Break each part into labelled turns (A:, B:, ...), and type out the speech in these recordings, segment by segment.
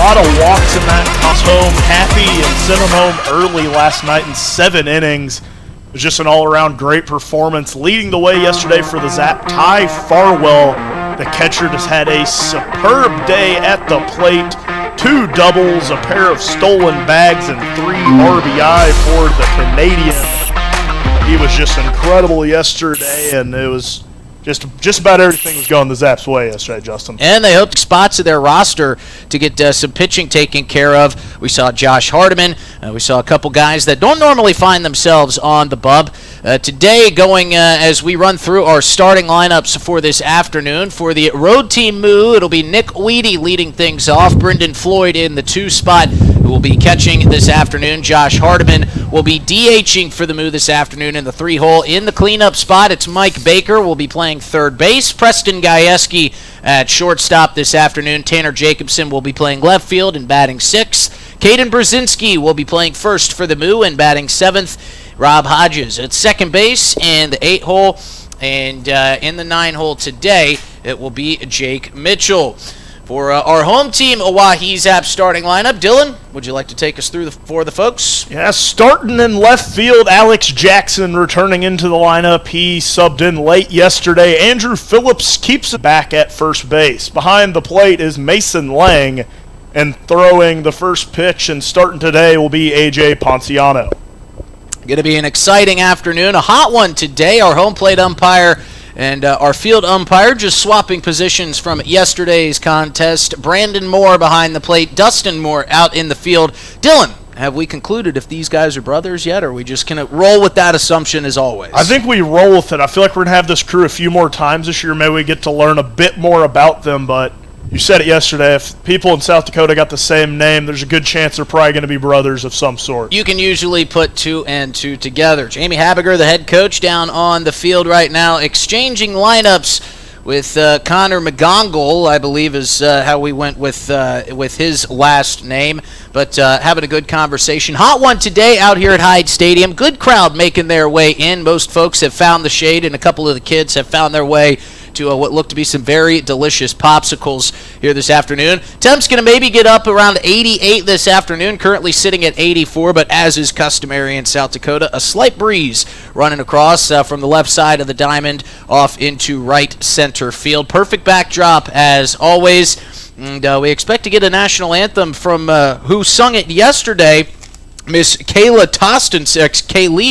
A: lot of walks in that home. Happy and sent him home early last night in 7 innings. It was just an all-around great performance. Leading the way yesterday for the Zap, Ty Farwell. The catcher just had a superb day at the plate. 2 doubles, a pair of stolen bags, and 3 RBI for the Canadian. He was just incredible yesterday, and it was just about everything was going the Zap's way yesterday, Justin.
B: And they hooked spots of their roster to get some pitching taken care of. We saw Josh Hardiman. We saw a couple guys that don't normally find themselves on the bub. Today, going as we run through our starting lineups for this afternoon. For the road team Moo, it'll be Nick Weedy leading things off. Brendan Floyd in the 2 spot, who will be catching this afternoon. Josh Hardiman will be DHing for the Moo this afternoon in the 3 hole. In the cleanup spot, it's Mike Baker will be playing third base. Preston Gajewski at shortstop this afternoon. Tanner Jacobson will be playing left field and batting 6th. Caden Brzezinski will be playing first for the Moo and batting 7th. Rob Hodges at second base in the 8 hole. And in the 9 hole today, it will be Jake Mitchell. For our home team, Oahe Zap starting lineup, Dylan, would you like to take us through for the folks?
A: Yeah, starting in left field, Alex Jackson returning into the lineup. He subbed in late yesterday. Andrew Phillips keeps it back at first base. Behind the plate is Mason Lang, and throwing the first pitch and starting today will be A.J. Ponciano.
B: Going to be an exciting afternoon, a hot one today. Our home plate umpire and our field umpire just swapping positions from yesterday's contest. Brandon Moore behind the plate, Dustin Moore out in the field. Dylan, have we concluded if these guys are brothers yet, or are we just going to roll with that assumption as always?
A: I think we roll with it. I feel like we're going to have this crew a few more times this year. Maybe we get to learn a bit more about them, but you said it yesterday. If people in South Dakota got the same name, there's a good chance they're probably going to be brothers of some sort.
B: You can usually put 2 and 2 together. Jamie Habiger, the head coach, down on the field right now, exchanging lineups with Connor McGongle, I believe is how we went with his last name. But having a good conversation. Hot one today out here at Hyde Stadium. Good crowd making their way in. Most folks have found the shade, and a couple of the kids have found their way to what look to be some very delicious popsicles here this afternoon. Temp's going to maybe get up around 88 this afternoon, currently sitting at 84, but as is customary in South Dakota, a slight breeze running across from the left side of the diamond off into right center field. Perfect backdrop as always, and we expect to get a national anthem from who sung it yesterday, Miss Kaylee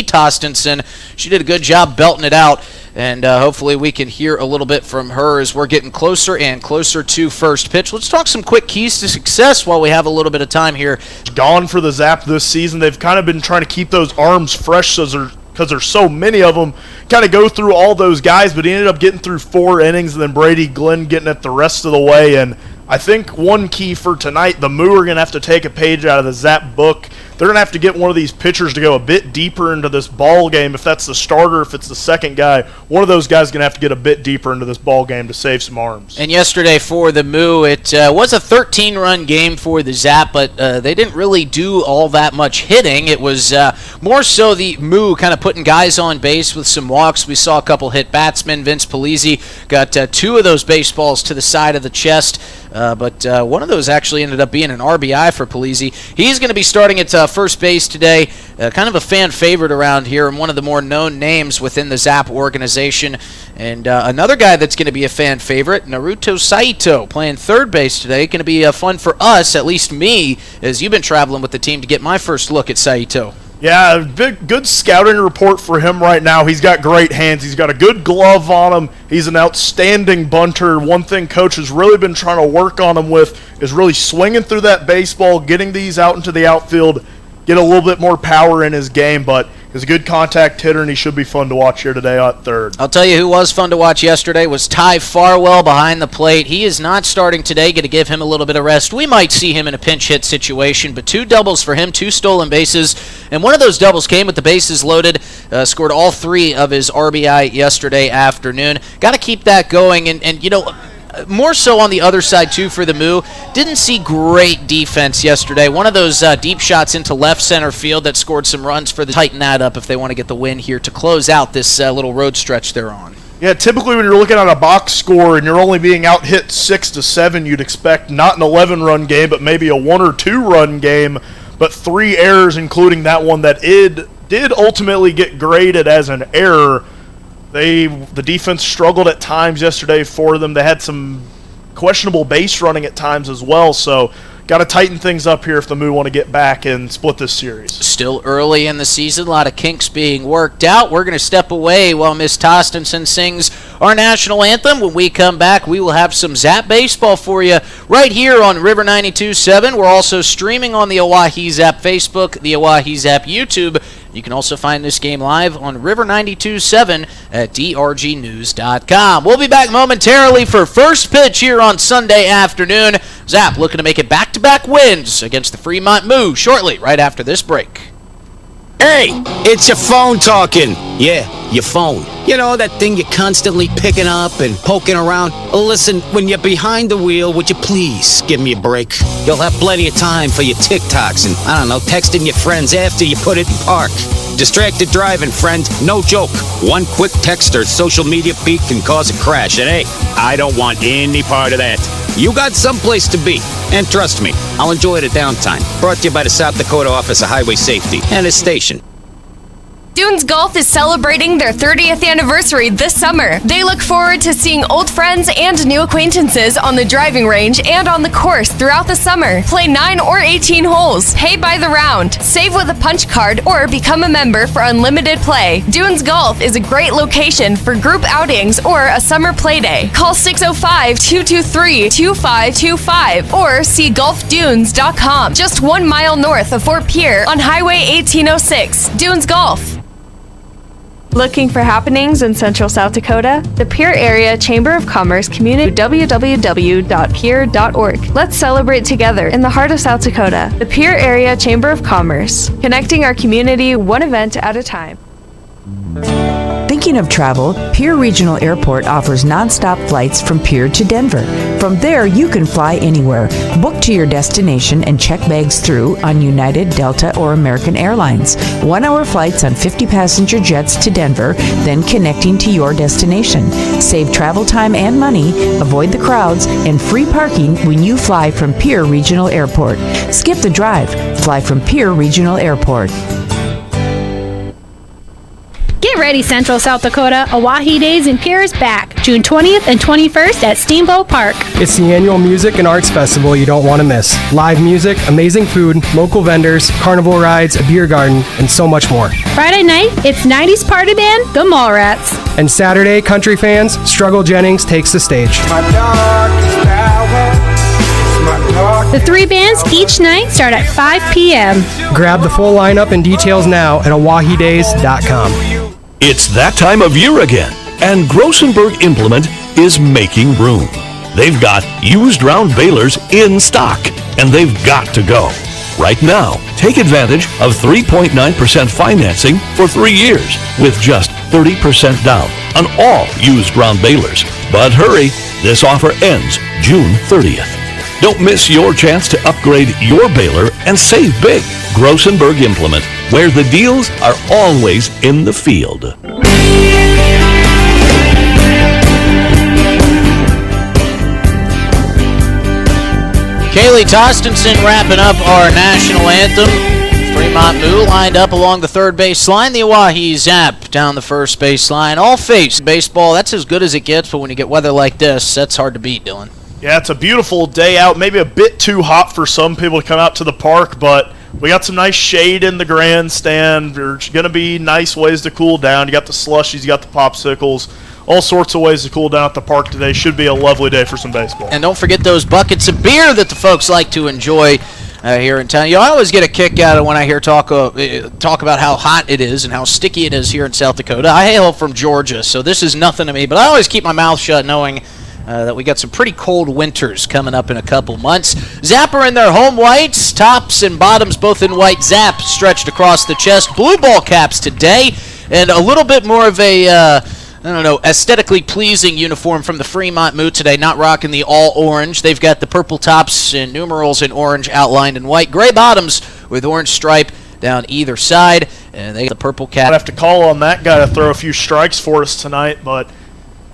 B: Tostenson. She did a good job belting it out, and hopefully we can hear a little bit from her as we're getting closer and closer to first pitch. Let's talk some quick keys to success while we have a little bit of time here.
A: Gone for the Zap this season. They've kind of been trying to keep those arms fresh because there's so many of them. Kind of go through all those guys, but he ended up getting through 4 innings, and then Brady Glenn getting it the rest of the way. And I think one key for tonight, the Moo are going to have to take a page out of the Zap book. They're going to have to get one of these pitchers to go a bit deeper into this ball game. If that's the starter, if it's the second guy, one of those guys is going to have to get a bit deeper into this ball game to save some arms.
B: And yesterday for the Moo, it was a 13-run game for the Zap, but they didn't really do all that much hitting. It was more so the Moo kind of putting guys on base with some walks. We saw a couple hit batsmen. Vince Polizzi got 2 of those baseballs to the side of the chest. But one of those actually ended up being an RBI for Polizzi. He's going to be starting at first base today, kind of a fan favorite around here and one of the more known names within the Zap organization. And another guy that's going to be a fan favorite, Naruto Saito, playing third base today. Going to be fun for us, at least me, as you've been traveling with the team to get my first look at Saito.
A: Yeah, good scouting report for him right now. He's got great hands. He's got a good glove on him. He's an outstanding bunter. One thing Coach has really been trying to work on him with is really swinging through that baseball, getting these out into the outfield, get a little bit more power in his game, but he's a good contact hitter, and he should be fun to watch here today at third.
B: I'll tell you who was fun to watch yesterday was Ty Farwell behind the plate. He is not starting today, going to give him a little bit of rest. We might see him in a pinch hit situation, but 2 doubles for him, 2 stolen bases, and one of those doubles came with the bases loaded, scored all 3 of his RBI yesterday afternoon. Got to keep that going, and you know, more so on the other side, too, for the Moo. Didn't see great defense yesterday. One of those deep shots into left center field that scored some runs for the tighten that up if they want to get the win here to close out this little road stretch they're on.
A: Yeah, typically when you're looking at a box score and you're only being out hit 6-7, you'd expect not an 11-run game, but maybe a 1 or 2 run game. But 3 errors, including that one that did ultimately get graded as an error. The defense struggled at times yesterday for them. They had some questionable base running at times as well, so got to tighten things up here if the Moo want to get back and split this series.
B: Still early in the season, a lot of kinks being worked out. We're going to step away while Miss Tostenson sings our national anthem. When we come back, we will have some Zap baseball for you right here on River 92.7. We're also streaming on the Oahe Zap Facebook, the Oahe Zap YouTube. You can also find this game live on River 92.7 at drgnews.com. We'll be back momentarily for first pitch here on Sunday afternoon. Zap looking to make it back-to-back wins against the Fremont Moo shortly, right after this break.
C: Hey, it's your phone talking. Yeah, your phone. You know, that thing you're constantly picking up and poking around. Listen, when you're behind the wheel, would you please give me a break? You'll have plenty of time for your TikToks and, I don't know, texting your friends after you put it in park. Distracted driving, friend. No joke. One quick text or social media feed can cause a crash. And hey, I don't want any part of that. You got someplace to be. And trust me, I'll enjoy the downtime. Brought to you by the South Dakota Office of Highway Safety and its station.
D: Dunes Golf is celebrating their 30th anniversary this summer. They look forward to seeing old friends and new acquaintances on the driving range and on the course throughout the summer. Play 9 or 18 holes, pay by the round, save with a punch card, or become a member for unlimited play. Dunes Golf is a great location for group outings or a summer play day. Call 605-223-2525 or see golfdunes.com. Just 1 mile north of Fort Pierre on Highway 1806. Dunes Golf.
E: Looking for happenings in Central South Dakota? The Pierre Area Chamber of Commerce Community www.pierre.org. Let's celebrate together in the heart of South Dakota. The Pierre Area Chamber of Commerce, connecting our community one event at a time.
F: Thinking of travel, Pierre Regional Airport offers nonstop flights from Pierre to Denver. From there, you can fly anywhere. Book to your destination and check bags through on United, Delta, or American Airlines. 1-hour flights on 50-passenger jets to Denver, then connecting to your destination. Save travel time and money, avoid the crowds, and free parking when you fly from Pierre Regional Airport. Skip the drive. Fly from Pierre Regional Airport.
G: Get ready, Central South Dakota. Oahe Days in Pierre is back, June 20th and 21st at Steamboat Park.
H: It's the annual music and arts festival you don't want to miss. Live music, amazing food, local vendors, carnival rides, a beer garden, and so much more.
G: Friday night, it's 90s party band, the Mallrats.
H: And Saturday, country fans, Struggle Jennings takes the stage.
G: The 3 bands each night start at 5 p.m.
H: Grab the full lineup and details now at oahedays.com.
I: It's that time of year again, and Grossenberg Implement is making room. They've got used round balers in stock, and they've got to go. Right now, take advantage of 3.9% financing for 3 years with just 30% down on all used round balers. But hurry, this offer ends June 30th. Don't miss your chance to upgrade your baler and save big. Grossenberg Implement, where the deals are always in the field.
B: Kaylee Tostenson wrapping up our national anthem. Fremont Moo lined up along the third base line. The Oahe Zap down the first base line. All face baseball, that's as good as it gets, but when you get weather like this, that's hard to beat, Dylan.
A: Yeah, it's a beautiful day out. Maybe a bit too hot for some people to come out to the park, but we got some nice shade in the grandstand. There's going to be nice ways to cool down. You got the slushies, you got the popsicles, all sorts of ways to cool down at the park today. Should be a lovely day for some baseball.
B: And don't forget those buckets of beer that the folks like to enjoy here in town. I always get a kick out of when I hear talk about how hot it is and how sticky it is here in South Dakota. I hail from Georgia, so this is nothing to me, but I always keep my mouth shut knowing that we got some pretty cold winters coming up in a couple months. Zapper in their home whites, tops and bottoms both in white. Zap stretched across the chest. Blue ball caps today, and a little bit more of a, aesthetically pleasing uniform from the Fremont Moo today, not rocking the all orange. They've got the purple tops and numerals in orange outlined in white. Gray bottoms with orange stripe down either side, and they got the purple cap.
A: I'd have to call on that guy to throw a few strikes for us tonight, but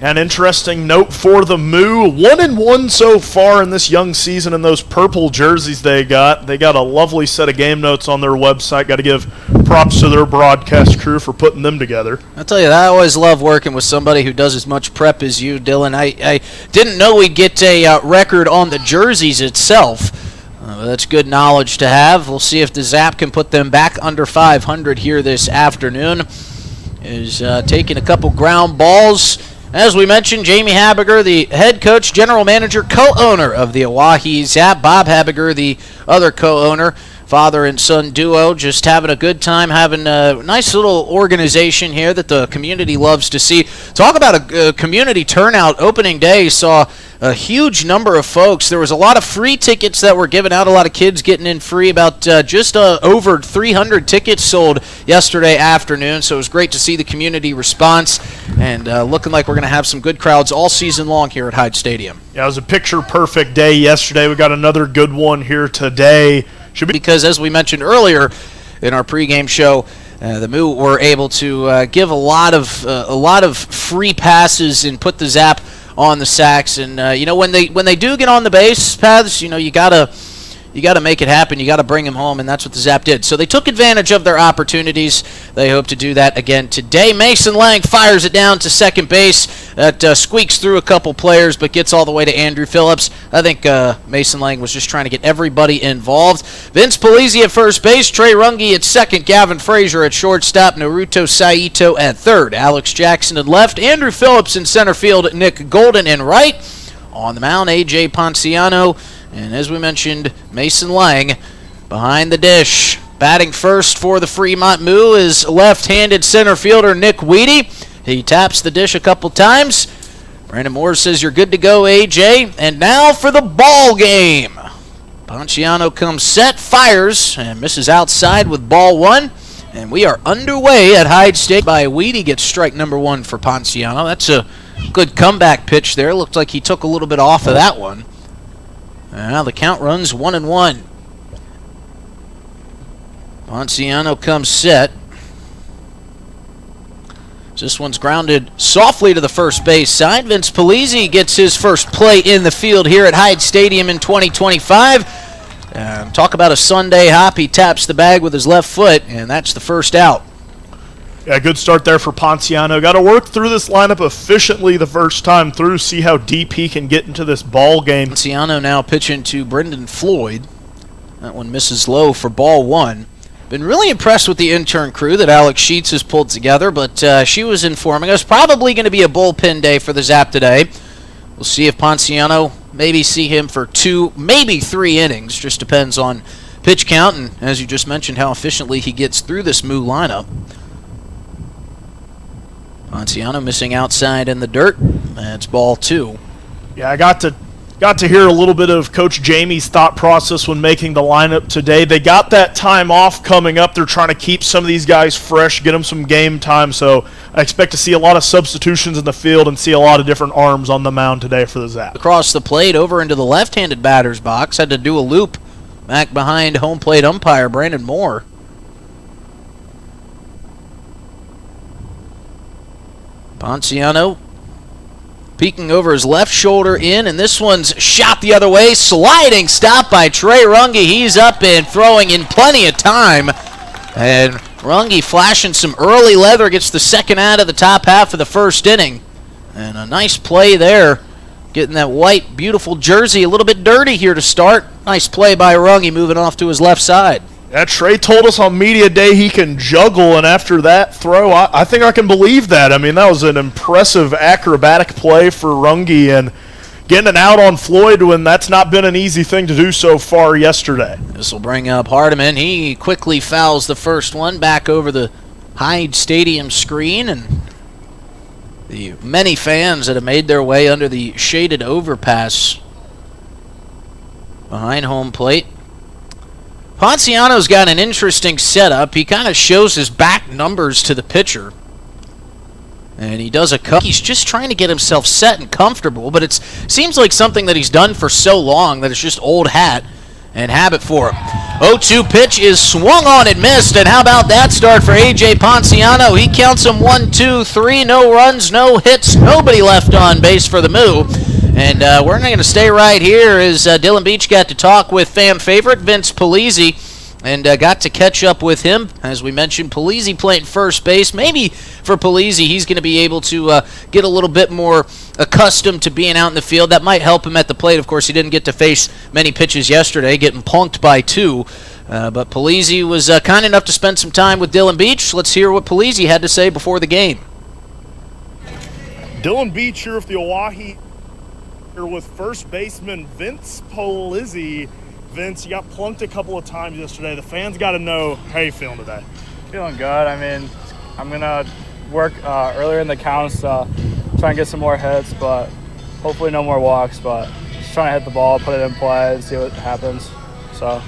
A: An interesting note for the Moo, 1-1 so far in this young season in those purple jerseys they got. They got a lovely set of game notes on their website. Got to give props to their broadcast crew for putting them together.
B: I'll tell you, I always love working with somebody who does as much prep as you, Dylan. I didn't know we'd get a record on the jerseys itself. That's good knowledge to have. We'll see if the Zap can put them back under 500 here this afternoon. Is taking a couple ground balls. As we mentioned, Jamie Habiger, the head coach, general manager, co-owner of the Oahe Zap. Bob Habiger, the other co-owner, father and son duo, just having a good time, having a nice little organization here that the community loves to see. Talk about a community turnout. Opening day saw a huge number of folks. There was a lot of free tickets that were given out, a lot of kids getting in free, about just over 300 tickets sold yesterday afternoon, so it was great to see the community response, and looking like we're going to have some good crowds all season long here at Hyde Stadium.
A: Yeah, it was a picture-perfect day yesterday. We got another good one here today.
B: Because as we mentioned earlier in our pregame show, the Moo were able to give a lot of free passes and put the Zap on the sacks. And when they do get on the base paths, you gotta make it happen. You gotta bring them home, and that's what the Zap did. So they took advantage of their opportunities. They hope to do that again today. Mason Lang fires it down to second base. That squeaks through a couple players, but gets all the way to Andrew Phillips. I think Mason Lang was just trying to get everybody involved. Vince Polizzi at first base, Trey Runge at second, Gavin Frazier at shortstop, Naruto Saito at third, Alex Jackson at left, Andrew Phillips in center field, Nick Golden in right. On the mound, A.J. Ponciano. And as we mentioned, Mason Lang behind the dish. Batting first for the Fremont Moo is left-handed center fielder Nick Weedy. He taps the dish a couple times. Brandon Moore says, "You're good to go, AJ." And now for the ball game. Ponciano comes set, fires, and misses outside with ball one. And we are underway at Hyde Stadium. By Weedy gets strike number one for Ponciano. That's a good comeback pitch there. Looked like he took a little bit off of that one. Now the count runs 1-1. Ponciano comes set. This one's grounded softly to the first base side. Vince Polizzi gets his first play in the field here at Hyde Stadium in 2025. Talk about a Sunday hop. He taps the bag with his left foot, and that's the first out.
A: Yeah, good start there for Ponciano. Got to work through this lineup efficiently the first time through, see how deep he can get into this ball game.
B: Ponciano now pitching to Brendan Floyd. That one misses low for ball one. Been really impressed with the intern crew that Alex Sheets has pulled together, but she was informing us probably going to be a bullpen day for the Zap today. We'll see if Ponciano, maybe see him for 2, maybe 3 innings. Just depends on pitch count and, as you just mentioned, how efficiently he gets through this Moo lineup. Ponciano missing outside in the dirt. That's ball 2.
A: Yeah, I got to hear a little bit of Coach Jamie's thought process when making the lineup today. They got that time off coming up. They're trying to keep some of these guys fresh, get them some game time. So I expect to see a lot of substitutions in the field and see a lot of different arms on the mound today for the Zap.
B: Across the plate, over into the left-handed batter's box. Had to do a loop back behind home plate umpire Brandon Moore. Ponciano peeking over his left shoulder in, and this one's shot the other way. Sliding stop by Trey Runge. He's up and throwing in plenty of time. And Runge flashing some early leather, gets the second out of the top half of the first inning. And a nice play there, getting that white, beautiful jersey a little bit dirty here to start. Nice play by Runge, moving off to his left side.
A: Yeah, Trey told us on media day he can juggle, and after that throw, I think I can believe that. I mean, that was an impressive acrobatic play for Runge, and getting an out on Floyd when that's not been an easy thing to do so far yesterday.
B: This will bring up Hardiman. He quickly fouls the first one back over the Hyde Stadium screen, and the many fans that have made their way under the shaded overpass behind home plate. Ponciano's got an interesting setup. He kind of shows his back numbers to the pitcher. And he does a cut. He's just trying to get himself set and comfortable, but it seems like something that he's done for so long that it's just old hat and habit for him. 0-2 pitch is swung on and missed, and how about that start for A.J. Ponciano? He counts them 1, 2, 3, no runs, no hits, nobody left on base for the Moo. And we're not going to stay right here as Dylan Beach got to talk with fan favorite Vince Polizzi and got to catch up with him. As we mentioned, Polizzi playing first base. Maybe for Polizzi, he's going to be able to get a little bit more accustomed to being out in the field. That might help him at the plate. Of course, he didn't get to face many pitches yesterday, getting punked by 2. But Polizzi was kind enough to spend some time with Dylan Beach. Let's hear what Polizzi had to say before the game.
A: Dylan Beach here with the Oahe, here with first baseman Vince Polizzi. Vince, you got plunked a couple of times yesterday. The fans got to know how you feeling today.
J: Feeling good. I mean, I'm going to work earlier in the counts, try and get some more hits, but hopefully no more walks, but just trying to hit the ball, put it in play, and see what happens. So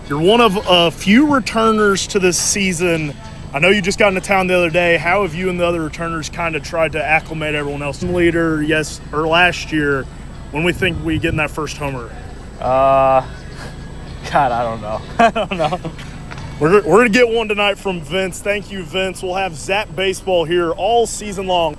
A: you're one of a few returners to this season. I know you just got into town the other day. How have you and the other returners kind of tried to acclimate everyone else? Leader, yes, or last year, when we think we get in that first homer?
J: God, I don't know. I don't know.
A: We're going to get one tonight from Vince. Thank you, Vince. We'll have Zap Baseball here all season long.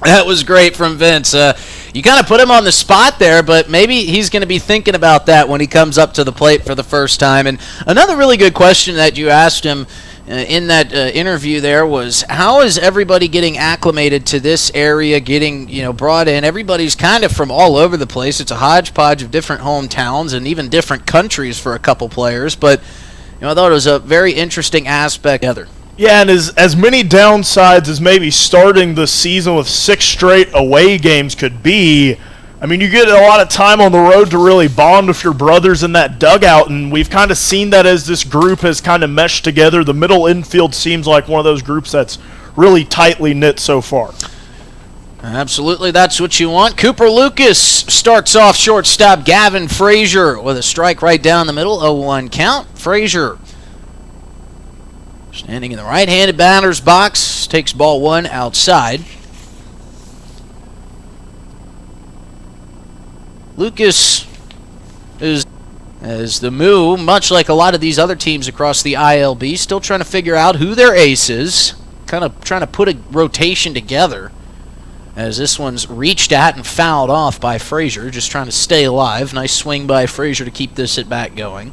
B: That was great from Vince. You kind of put him on the spot there, but maybe he's going to be thinking about that when he comes up to the plate for the first time. And another really good question that you asked him in that interview there was, how is everybody getting acclimated to this area, getting brought in? Everybody's kind of from all over the place. It's a hodgepodge of different hometowns and even different countries for a couple players. But I thought it was a very interesting aspect.
A: Yeah, and as many downsides as maybe starting the season with 6 straight away games could be, I mean, you get a lot of time on the road to really bond with your brothers in that dugout, and we've kind of seen that as this group has kind of meshed together. The middle infield seems like one of those groups that's really tightly knit so far.
B: Absolutely, that's what you want. Cooper Lucas starts off shortstop. Gavin Frazier with a strike right down the middle, 0-1 count. Frazier standing in the right-handed batter's box, takes ball 1 outside. Lucas is, as the Moo, much like a lot of these other teams across the ILB, still trying to figure out who their ace is, kind of trying to put a rotation together, as this one's reached at and fouled off by Frazier, just trying to stay alive. Nice swing by Frazier to keep this at bat going.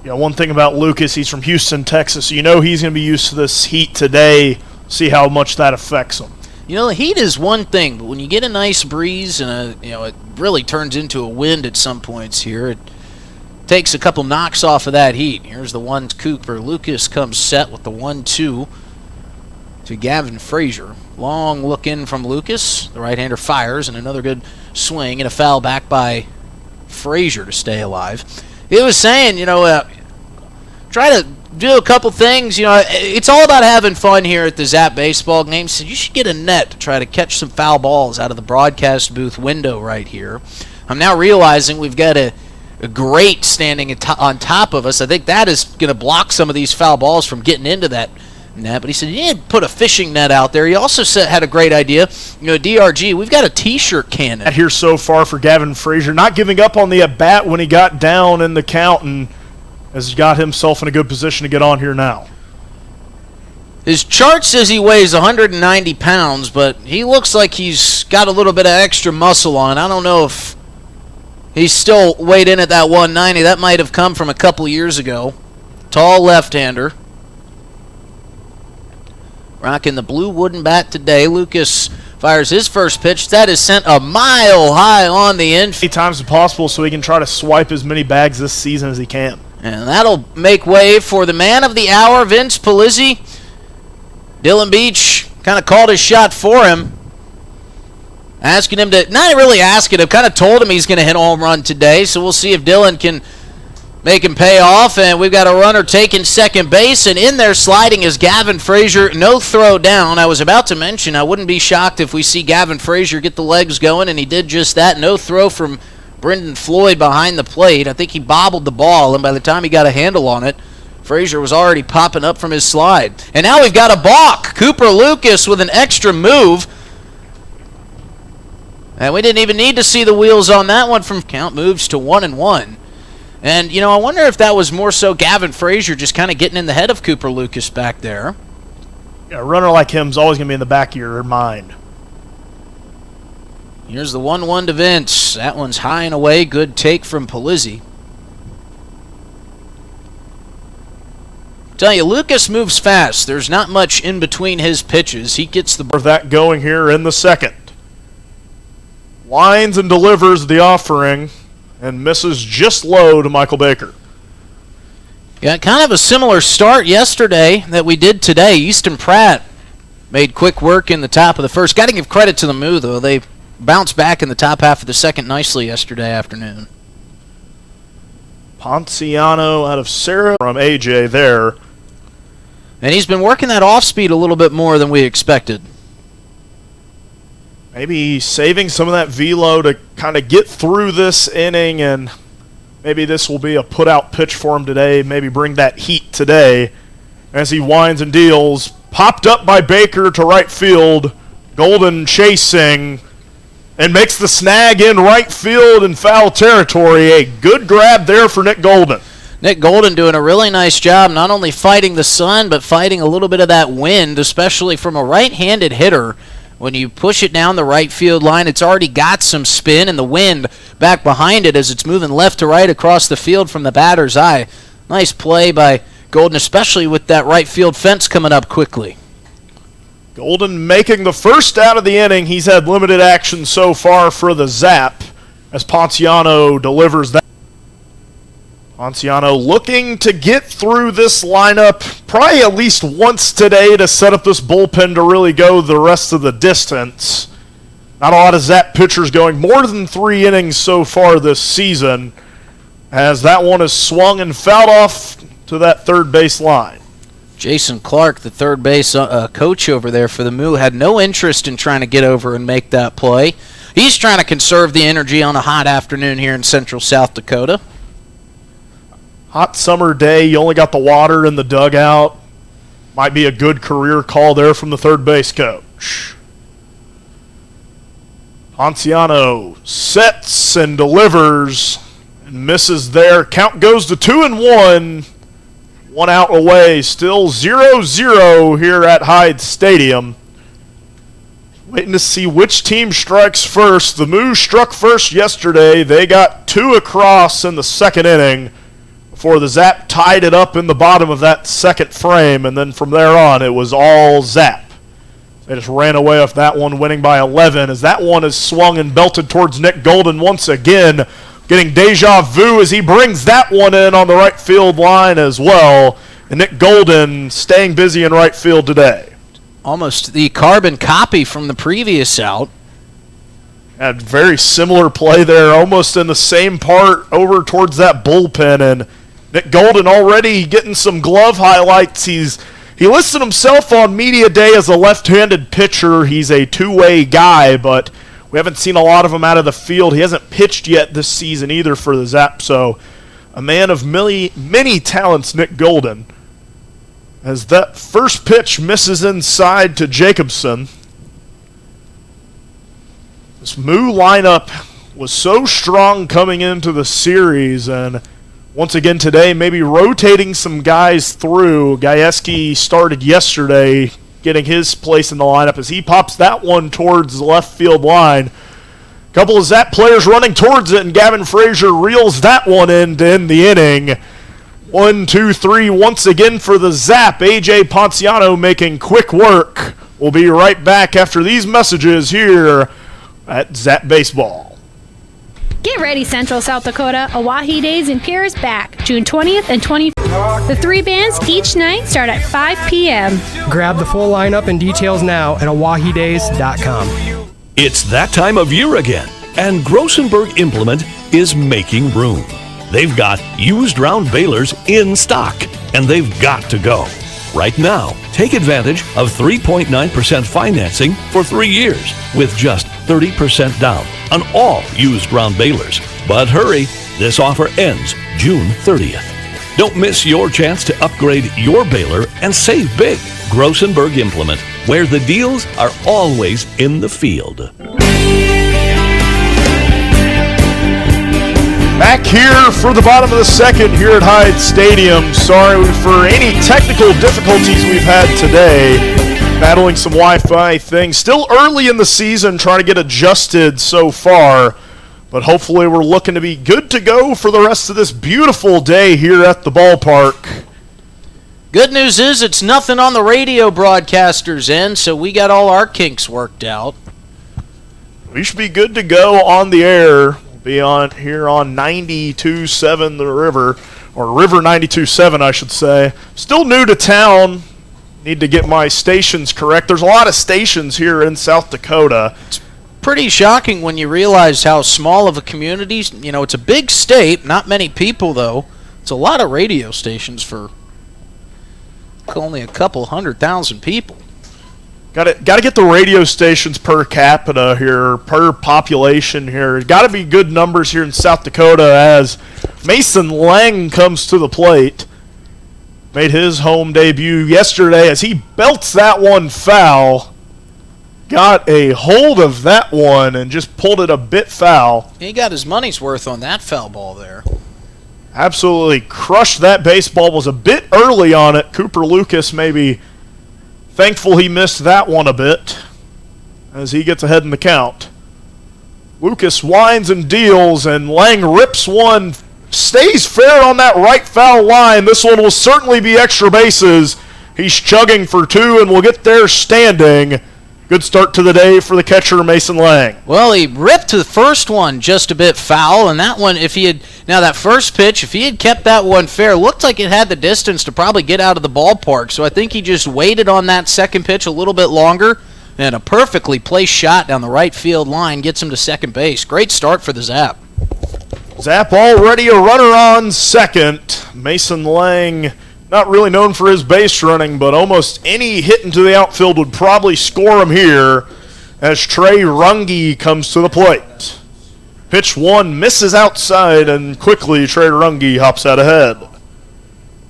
A: Yeah, one thing about Lucas, he's from Houston, Texas, so he's going to be used to this heat today. See how much that affects him.
B: The heat is one thing, but when you get a nice breeze and it really turns into a wind at some points here, it takes a couple knocks off of that heat. Here's the 1 Cooper. Lucas comes set with the 1-2 to Gavin Frazier. Long look in from Lucas. The right-hander fires, and another good swing and a foul back by Frazier to stay alive. He was saying, try to do a couple things. It's all about having fun here at the Zap baseball game. So you should get a net to try to catch some foul balls out of the broadcast booth window right here. I'm now realizing we've got a grate standing on top of us. I think that is going to block some of these foul balls from getting into that net. But he said, yeah, put a fishing net out there. He also had a great idea. DRG, we've got a T-shirt cannon
A: here so far for Gavin Frazier, not giving up on the at-bat when he got down in the count and has got himself in a good position to get on here now.
B: His chart says he weighs 190 pounds, but he looks like he's got a little bit of extra muscle on. I don't know if he's still weighed in at that 190. That might have come from a couple years ago. Tall left-hander. Rocking the blue wooden bat today. Lucas fires his first pitch. That is sent a mile high on the infield.
A: Many times as possible so he can try to swipe as many bags this season as he can.
B: And that'll make way for the man of the hour, Vince Polizzi. Dylan Beach kind of called his shot for him. Asking him to, not really asking him, kind of told him he's going to hit a home run today. So we'll see if Dylan can make him pay off. And we've got a runner taking second base. And in there sliding is Gavin Frazier. No throw down. I was about to mention I wouldn't be shocked if we see Gavin Frazier get the legs going. And he did just that. No throw from Brendan Floyd behind the plate. I think he bobbled the ball. And by the time he got a handle on it, Frazier was already popping up from his slide. And now we've got a balk. Cooper Lucas with an extra move. And we didn't even need to see the wheels on that one. From count moves to 1-1. And, I wonder if that was more so Gavin Frazier just kind of getting in the head of Cooper Lucas back there.
A: Yeah, a runner like him is always going to be in the back of your mind.
B: Here's the 1-1 to Vince. That one's high and away. Good take from Polizzi. Tell you, Lucas moves fast. There's not much in between his pitches. He gets the
A: that going here in the second. Lines and delivers the offering and misses just low to Michael Baker.
B: Yeah, kind of a similar start yesterday that we did today. Easton Pratt made quick work in the top of the first. Got to give credit to the Moo, though. They bounced back in the top half of the second nicely yesterday afternoon.
A: Ponciano out of Sarah from AJ there.
B: And he's been working that off-speed a little bit more than we expected.
A: Maybe saving some of that velo to kind of get through this inning, and maybe this will be a put-out pitch for him today. Maybe bring that heat today as he winds and deals. Popped up by Baker to right field. Golden chasing and makes the snag in right field in foul territory. A good grab there for Nick Golden.
B: Nick Golden doing a really nice job, not only fighting the sun, but fighting a little bit of that wind, especially from a right-handed hitter. When you push it down the right field line, it's already got some spin, and the wind back behind it as it's moving left to right across the field from the batter's eye. Nice play by Golden, especially with that right field fence coming up quickly.
A: Golden making the first out of the inning. He's had limited action so far for the Zap as Ponciano delivers that. Ponciano looking to get through this lineup probably at least once today to set up this bullpen to really go the rest of the distance. Not a lot of Zap pitchers going more than 3 innings so far this season, as that one is swung and fouled off to that third base line.
B: Jason Clark, the third base coach over there for the Moo, had no interest in trying to get over and make that play. He's trying to conserve the energy on a hot afternoon here in central South Dakota.
A: Hot summer day, you only got the water in the dugout. Might be a good career call there from the third base coach. Ponciano sets and delivers and misses there. Count goes to 2-1. 1 out away. Still 0-0 here at Hyde Stadium. Waiting to see which team strikes first. The Moo struck first yesterday. They got 2 across in the second inning before the Zap tied it up in the bottom of that second frame, and then from there on it was all Zap. They just ran away with that one, winning by 11, as that one is swung and belted towards Nick Golden once again, getting deja vu as he brings that one in on the right field line as well. And Nick Golden staying busy in right field today.
B: Almost the carbon copy from the previous out.
A: Had very similar play there, almost in the same part over towards that bullpen, and Nick Golden already getting some glove highlights. He listed himself on media day as a left-handed pitcher. He's a two-way guy, but we haven't seen a lot of him out of the field. He hasn't pitched yet this season either for the Zap, so a man of many talents, Nick Golden. As that first pitch misses inside to Jacobson. This Moo lineup was so strong coming into the series, and once again today, maybe rotating some guys through. Gajewski started yesterday, getting his place in the lineup as he pops that one towards the left field line. A couple of Zap players running towards it, and Gavin Frazier reels that one in to end the inning. 1, 2, 3 once again for the Zap. A.J. Ponciano making quick work. We'll be right back after these messages here at Zap Baseball.
G: Get ready, Central South Dakota. Oahe Days in Pierre is back, June 20th and 21st. The 3 bands each night start at 5 p.m.
H: Grab the full lineup and details now at oahedays.com.
I: It's that time of year again, and Grossenberg Implement is making room. They've got used round balers in stock, and they've got to go. Right now, take advantage of 3.9% financing for 3 years with just 30% down on all used round balers. But hurry, this offer ends June 30th. Don't miss your chance to upgrade your baler and save big. Grossenberg Implement, where the deals are always in the field.
A: Back here for the bottom of the second here at Hyde Stadium. Sorry for any technical difficulties we've had today. Battling some Wi-Fi things. Still early in the season, trying to get adjusted so far. But hopefully we're looking to be good to go for the rest of this beautiful day here at the ballpark.
B: Good news is it's nothing on the radio broadcaster's end, so we got all our kinks worked out.
A: We should be good to go on the air. Be on here on 92.7 The River, or River 92.7, I should say. Still new to town. Need to get my stations correct. There's a lot of stations here in South Dakota.
B: It's pretty shocking when you realize how small of a community. You know, it's a big state, not many people, though. It's a lot of radio stations for only a couple 100,000 people.
A: Got to get the radio stations per capita here, per population here. Got to be good numbers here in South Dakota as Mason Lang comes to the plate. Made his home debut yesterday as he belts that one foul. Got a hold of that one and just pulled it a bit foul.
B: He got his money's worth on that foul ball there.
A: Absolutely crushed that baseball. Was a bit early on it. Cooper Lucas maybe thankful he missed that one a bit as he gets ahead in the count. Lucas winds and deals, and Lang rips one. Stays fair on that right foul line. This one will certainly be extra bases. He's chugging for two and will get there standing. Good start to the day for the catcher, Mason Lang.
B: Well, he ripped the first one just a bit foul, and that one, that first pitch, if he had kept that one fair, looked like it had the distance to probably get out of the ballpark. So I think he just waited on that second pitch a little bit longer, and a perfectly placed shot down the right field line gets him to second base. Great start for the Zap.
A: Zap already a runner on second. Mason Lang, not really known for his base running, but almost any hit into the outfield would probably score him here as Trey Runge comes to the plate. Pitch one misses outside, and quickly Trey Runge hops out ahead.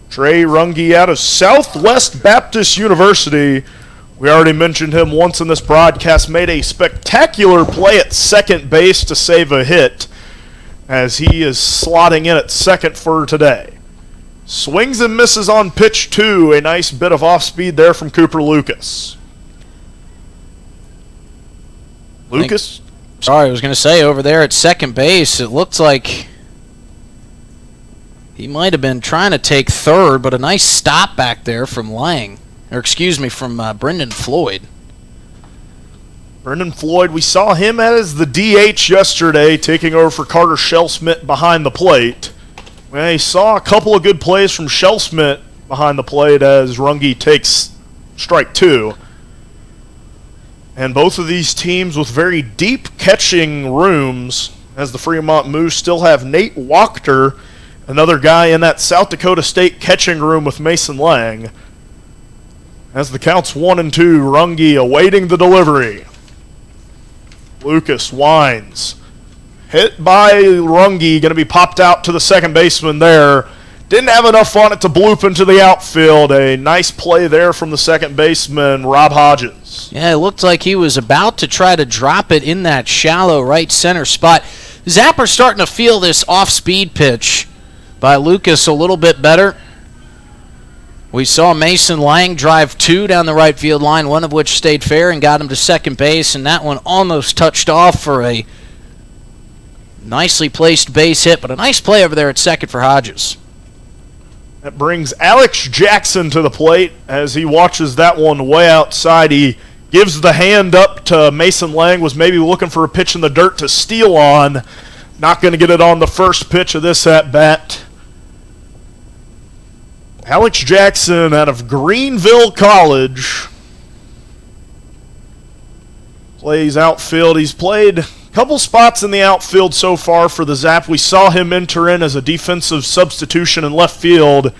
A: Trey Runge out of Southwest Baptist University. We already mentioned him once in this broadcast. Made a spectacular play at second base to save a hit as he is slotting in at second for today. Swings and misses on pitch two. A nice bit of off-speed there from Cooper Lucas. Lucas?
B: Sorry, I was going to say over there at second base, it looks like he might have been trying to take third, but a nice stop back there from from Brendan Floyd.
A: Brendan Floyd, we saw him as the DH yesterday, taking over for Carter Shellsmith behind the plate. We saw a couple of good plays from Shellsmith behind the plate as Runge takes strike two. And both of these teams with very deep catching rooms, as the Fremont Moose still have Nate Wachter, another guy in that South Dakota State catching room with Mason Lang. As the count's 1-2, Runge awaiting the delivery. Lucas winds. Hit by Runge, going to be popped out to the second baseman there. Didn't have enough on it to bloop into the outfield. A nice play there from the second baseman, Rob Hodges.
B: Yeah, it looked like he was about to try to drop it in that shallow right center spot. Zapper starting to feel this off-speed pitch by Lucas a little bit better. We saw Mason Lang drive two down the right field line, one of which stayed fair and got him to second base, and that one almost touched off for a nicely placed base hit, but a nice play over there at second for Hodges.
A: That brings Alex Jackson to the plate as he watches that one way outside. He gives the hand up to Mason Lang, was maybe looking for a pitch in the dirt to steal on. Not going to get it on the first pitch of this at-bat. Alex Jackson out of Greenville College plays outfield. He's played a couple spots in the outfield so far for the Zap. We saw him enter in as a defensive substitution in left field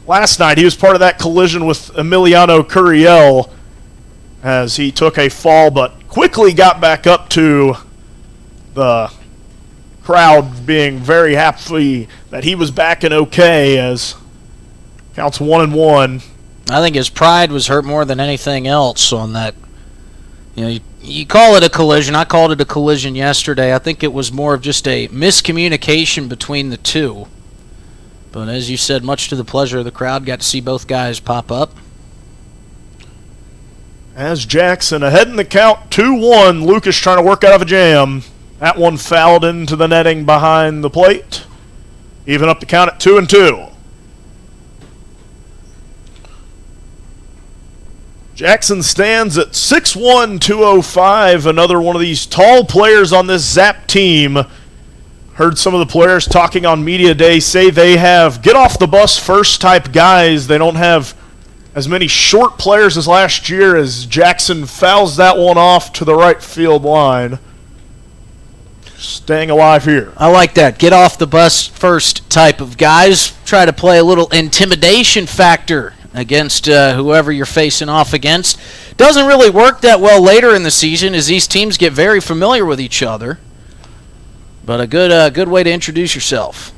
A: last night. He was part of that collision with Emiliano Curiel as he took a fall, but quickly got back up to the crowd being very happy that he was back and okay as counts 1-1.
B: I think his pride was hurt more than anything else on that. You call it a collision. I called it a collision yesterday. I think it was more of just a miscommunication between the two. But as you said, much to the pleasure of the crowd, got to see both guys pop up.
A: As Jackson ahead in the count, 2-1. Lucas trying to work out of a jam. That one fouled into the netting behind the plate. Even up the count at 2-2. Jackson stands at 6'1", 205. Another one of these tall players on this Zap team. Heard some of the players talking on media day say they have get off the bus first type guys. They don't have as many short players as last year, as Jackson fouls that one off to the right field line. Staying alive here.
B: I like that. Get off the bus first type of guys. Try to play a little intimidation factor against whoever you're facing off against. Doesn't really work that well later in the season as these teams get very familiar with each other. But a good way to introduce yourself.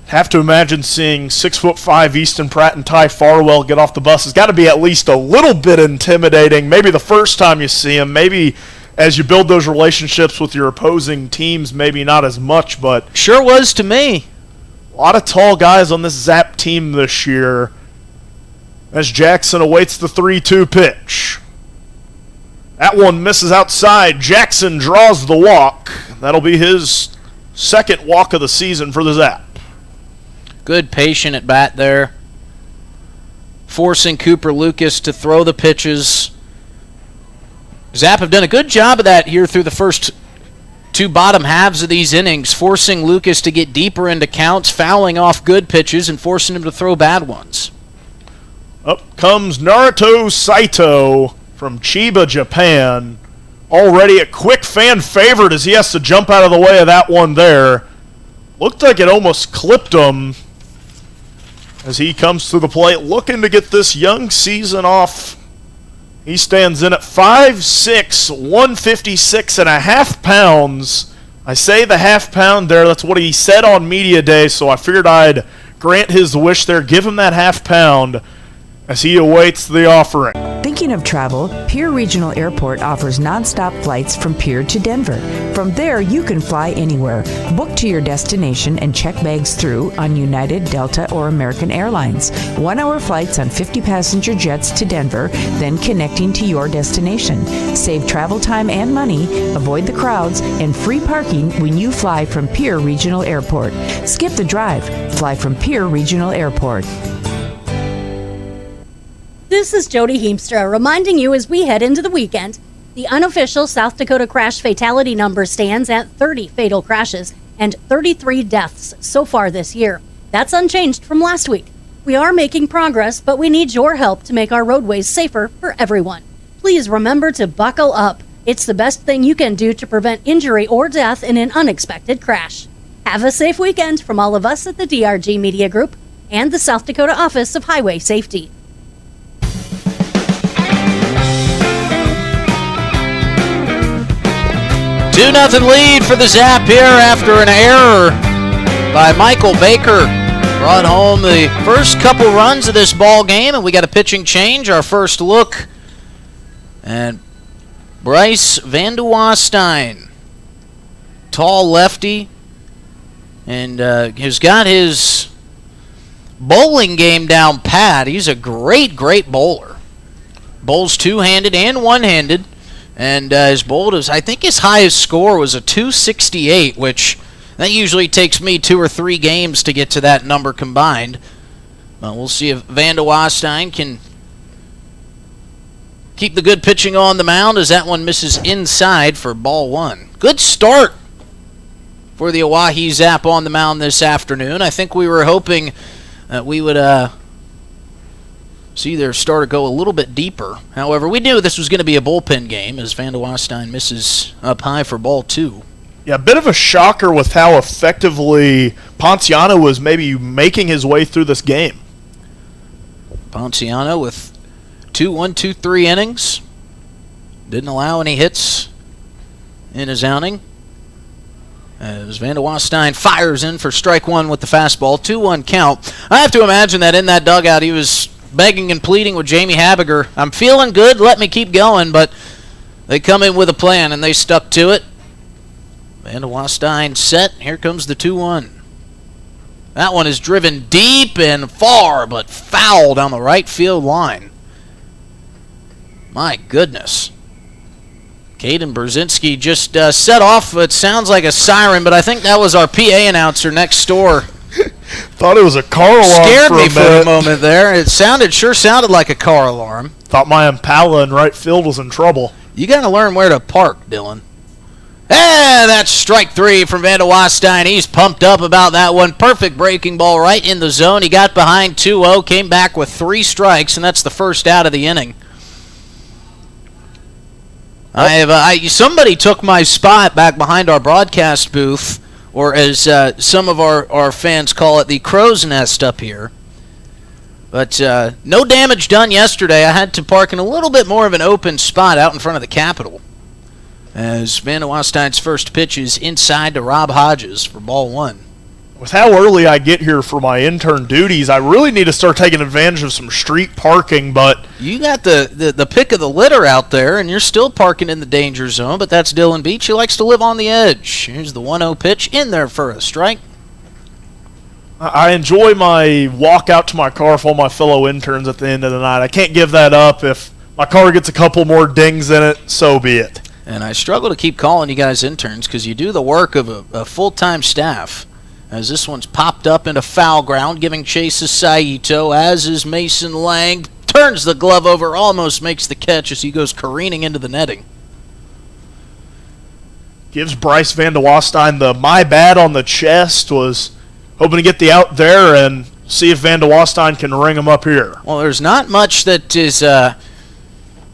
A: Have to imagine seeing 6'5" Easton Pratt and Ty Farwell get off the bus. It's got to be at least a little bit intimidating. Maybe the first time you see them. Maybe as you build those relationships with your opposing teams, maybe not as much. But
B: sure was to me.
A: A lot of tall guys on this Zap team this year. As Jackson awaits the 3-2 pitch. That one misses outside. Jackson draws the walk. That'll be his second walk of the season for the Zap.
B: Good patient at bat there. Forcing Cooper Lucas to throw the pitches. Zap have done a good job of that here through the first two bottom halves of these innings, forcing Lucas to get deeper into counts, fouling off good pitches, and forcing him to throw bad ones.
A: Up comes Naruto Saito from Chiba, Japan. Already a quick fan favorite as he has to jump out of the way of that one there. Looked like it almost clipped him as he comes to the plate looking to get this young season off. He stands in at 5'6", 156.5 pounds. I say the half pound there. That's what he said on media day, so I figured I'd grant his wish there. Give him that half pound as he awaits the offering.
F: Thinking of travel? Pierre Regional Airport offers nonstop flights from Pierre to Denver. From there, you can fly anywhere. Book to your destination and check bags through on United, Delta, or American Airlines. 1-hour flights on 50-passenger jets to Denver, then connecting to your destination. Save travel time and money, avoid the crowds, and free parking when you fly from Pierre Regional Airport. Skip the drive. Fly from Pierre Regional Airport.
K: This is Jody Heemstra reminding you as we head into the weekend, the unofficial South Dakota crash fatality number stands at 30 fatal crashes and 33 deaths so far this year. That's unchanged from last week. We are making progress, but we need your help to make our roadways safer for everyone. Please remember to buckle up. It's the best thing you can do to prevent injury or death in an unexpected crash. Have a safe weekend from all of us at the DRG Media Group and the South Dakota Office of Highway Safety.
B: 2-0 lead for the Zap here after an error by Michael Baker. Brought home the first couple runs of this ball game, and we got a pitching change. Our first look at Bryce Vandewastein, tall lefty, and has got his bowling game down pat. He's a great bowler. Bowls two-handed and one-handed. And his bowled is, I think his highest score was a 268, which that usually takes me 2 or 3 games to get to that number combined. But we'll see if Vandewastein can keep the good pitching on the mound as that one misses inside for ball 1. Good start for the Oahe Zap on the mound this afternoon. I think we were hoping that we would see their starter go a little bit deeper. However, we knew this was going to be a bullpen game as Vandewastein misses up high for ball 2.
A: Yeah, a bit of a shocker with how effectively Ponciano was maybe making his way through this game.
B: Ponciano with 2 1-2-3 innings. Didn't allow any hits in his outing. As Vandewastein fires in for strike 1 with the fastball. 2-1 count. I have to imagine that in that dugout he was begging and pleading with Jamie Habiger. I'm feeling good, let me keep going, but They come in with a plan, and they stuck to it. Van de Wastine set. Here comes the 2-1. That one is driven deep and far, but foul down the right field line. My goodness. Caden Brzezinski just set off. It sounds like a siren, but I think that was our PA announcer next door.
A: Thought it was a car alarm.
B: Scared me for a moment there. It sure sounded like a car alarm.
A: Thought my Impala in right field was in trouble.
B: You got to learn where to park, Dylan. Hey, that's strike 3 from Van de Wastine. He's pumped up about that one. Perfect breaking ball right in the zone. He got behind 2-0, came back with 3 strikes, and that's the first out of the inning. Somebody took my spot back behind our broadcast booth, or as some of our fans call it, the crow's nest up here. But no damage done yesterday. I had to park in a little bit more of an open spot out in front of the Capitol, as Van de Wastine's first pitch is inside to Rob Hodges for ball 1.
A: With how early I get here for my intern duties, I really need to start taking advantage of some street parking, but...
B: You got the pick of the litter out there, and you're still parking in the danger zone, but that's Dylan Beach. He likes to live on the edge. Here's the 1-0 pitch in there for a strike.
A: I enjoy my walk out to my car with all my fellow interns at the end of the night. I can't give that up. If my car gets a couple more dings in it, so be it.
B: And I struggle to keep calling you guys interns because you do the work of a full-time staff. As this one's popped up into foul ground, giving chase to Saito, as is Mason Lang. Turns the glove over, almost makes the catch as he goes careening into the netting.
A: Gives Bryce Van de Wastine the my bad on the chest. Was hoping to get the out there and see if Van de Wastine can ring him up here.
B: Well, there's not much that is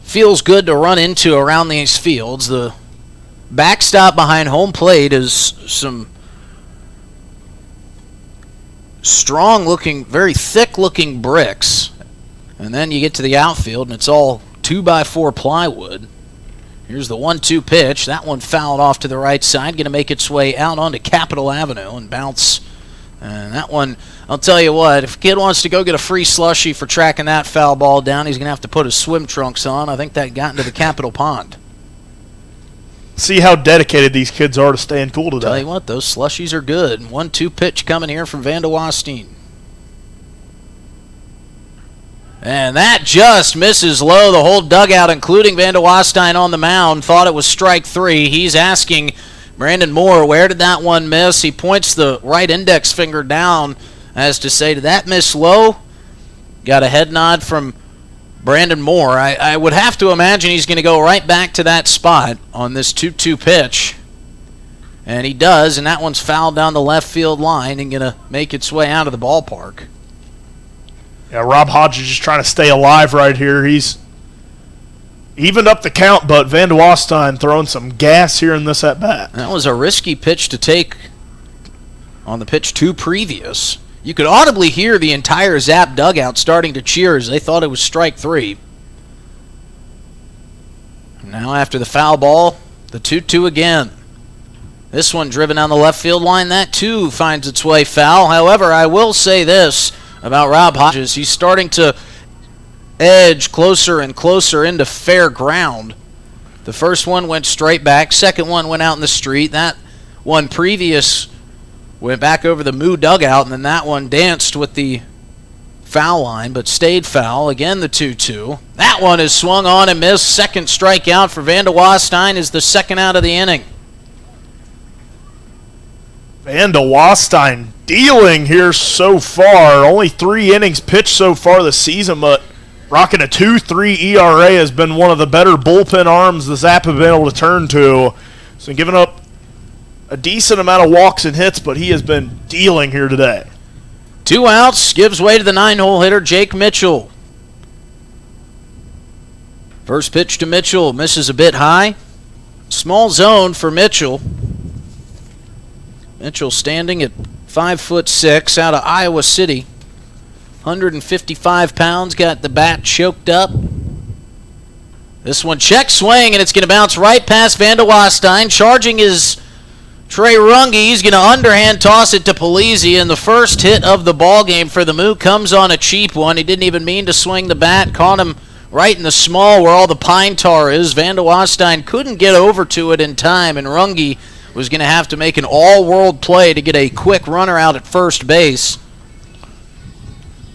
B: feels good to run into around these fields. The backstop behind home plate is some strong-looking, very thick-looking bricks. And then you get to the outfield, and it's all 2x4 plywood. Here's the 1-2 pitch. That one fouled off to the right side, going to make its way out onto Capitol Avenue and bounce. And that one, I'll tell you what, if a kid wants to go get a free slushie for tracking that foul ball down, he's going to have to put his swim trunks on. I think that got into the Capitol Pond.
A: See how dedicated these kids are to staying cool today.
B: Tell you what, those slushies are good. 1-2 pitch coming here from Van de Wastine. And that just misses low. The whole dugout, including Van de Wastine on the mound, thought it was strike 3. He's asking Brandon Moore, where did that one miss? He points the right index finger down as to say, did that miss low? Got a head nod from Brandon Moore. I would have to imagine he's going to go right back to that spot on this 2-2 pitch. And he does, and that one's fouled down the left field line and going to make its way out of the ballpark.
A: Yeah, Rob Hodges just trying to stay alive right here. He's evened up the count, but Van de Wastine throwing some gas here in this at-bat.
B: That was a risky pitch to take on the pitch 2 previous. You could audibly hear the entire Zap dugout starting to cheer as they thought it was strike 3. Now after the foul ball, the 2-2 again. This one driven down the left field line. That too finds its way foul. However, I will say this about Rob Hodges. He's starting to edge closer and closer into fair ground. The first one went straight back. Second one went out in the street. That one previous went back over the Moo dugout, and then that one danced with the foul line, but stayed foul. Again, the 2-2. That one is swung on and missed. Second strikeout for Van de Wastine is the second out of the inning.
A: Van de Wastine dealing here so far. Only 3 innings pitched so far this season, but rocking a 2.3 ERA has been one of the better bullpen arms the Zap have been able to turn to. So giving up a decent amount of walks and hits, but he has been dealing here today.
B: 2 outs, gives way to the 9-hole hitter, Jake Mitchell. First pitch to Mitchell, misses a bit high. Small zone for Mitchell. Mitchell standing at 5'6" out of Iowa City. 155 pounds, got the bat choked up. This one check swing, and it's going to bounce right past Van de Wastine. Charging is Trey Runge. He's going to underhand toss it to Polizzi, and the first hit of the ball game for the Moo comes on a cheap one. He didn't even mean to swing the bat, caught him right in the small where all the pine tar is. Van de Wastein couldn't get over to it in time, and Runge was going to have to make an all-world play to get a quick runner out at first base.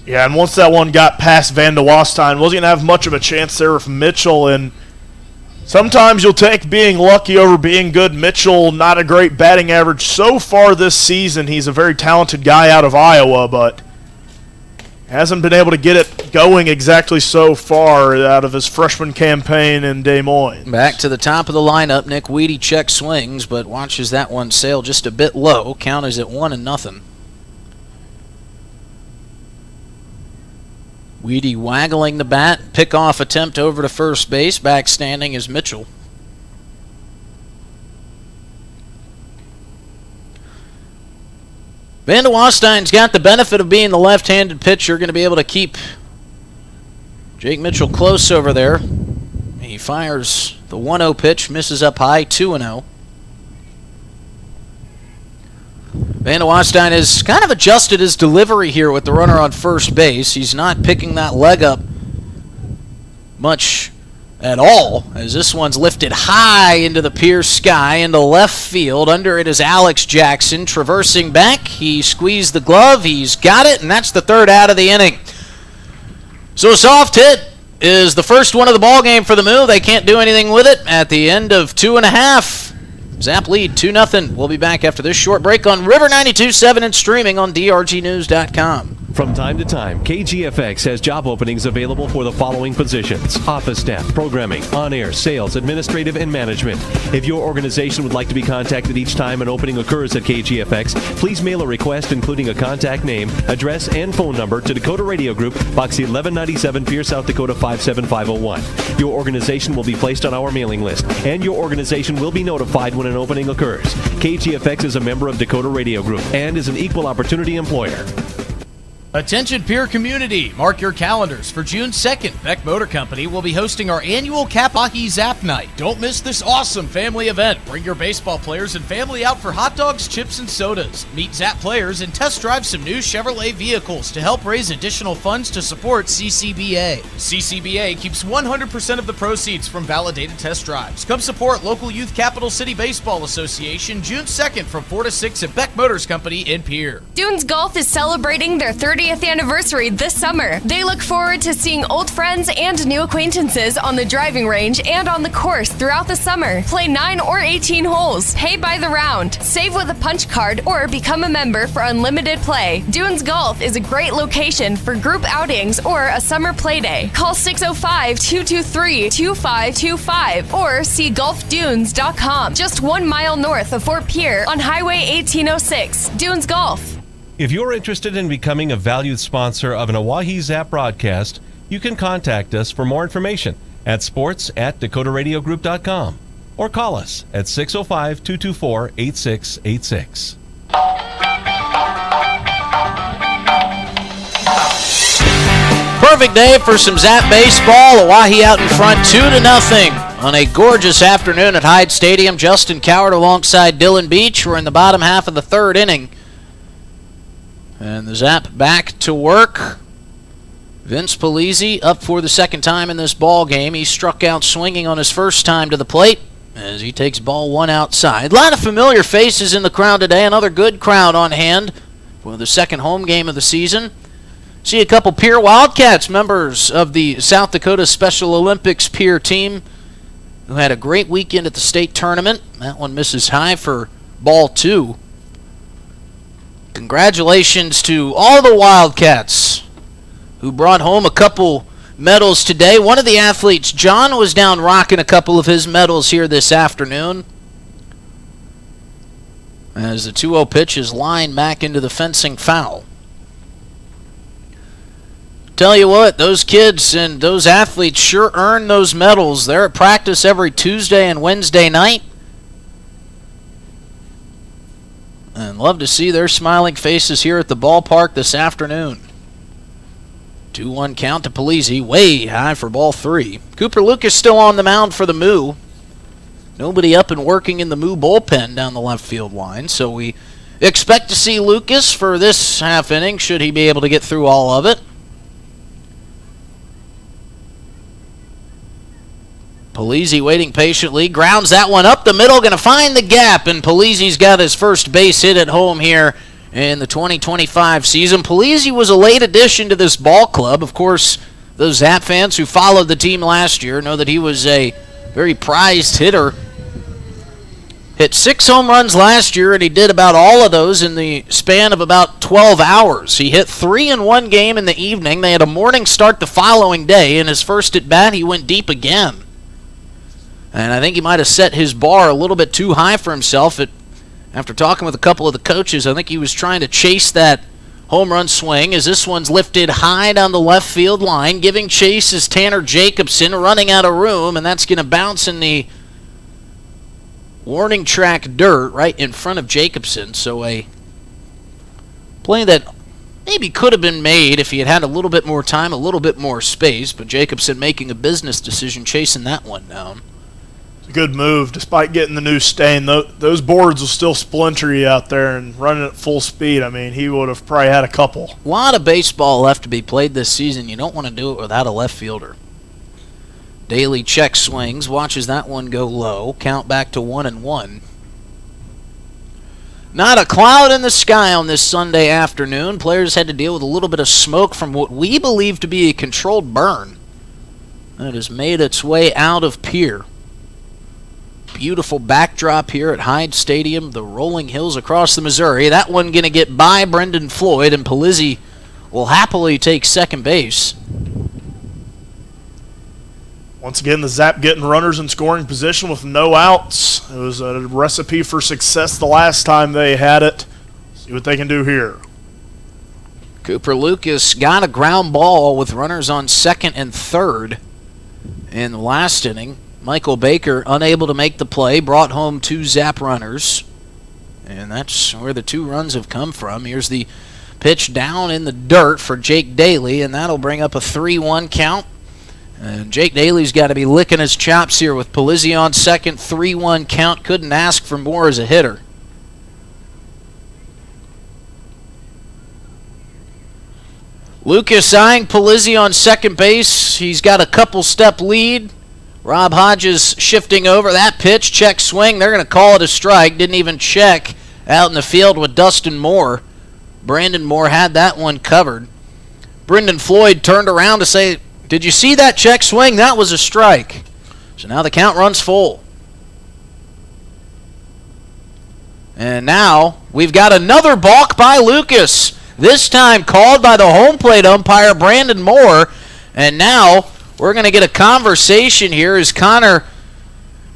A: Yeah, and once that one got past Van de Wastein, wasn't going to have much of a chance there with Mitchell, and sometimes you'll take being lucky over being good. Mitchell, not a great batting average so far this season. He's a very talented guy out of Iowa, but hasn't been able to get it going exactly so far out of his freshman campaign in Des Moines.
B: Back to the top of the lineup, Nick Weedy check swings, but watches that one sail just a bit low. Count is at 1-0. Weedy waggling the bat, pick-off attempt over to first base. Back standing is Mitchell. Van de Wastein's got the benefit of being the left-handed pitcher, going to be able to keep Jake Mitchell close over there. He fires the 1-0 pitch, misses up high, 2-0. Van de Wastein has kind of adjusted his delivery here with the runner on first base. He's not picking that leg up much at all, as this one's lifted high into the Pierce sky, into left field. Under it is Alex Jackson traversing back. He squeezed the glove. He's got it, and that's the third out of the inning. So a soft hit is the first one of the ball game for the Moo. They can't do anything with it at the end of 2.5. Zap lead 2-0. We'll be back after this short break on River 92.7 and streaming on drgnews.com.
I: From time to time, KGFX has job openings available for the following positions: office staff, programming, on-air, sales, administrative, and management. If your organization would like to be contacted each time an opening occurs at KGFX, please mail a request including a contact name, address, and phone number to Dakota Radio Group, Box 1197, Pierce, South Dakota 57501. Your organization will be placed on our mailing list, and your organization will be notified when an opening occurs. KGFX is a member of Dakota Radio Group and is an equal opportunity employer.
L: Attention Pier community, mark your calendars. For June 2nd, Beck Motor Company will be hosting our annual Oahe Zap Night. Don't miss this awesome family event. Bring your baseball players and family out for hot dogs, chips, and sodas. Meet Zap players and test drive some new Chevrolet vehicles to help raise additional funds to support CCBA. CCBA keeps 100% of the proceeds from validated test drives. Come support local Youth Capital City Baseball Association June 2nd from 4 to 6 at Beck Motors Company in Pier.
D: Dunes Golf is celebrating their 30th anniversary this summer. They look forward to seeing old friends and new acquaintances on the driving range and on the course throughout the summer. Play 9 or 18 holes. Pay by the round. Save with a punch card or become a member for unlimited play. Dunes Golf is a great location for group outings or a summer play day. Call 605-223-2525 or see golfdunes.com. Just 1 mile north of Fort Pierre on Highway 1806. Dunes Golf.
M: If you're interested in becoming a valued sponsor of an Oahe Zap broadcast, you can contact us for more information at sports@dakotaradiogroup.com or call us at 605-224-8686.
B: Perfect day for some Zap baseball. Oahe out in front 2-0 on a gorgeous afternoon at Hyde Stadium. Justin Coward alongside Dylan Beach. We're in the bottom half of the third inning. And the Zap back to work. Vince Polizzi up for the second time in this ball game. He struck out swinging on his first time to the plate as he takes ball one outside. A lot of familiar faces in the crowd today. Another good crowd on hand for the second home game of the season. See a couple Pier Wildcats, members of the South Dakota Special Olympics Pier team, who had a great weekend at the state tournament. That one misses high for ball two. Congratulations to all the Wildcats who brought home a couple medals today. One of the athletes, John, was down rocking a couple of his medals here this afternoon as the 2-0 pitch is lined back into the fencing foul. Tell you what, those kids and those athletes sure earn those medals. They're at practice every Tuesday and Wednesday night. And love to see their smiling faces here at the ballpark this afternoon. 2-1 count to Polizzi, way high for ball three. Cooper Lucas still on the mound for the Moo. Nobody up and working in the Moo bullpen down the left field line, so we expect to see Lucas for this half inning, should he be able to get through all of it. Polizzi waiting patiently, grounds that one up the middle, going to find the gap, and Polizzi's got his first base hit at home here in the 2025 season. Polizzi was a late addition to this ball club. Of course, those Zap fans who followed the team last year know that he was a very prized hitter. Hit 6 home runs last year, and he did about all of those in the span of about 12 hours. He hit 3 in one game in the evening. They had a morning start the following day, and his first at bat, he went deep again. And I think he might have set his bar a little bit too high for himself. After talking with a couple of the coaches, I think he was trying to chase that home run swing as this one's lifted high down the left field line. Giving chase is Tanner Jacobson, running out of room, and that's going to bounce in the warning track dirt right in front of Jacobson. So a play that maybe could have been made if he had had a little bit more time, a little bit more space, but Jacobson making a business decision chasing that one down.
A: It's a good move. Despite getting the new stain, those boards will still splinter you out there, and running at full speed, I mean, he would have probably had a couple.
B: A lot of baseball left to be played this season. You don't want to do it without a left fielder. Daly check swings, watches that one go low. Count back to 1-1. Not a cloud in the sky on this Sunday afternoon. Players had to deal with a little bit of smoke from what we believe to be a controlled burn that has made its way out of Pier. Beautiful backdrop here at Hyde Stadium, the rolling hills across the Missouri. That one going to get by Brendan Floyd, and Polizzi will happily take second base.
A: Once again, the Zap getting runners in scoring position with no outs. It was a recipe for success the last time they had it. See what they can do here.
B: Cooper Lucas got a ground ball with runners on second and third in the last inning. Michael Baker, unable to make the play, brought home 2 Zap runners. And that's where the 2 runs have come from. Here's the pitch down in the dirt for Jake Daly, and that'll bring up a 3-1 count. And Jake Daly's got to be licking his chops here with Polizzi on second, 3-1 count. Couldn't ask for more as a hitter. Lucas eyeing Polizzi on second base. He's got a couple-step lead. Rob Hodges shifting over that pitch. Check swing. They're going to call it a strike. Didn't even check out in the field with Dustin Moore. Brandon Moore had that one covered. Brendan Floyd turned around to say, "Did you see that check swing? That was a strike." So now the count runs full. And now we've got another balk by Lucas. This time called by the home plate umpire, Brandon Moore. And now we're going to get a conversation here as Connor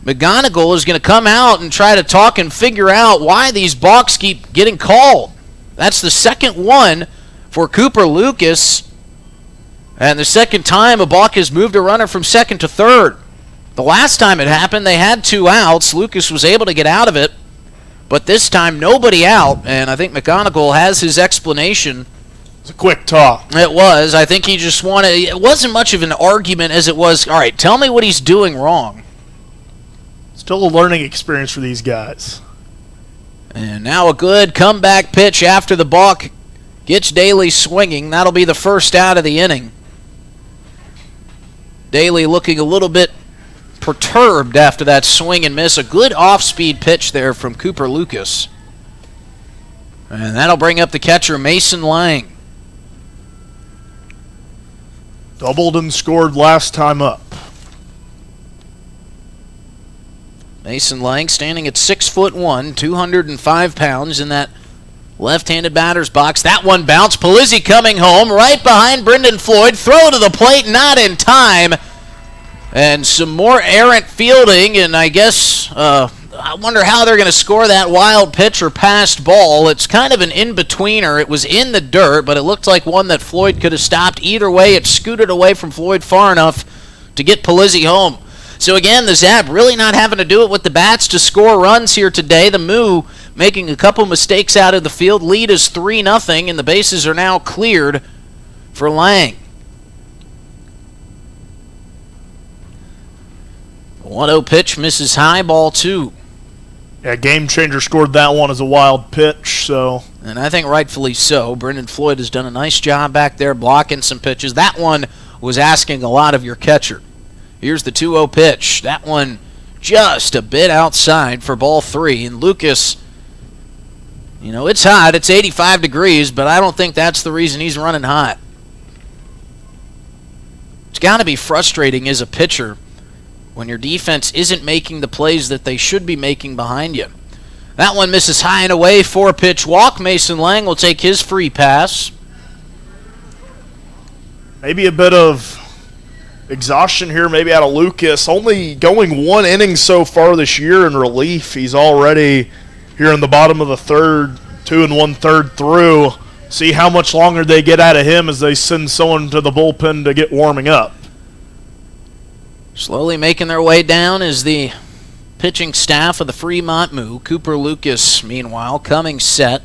B: McGonigal is going to come out and try to talk and figure out why these balks keep getting called. That's the second one for Cooper Lucas. And the second time a balk has moved a runner from second to third. The last time it happened, they had 2 outs. Lucas was able to get out of it. But this time, nobody out. And I think McGonigal has his explanation.
A: It's a quick talk.
B: It was. I think he just wanted... It wasn't much of an argument as it was, all right, tell me what he's doing wrong.
A: Still a learning experience for these guys.
B: And now a good comeback pitch after the balk gets Daly swinging. That'll be the first out of the inning. Daly looking a little bit perturbed after that swing and miss. A good off-speed pitch there from Cooper Lucas. And that'll bring up the catcher, Mason Lang.
A: Doubled and scored last time up.
B: Mason Lang standing at 6'1", 205 pounds in that left-handed batter's box. That one bounced. Polizzi coming home right behind Brendan Floyd. Throw to the plate, not in time. And some more errant fielding, and I guess I wonder how they're going to score that wild pitch or passed ball. It's kind of an in-betweener. It was in the dirt, but it looked like one that Floyd could have stopped. Either way, it scooted away from Floyd far enough to get Polizzi home. So again, the Zap really not having to do it with the bats to score runs here today. The Moo making a couple mistakes out of the field. Lead is 3-0, and the bases are now cleared for Lang. 1-0 pitch, misses high, ball 2.
A: Yeah, Game Changer scored that one as a wild pitch, so...
B: And I think rightfully so. Brendan Floyd has done a nice job back there blocking some pitches. That one was asking a lot of your catcher. Here's the 2-0 pitch. That one just a bit outside for ball 3. And Lucas, you know, it's hot. It's 85 degrees, but I don't think that's the reason he's running hot. It's got to be frustrating as a pitcher when your defense isn't making the plays that they should be making behind you. That one misses high and away. 4-pitch walk. Mason Lang will take his free pass.
A: Maybe a bit of exhaustion here, maybe out of Lucas. Only going 1 inning so far this year in relief. He's already here in the bottom of the third, 2 1/3 through. See how much longer they get out of him as they send someone to the bullpen to get warming up.
B: Slowly making their way down is the pitching staff of the Fremont Moo. Cooper Lucas, meanwhile, coming set.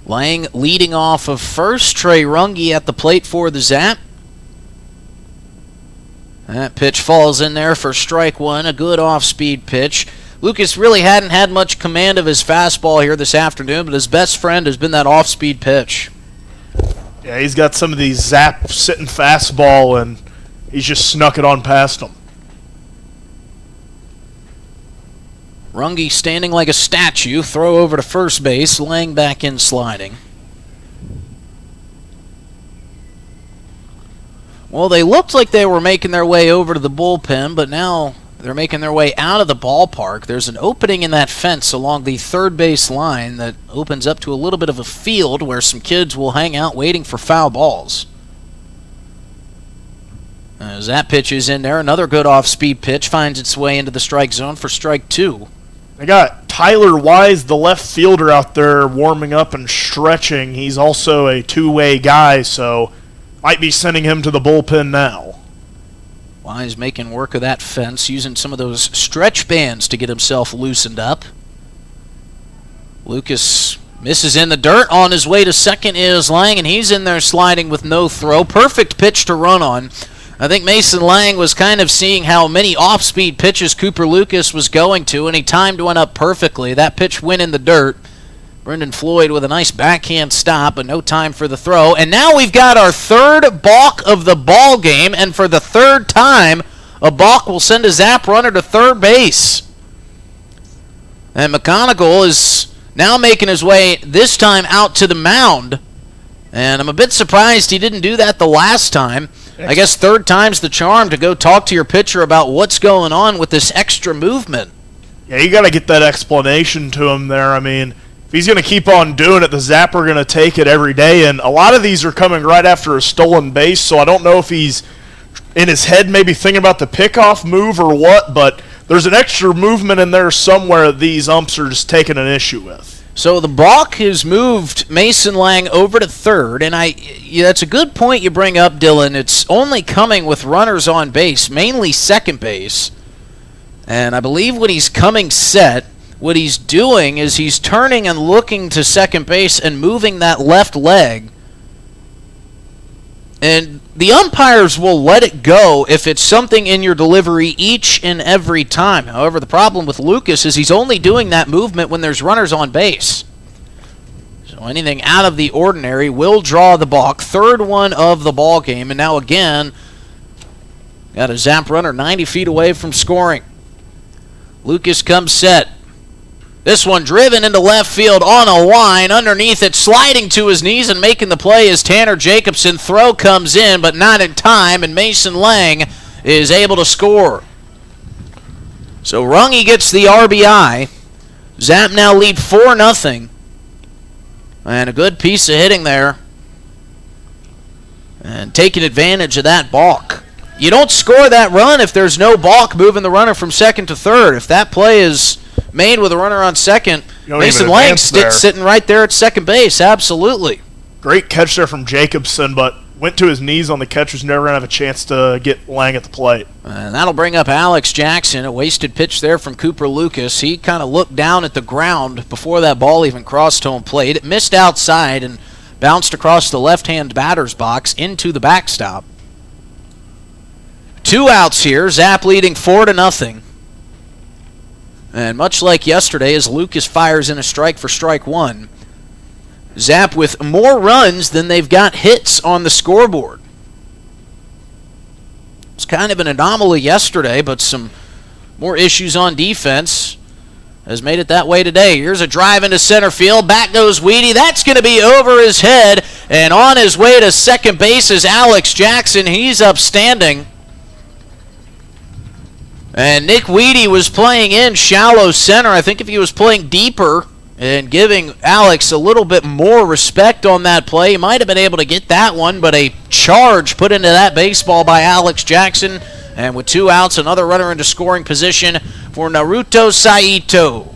B: Lang leading off of first. Trey Runge at the plate for the Zap. That pitch falls in there for strike 1. A good off-speed pitch. Lucas really hadn't had much command of his fastball here this afternoon, but his best friend has been that off-speed pitch.
A: Yeah, he's got some of these Zap sitting fastball, and he's just snuck it on past him.
B: Runge standing like a statue. Throw over to first base. Lang back in sliding. Well, they looked like they were making their way over to the bullpen, but now they're making their way out of the ballpark. There's an opening in that fence along the third base line that opens up to a little bit of a field where some kids will hang out waiting for foul balls. As that pitch is in there, another good off-speed pitch finds its way into the strike zone for strike 2.
A: They got Tyler Wise, the left fielder, out there warming up and stretching. He's also a two-way guy, so might be sending him to the bullpen now.
B: Wise making work of that fence, using some of those stretch bands to get himself loosened up. Lucas misses in the dirt. On his way to second is Lang, and he's in there sliding with no throw. Perfect pitch to run on. I think Mason Lang was kind of seeing how many off-speed pitches Cooper Lucas was going to, and he timed one up perfectly. That pitch went in the dirt. Brendan Floyd with a nice backhand stop, but no time for the throw. And now we've got our third balk of the ball game, and for the third time, a balk will send a Zap runner to third base. And McGonigal is now making his way, this time out to the mound. And I'm a bit surprised he didn't do that the last time. I guess third time's the charm to go talk to your pitcher about what's going on with this extra movement.
A: Yeah, you got to get that explanation to him there. I mean, if he's going to keep on doing it, the Zap are going to take it every day. And a lot of these are coming right after a stolen base, so I don't know if he's in his head maybe thinking about the pickoff move or what, but there's an extra movement in there somewhere these umps are just taking an issue with.
B: So the balk has moved Mason Lang over to third, and that's a good point you bring up, Dylan. It's only coming with runners on base, mainly second base. And I believe when he's coming set, what he's doing is he's turning and looking to second base and moving that left leg. And the umpires will let it go if it's something in your delivery each and every time. However, the problem with Lucas is he's only doing that movement when there's runners on base. So anything out of the ordinary will draw the balk. Third one of the ball game, and now again, got a Zap runner 90 feet away from scoring. Lucas comes set. This one driven into left field on a line. Underneath it, sliding to his knees and making the play is Tanner Jacobson. Throw comes in, but not in time, and Mason Lang is able to score. So Runge gets the RBI. Zap now lead 4-0. And a good piece of hitting there. And taking advantage of that balk. You don't score that run if there's no balk moving the runner from second to third. If that play is made with a runner on second, Mason Lang sitting right there at second base. Absolutely.
A: Great catch there from Jacobson, but went to his knees on the catch. Was never going to have a chance to get Lang at the plate.
B: And that'll bring up Alex Jackson. A wasted pitch there from Cooper Lucas. He kind of looked down at the ground before that ball even crossed home plate. It missed outside and bounced across the left-hand batter's box into the backstop. 2 outs here. Zap leading 4-0. And much like yesterday, as Lucas fires in a strike for strike 1, Zap with more runs than they've got hits on the scoreboard. It's kind of an anomaly yesterday, but some more issues on defense has made it that way today. Here's a drive into center field. Back goes Weedy. That's going to be over his head. And on his way to second base is Alex Jackson. He's upstanding. And Nick Weedy was playing in shallow center. I think if he was playing deeper and giving Alex a little bit more respect on that play, he might have been able to get that one, but a charge put into that baseball by Alex Jackson. And with 2 outs, another runner into scoring position for Naruto Saito.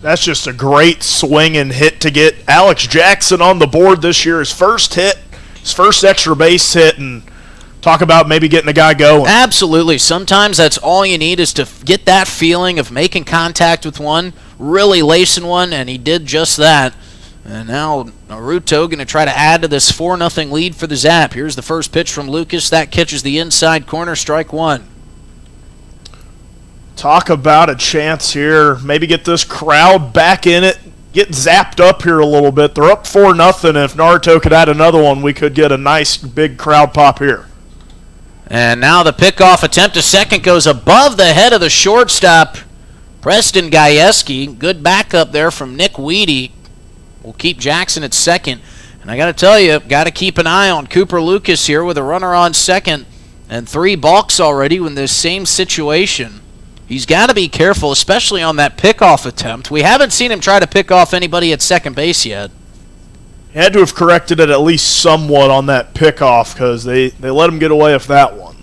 A: That's just a great swing and hit to get Alex Jackson on the board this year. His first hit, his first extra base hit, and talk about maybe getting a guy going.
B: Absolutely. Sometimes that's all you need is to get that feeling of making contact with one, really lacing one, and he did just that. And now Naruto going to try to add to this 4-0 lead for the Zap. Here's the first pitch from Lucas. That catches the inside corner, strike one.
A: Talk about a chance here. Maybe get this crowd back in it. Get zapped up here a little bit. They're up 4-0. If Naruto could add another one, we could get a nice big crowd pop here.
B: And now the pickoff attempt to second goes above the head of the shortstop, Preston Gajewski. Good backup there from Nick Weedy. We'll keep Jackson at second. And I got to tell you, got to keep an eye on Cooper Lucas here with a runner on second and 3 balks already in this same situation. He's got to be careful, especially on that pickoff attempt. We haven't seen him try to pick off anybody at second base yet.
A: He had to have corrected it at least somewhat on that pickoff because they let him get away with that one.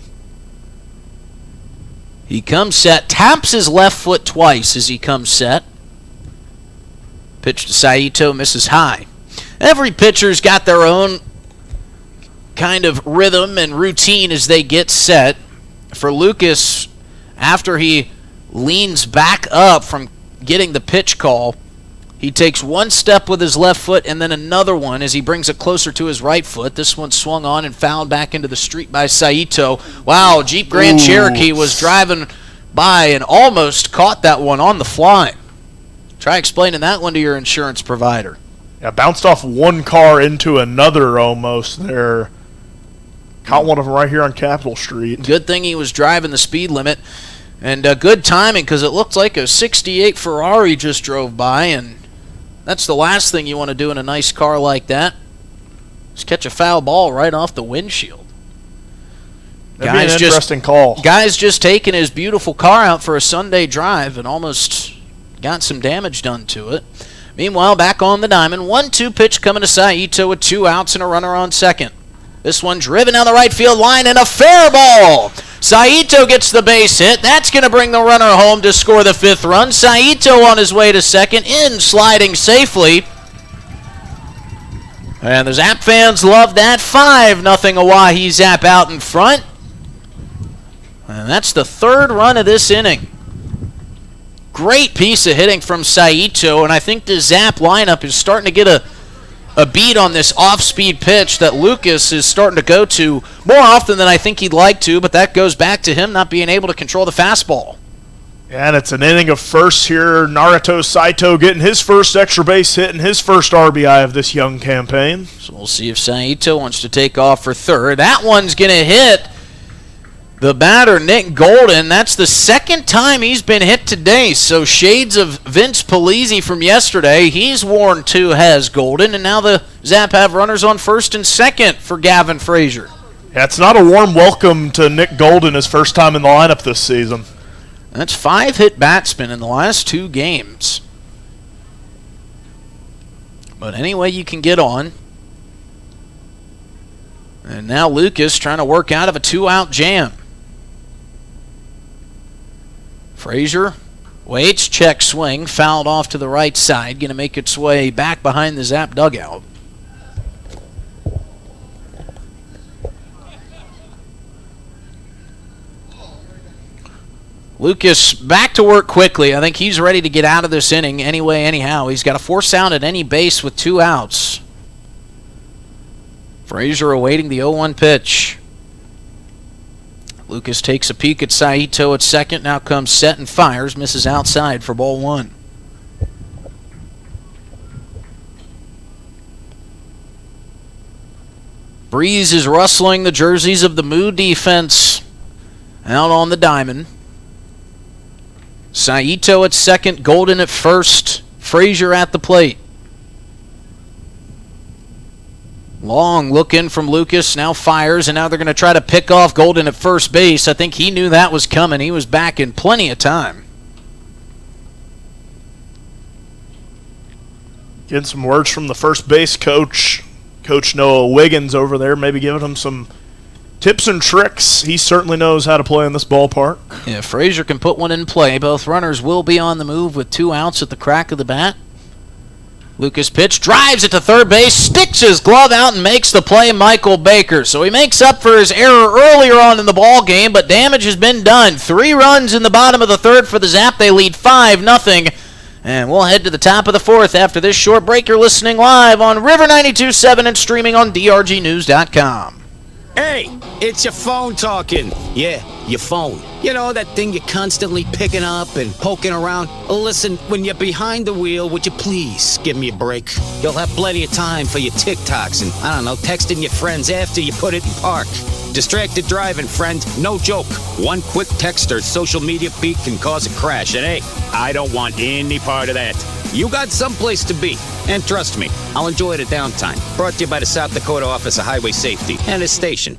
B: He comes set, taps his left foot twice as he comes set. Pitch to Saito, misses high. Every pitcher's got their own kind of rhythm and routine as they get set. For Lucas, after he leans back up from getting the pitch call, he takes one step with his left foot and then another one as he brings it closer to his right foot. This one swung on and fouled back into the street by Saito. Wow, Jeep Grand Cherokee was driving by and almost caught that one on the fly. Try explaining that one to your insurance provider.
A: Yeah, bounced off one car into another almost there. Caught one of them right here on Capitol Street.
B: Good thing he was driving the speed limit. And good timing because it looked like a 68 Ferrari just drove by, and that's the last thing you want to do in a nice car like that. Just catch a foul ball right off the windshield.
A: That'd be an interesting call.
B: Guy's just taking his beautiful car out for a Sunday drive and almost got some damage done to it. Meanwhile, back on the diamond, 1-2 pitch coming to Saito with 2 outs and a runner on second. This one driven down the right field line and a fair ball. Saito gets the base hit. That's going to bring the runner home to score the 5th run. Saito on his way to second, in sliding safely. And the Zap fans love that. 5-0 Oahe Zap out in front. And that's the 3rd run of this inning. Great piece of hitting from Saito, and I think the Zap lineup is starting to get a beat on this off-speed pitch that Lucas is starting to go to more often than I think he'd like to, but that goes back to him not being able to control the fastball.
A: Yeah, and it's an inning of first here. Naruto Saito getting his first extra base hit and his first RBI of this young campaign.
B: So we'll see if Saito wants to take off for third. That one's going to hit the batter, Nick Golden. That's the 2nd time he's been hit today, so shades of Vince Polizzi from yesterday. He's worn 2, has Golden, and now the Zap have runners on first and second for Gavin Frazier.
A: Yeah, it's not a warm welcome to Nick Golden, his first time in the lineup this season.
B: That's 5 hit batsmen in the last 2 games. But anyway, you can get on. And now Lucas trying to work out of a 2-out jam. Frazier waits, check swing, fouled off to the right side, going to make its way back behind the Zap dugout. Lucas back to work quickly. I think he's ready to get out of this inning anyway, anyhow. He's got to force out at any base with 2 outs. Frazier awaiting the 0-1 pitch. Lucas takes a peek at Saito at second. Now comes set and fires. Misses outside for ball 1. Breeze is rustling the jerseys of the Moo defense out on the diamond. Saito at second, Golden at first, Frazier at the plate. Long look in from Lucas, now fires, and now they're going to try to pick off Golden at first base. I think he knew that was coming. He was back in plenty of time.
A: Getting some words from the first base coach, Coach Noah Wiggins over there, maybe giving him some tips and tricks. He certainly knows how to play in this ballpark.
B: Yeah, Frazier can put one in play. Both runners will be on the move with 2 outs at the crack of the bat. Lucas pitch, drives it to third base, sticks his glove out and makes the play, Michael Baker. So he makes up for his error earlier on in the ball game, but damage has been done. 3 runs in the bottom of the third for the Zap. They lead 5-0. And we'll head to the top of the fourth after this short break. You're listening live on River 92.7 and streaming on drgnews.com.
C: Hey, it's your phone talking. Yeah, your phone. You know, that thing you're constantly picking up and poking around. Listen, when you're behind the wheel, would you please give me a break? You'll have plenty of time for your TikToks and, I don't know, texting your friends after you put it in park. Distracted driving, friend. No joke. One quick text or social media feed can cause a crash. And hey, I don't want any part of that. You got someplace to be. And trust me, I'll enjoy the downtime. Brought to you by the South Dakota Office of Highway Safety and this station.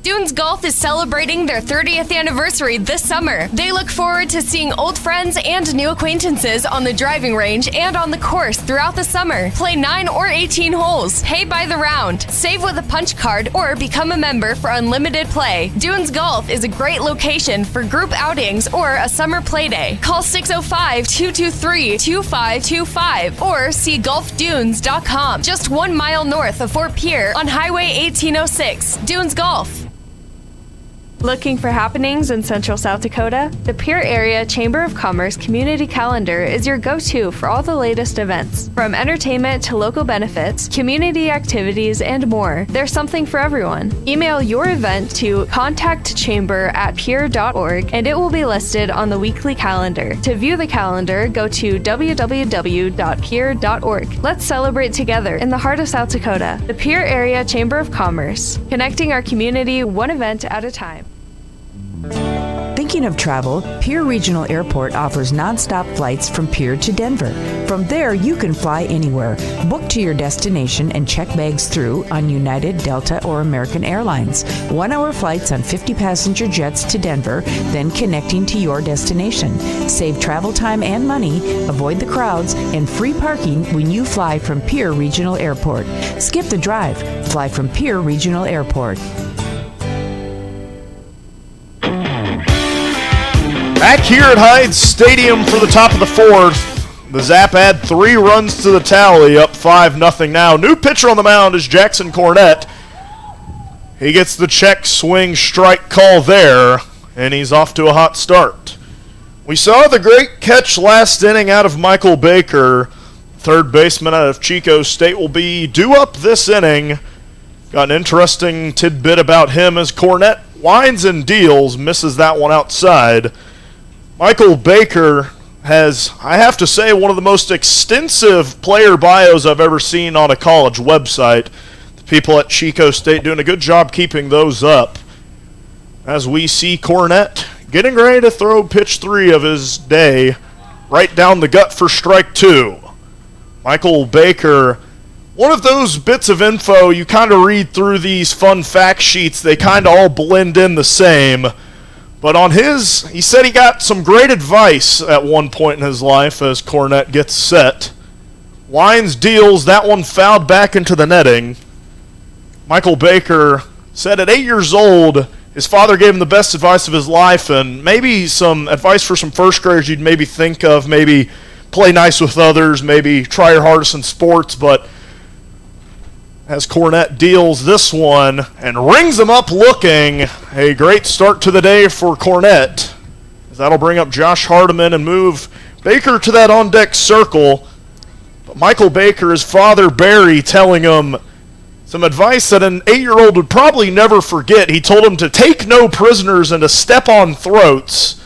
D: Dunes Golf is celebrating their 30th anniversary this summer. They look forward to seeing old friends and new acquaintances on the driving range and on the course throughout the summer. Play 9 or 18 holes, pay by the round, save with a punch card, or become a member for unlimited play. Dunes Golf is a great location for group outings or a summer play day. Call 605-223-2525 or see golfdunes.com. Just 1 mile north of Fort Pierre on Highway 1806. Dunes Golf.
E: Looking for happenings in Central South Dakota? The Pierre Area Chamber of Commerce Community Calendar is your go-to for all the latest events. From entertainment to local benefits, community activities, and more, there's something for everyone. Email your event to contactchamber@pierre.org and it will be listed on the weekly calendar. To view the calendar, go to www.pierre.org. Let's celebrate together in the heart of South Dakota. The Pierre Area Chamber of Commerce, connecting our community one event at a time.
F: Thinking of travel? Pierre Regional Airport offers nonstop flights from Pierre to Denver. From there, you can fly anywhere. Book to your destination and check bags through on United, Delta, or American Airlines. 1-hour flights on 50-passenger jets to Denver, then connecting to your destination. Save travel time and money, avoid the crowds, and free parking when you fly from Pierre Regional Airport. Skip the drive. Fly from Pierre Regional Airport.
A: Back here at Hyde Stadium for the top of the fourth. The Zap add 3 runs to the tally, up 5-0 now. New pitcher on the mound is Jackson Cornett. He gets the check swing strike call there, and he's off to a hot start. We saw the great catch last inning out of Michael Baker. Third baseman out of Chico State will be due up this inning. Got an interesting tidbit about him as Cornett winds and deals, misses that one outside. Michael Baker has, I have to say, one of the most extensive player bios I've ever seen on a college website. The people at Chico State doing a good job keeping those up. As we see Cornett getting ready to throw pitch 3 of his day right down the gut for strike 2. Michael Baker, one of those bits of info you kind of read through these fun fact sheets, they kind of all blend in the same. But on his, he said he got some great advice at one point in his life as Cornett gets set. Winds, deals, that one fouled back into the netting. Michael Baker said at 8 years old, his father gave him the best advice of his life, and maybe some advice for some first graders you'd maybe think of, maybe play nice with others, maybe try your hardest in sports, but as Cornett deals this one and rings him up looking, a great start to the day for Cornett. That'll bring up Josh Hardiman and move Baker to that on-deck circle. But Michael Baker, his father Barry, telling him some advice that an 8-year-old would probably never forget. He told him to take no prisoners and to step on throats,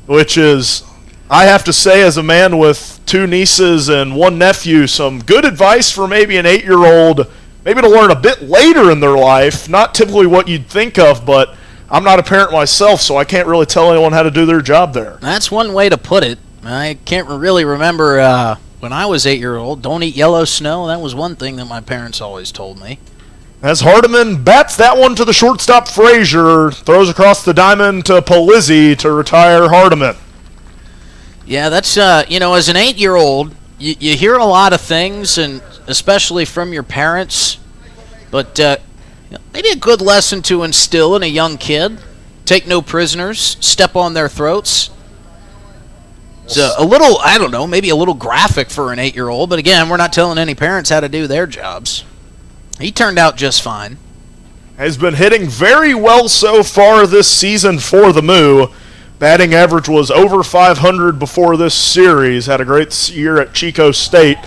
A: which is, I have to say, as a man with 2 nieces and 1 nephew, some good advice for maybe an 8-year-old, maybe to learn a bit later in their life. Not typically what you'd think of, but I'm not a parent myself, so I can't really tell anyone how to do their job there.
B: That's one way to put it. I can't really remember when I was 8-year-old, don't eat yellow snow. That was one thing that my parents always told me.
A: As Hardiman bats that one to the shortstop Frazier, throws across the diamond to Polizzi to retire Hardiman.
B: Yeah, that's, as an 8-year-old, you hear a lot of things, and especially from your parents, but maybe a good lesson to instill in a young kid. Take no prisoners, step on their throats. It's a little, I don't know, maybe a little graphic for an 8-year-old, but again, we're not telling any parents how to do their jobs. He turned out just fine.
A: Has been hitting very well so far this season for the Moo. Batting average was over 500 before this series. Had a great year at Chico State.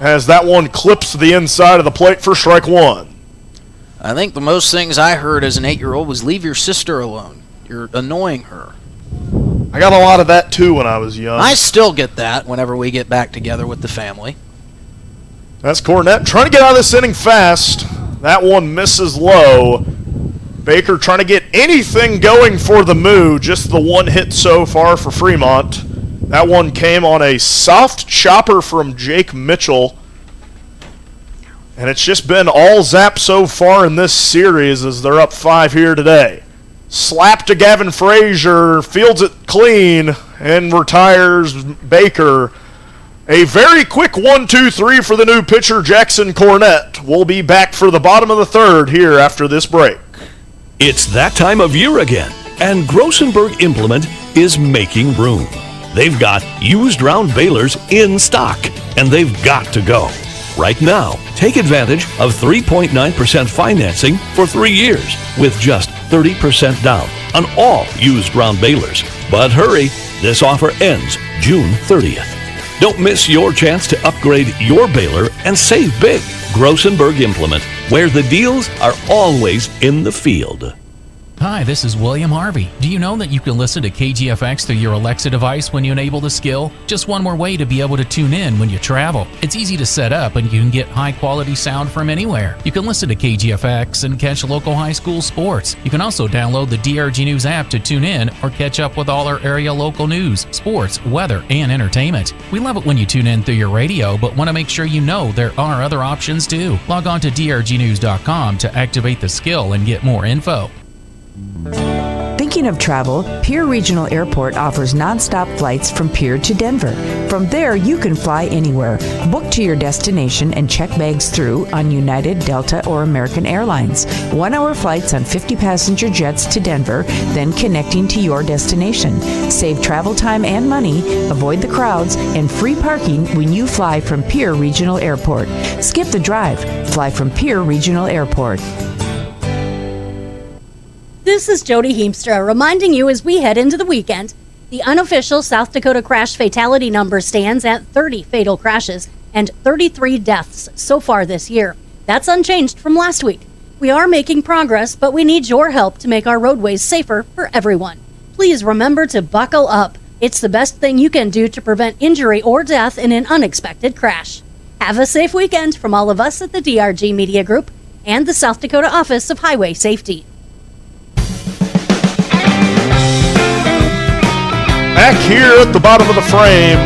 A: As that one clips the inside of the plate for strike one.
B: I think the most things I heard as an 8-year-old was leave your sister alone. You're annoying her.
A: I got a lot of that too when I was young.
B: I still get that whenever we get back together with the family.
A: That's Cornett trying to get out of this inning fast. That one misses low. Baker trying to get anything going for the Moo. Just the one hit so far for Fremont. That one came on a soft chopper from Jake Mitchell. And it's just been all Zap so far in this series as they're up 5 here today. Slap to Gavin Frazier, fields it clean, and retires Baker. A very quick 1-2-3 for the new pitcher, Jackson Cornett. We'll be back for the bottom of the third here after this break.
I: It's that time of year again, and Grossenberg Implement is making room. They've got used round balers in stock, and they've got to go. Right now, take advantage of 3.9% financing for 3 years with just 30% down on all used round balers. But hurry, this offer ends June 30th. Don't miss your chance to upgrade your baler and save big. Grossenberg Implement, where the deals are always in the field.
N: Hi, this is William Harvey. Do you know that you can listen to KGFX through your Alexa device when you enable the skill? Just one more way to be able to tune in when you travel. It's easy to set up and you can get high quality sound from anywhere. You can listen to KGFX and catch local high school sports. You can also download the DRG News app to tune in or catch up with all our area local news, sports, weather, and entertainment. We love it when you tune in through your radio, but want to make sure you know there are other options too. Log on to drgnews.com to activate the skill and get more info.
F: Thinking of travel? Pierre Regional Airport offers nonstop flights from Pierre to Denver. From there, you can fly anywhere. Book to your destination and check bags through on United, Delta, or American Airlines. 1-hour flights on 50-passenger jets to Denver, then connecting to your destination. Save travel time and money, avoid the crowds, and free parking when you fly from Pierre Regional Airport. Skip the drive. Fly from Pierre Regional Airport.
K: This is Jody Heemstra reminding you as we head into the weekend, the unofficial South Dakota crash fatality number stands at 30 fatal crashes and 33 deaths so far this year. That's unchanged from last week. We are making progress, but we need your help to make our roadways safer for everyone. Please remember to buckle up. It's the best thing you can do to prevent injury or death in an unexpected crash. Have a safe weekend from all of us at the DRG Media Group and the South Dakota Office of Highway Safety.
A: Back here at the bottom of the frame,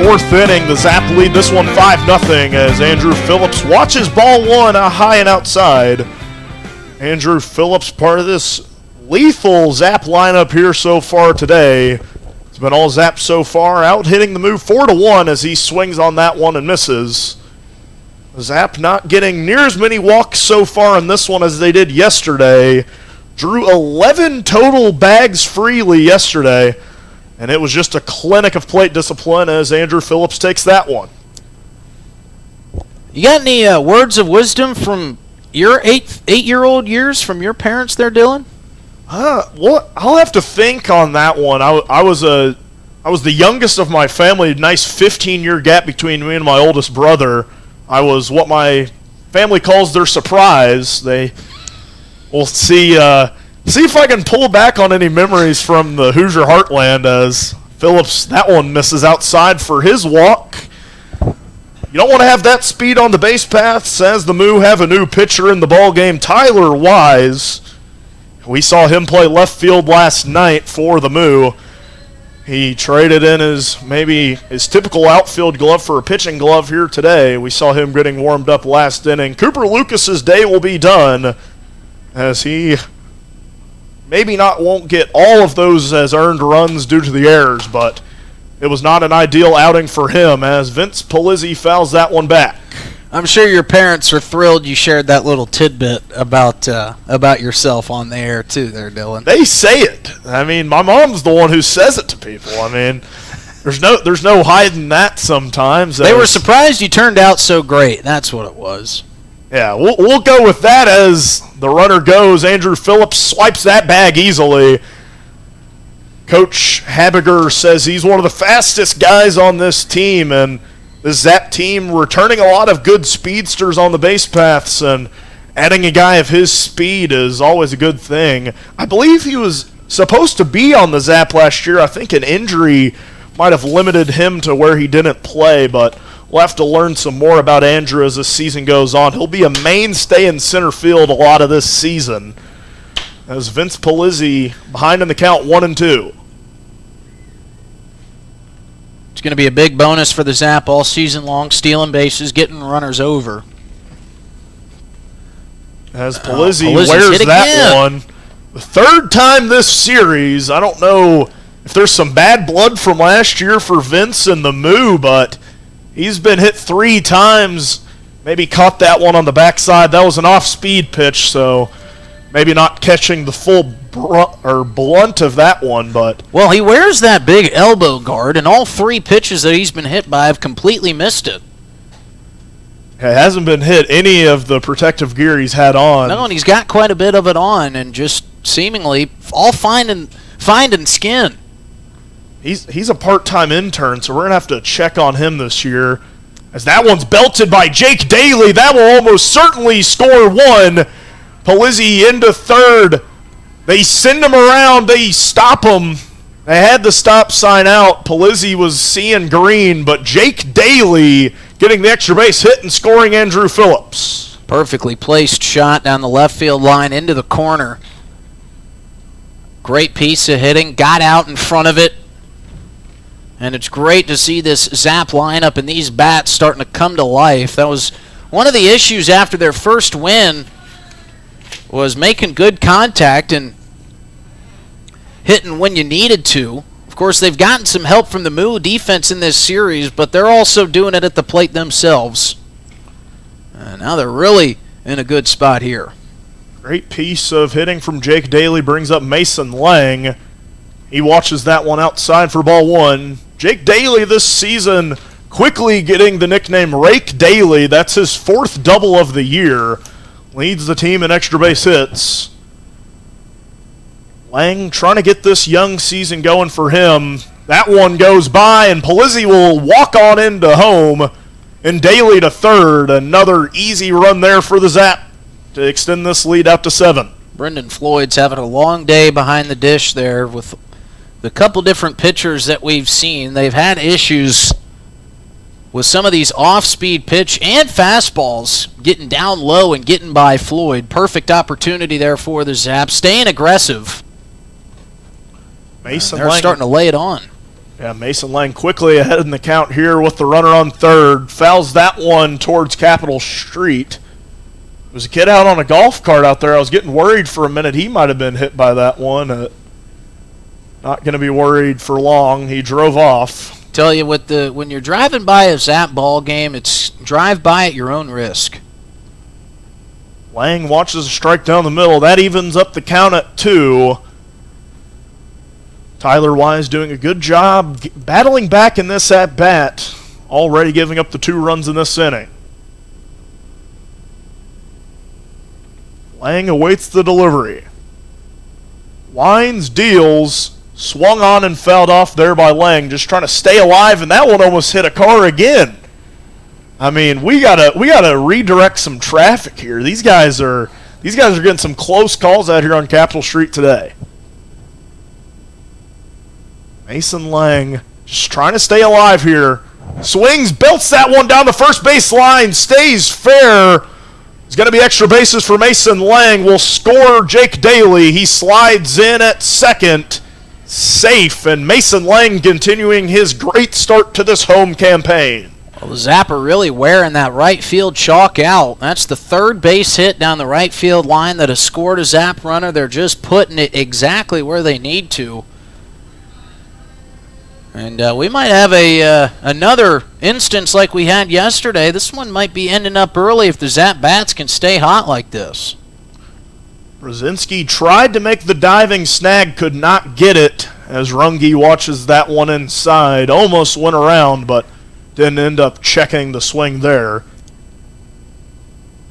A: 4th inning, the Zap lead this one 5-0 as Andrew Phillips watches ball one high and outside. Andrew Phillips, part of this lethal Zap lineup here so far today. It's been all Zap so far, out hitting the move 4-1 as he swings on that one and misses. Zap not getting near as many walks so far in this one as they did yesterday. Drew 11 total bags freely yesterday. And it was just a clinic of plate discipline as Andrew Phillips takes that one.
B: You got any words of wisdom from your eight-year-old years from your parents there, Dylan?
A: Well, I'll have to think on that one. I was the youngest of my family, nice 15-year gap between me and my oldest brother. I was what my family calls their surprise. We'll see if I can pull back on any memories from the Hoosier Heartland as Phillips, that one misses outside for his walk. You don't want to have that speed on the base paths as the Moo have a new pitcher in the ball game, Tyler Wise, We saw him play left field last night for the Moo. He traded in his typical outfield glove for a pitching glove here today. We saw him getting warmed up last inning. Cooper Lucas's day will be done, as he won't get all of those as earned runs due to the errors, but it was not an ideal outing for him, as Vince Polizzi fouls that one back.
B: I'm sure your parents are thrilled you shared that little tidbit about yourself on the air too there, Dylan.
A: They say it. I mean, my mom's the one who says it to people. I mean, there's no hiding that sometimes.
B: They were surprised you turned out so great. That's what it was.
A: Yeah, we'll go with that as the runner goes. Andrew Phillips swipes that bag easily. Coach Habiger says he's one of the fastest guys on this team, and this Zap team returning a lot of good speedsters on the base paths, and adding a guy of his speed is always a good thing. I believe he was supposed to be on the Zap last year. I think an injury might have limited him to where he didn't play, but we'll have to learn some more about Andrew as the season goes on. He'll be a mainstay in center field a lot of this season, as Vince Polizzi behind in the count 1-2.
B: It's going to be a big bonus for the Zap all season long, stealing bases, getting runners over.
A: As Polizzi wears that one. The third time this series. I don't know if there's some bad blood from last year for Vince and the Moo, but he's been hit 3 times. Maybe caught that one on the backside. That was an off-speed pitch, so maybe not catching the full blunt of that one, but...
B: Well, he wears that big elbow guard, and all 3 pitches that he's been hit by have completely missed it.
A: He hasn't been hit any of the protective gear he's had on.
B: No, and he's got quite a bit of it on, and just seemingly all finding skin.
A: He's a part-time intern, so we're going to have to check on him this year. As that one's belted by Jake Daly, that will almost certainly score 1. Polizzi into third. They send him around. They stop him. They had the stop sign out. Polizzi was seeing green, but Jake Daly getting the extra base hit and scoring Andrew Phillips.
B: Perfectly placed shot down the left field line into the corner. Great piece of hitting. Got out in front of it. And it's great to see this Zap lineup and these bats starting to come to life. That was one of the issues after their first win, was making good contact and hitting when you needed to. Of course, they've gotten some help from the Moo defense in this series, but they're also doing it at the plate themselves. And now they're really in a good spot here.
A: Great piece of hitting from Jake Daly brings up Mason Lang. He watches that one outside for ball 1. Jake Daly this season quickly getting the nickname Rake Daly. That's his 4th double of the year. Leads the team in extra base hits. Lang trying to get this young season going for him. That one goes by, and Polizzi will walk on into home. And Daly to third. Another easy run there for the Zap to extend this lead out to 7.
B: Brendan Floyd's having a long day behind the dish there with the couple different pitchers that we've seen. They've had issues with some of these off-speed pitch and fastballs getting down low and getting by Floyd. Perfect opportunity there for the Zap. Staying aggressive.
A: Mason
B: They're
A: Lang
B: starting to lay it on.
A: Yeah, Mason Lang quickly ahead in the count here with the runner on third. Fouls that one towards Capitol Street. There was a kid out on a golf cart out there. I was getting worried for a minute. He might have been hit by that one. Not going to be worried for long. He drove off.
B: Tell you, when you're driving by a Zap ball game, it's drive by at your own risk.
A: Lang watches a strike down the middle. That evens up the count at 2. Tyler Wise doing a good job battling back in this at-bat, already giving up the 2 runs in this inning. Lang awaits the delivery. Wines deals, swung on and fouled off there by Lang, just trying to stay alive, and that one almost hit a car again. I mean, we gotta redirect some traffic here. These guys are getting some close calls out here on Capitol Street today. Mason Lang just trying to stay alive here. Swings, belts that one down the first base line, stays fair. There's going to be extra bases for Mason Lang. Will score Jake Daly. He slides in at second. Safe, and Mason Lang continuing his great start to this home campaign.
B: Well, the Zap are really wearing that right field chalk out. That's the third base hit down the right field line that has scored a Zap runner. They're just putting it exactly where they need to. And we might have another instance like we had yesterday. This one might be ending up early if the Zap bats can stay hot like this.
A: Brzezinski tried to make the diving snag, could not get it, as Runge watches that one inside. Almost went around, but didn't end up checking the swing there.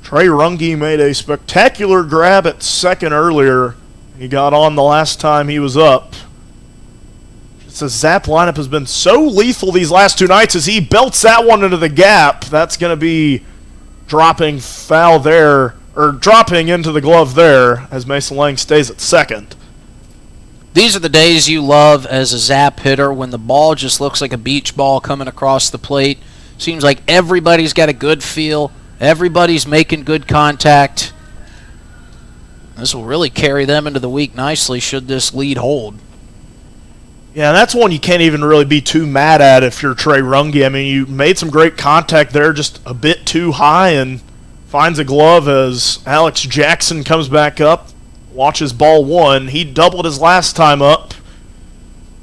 A: Trey Runge made a spectacular grab at second earlier. He got on the last time he was up. The Zap lineup has been so lethal these last two nights as he belts that one into the gap. That's going to be dropping foul there, or dropping into the glove there, as Mason Lang stays at second.
B: These are the days you love as a Zap hitter, when the ball just looks like a beach ball coming across the plate. Seems like everybody's got a good feel. Everybody's making good contact. This will really carry them into the week nicely should this lead hold.
A: Yeah, that's one you can't even really be too mad at if you're Trey Runge. I mean, you made some great contact there, just a bit too high, and finds a glove as Alex Jackson comes back up, watches ball one. He doubled his last time up,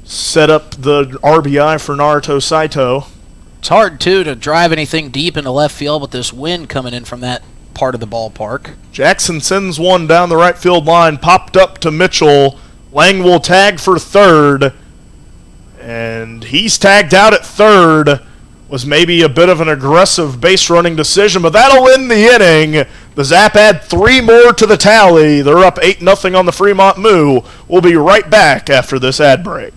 A: set up the RBI for Naruto Saito.
B: It's hard, too, to drive anything deep into left field with this wind coming in from that part of the ballpark.
A: Jackson sends one down the right field line, popped up to Mitchell. Lang will tag for third. And he's tagged out at third. Was maybe a bit of an aggressive base running decision, but that'll end the inning. The Zap add 3 more to the tally. They're up 8-0 on the Fremont Moo. We'll be right back after this ad break.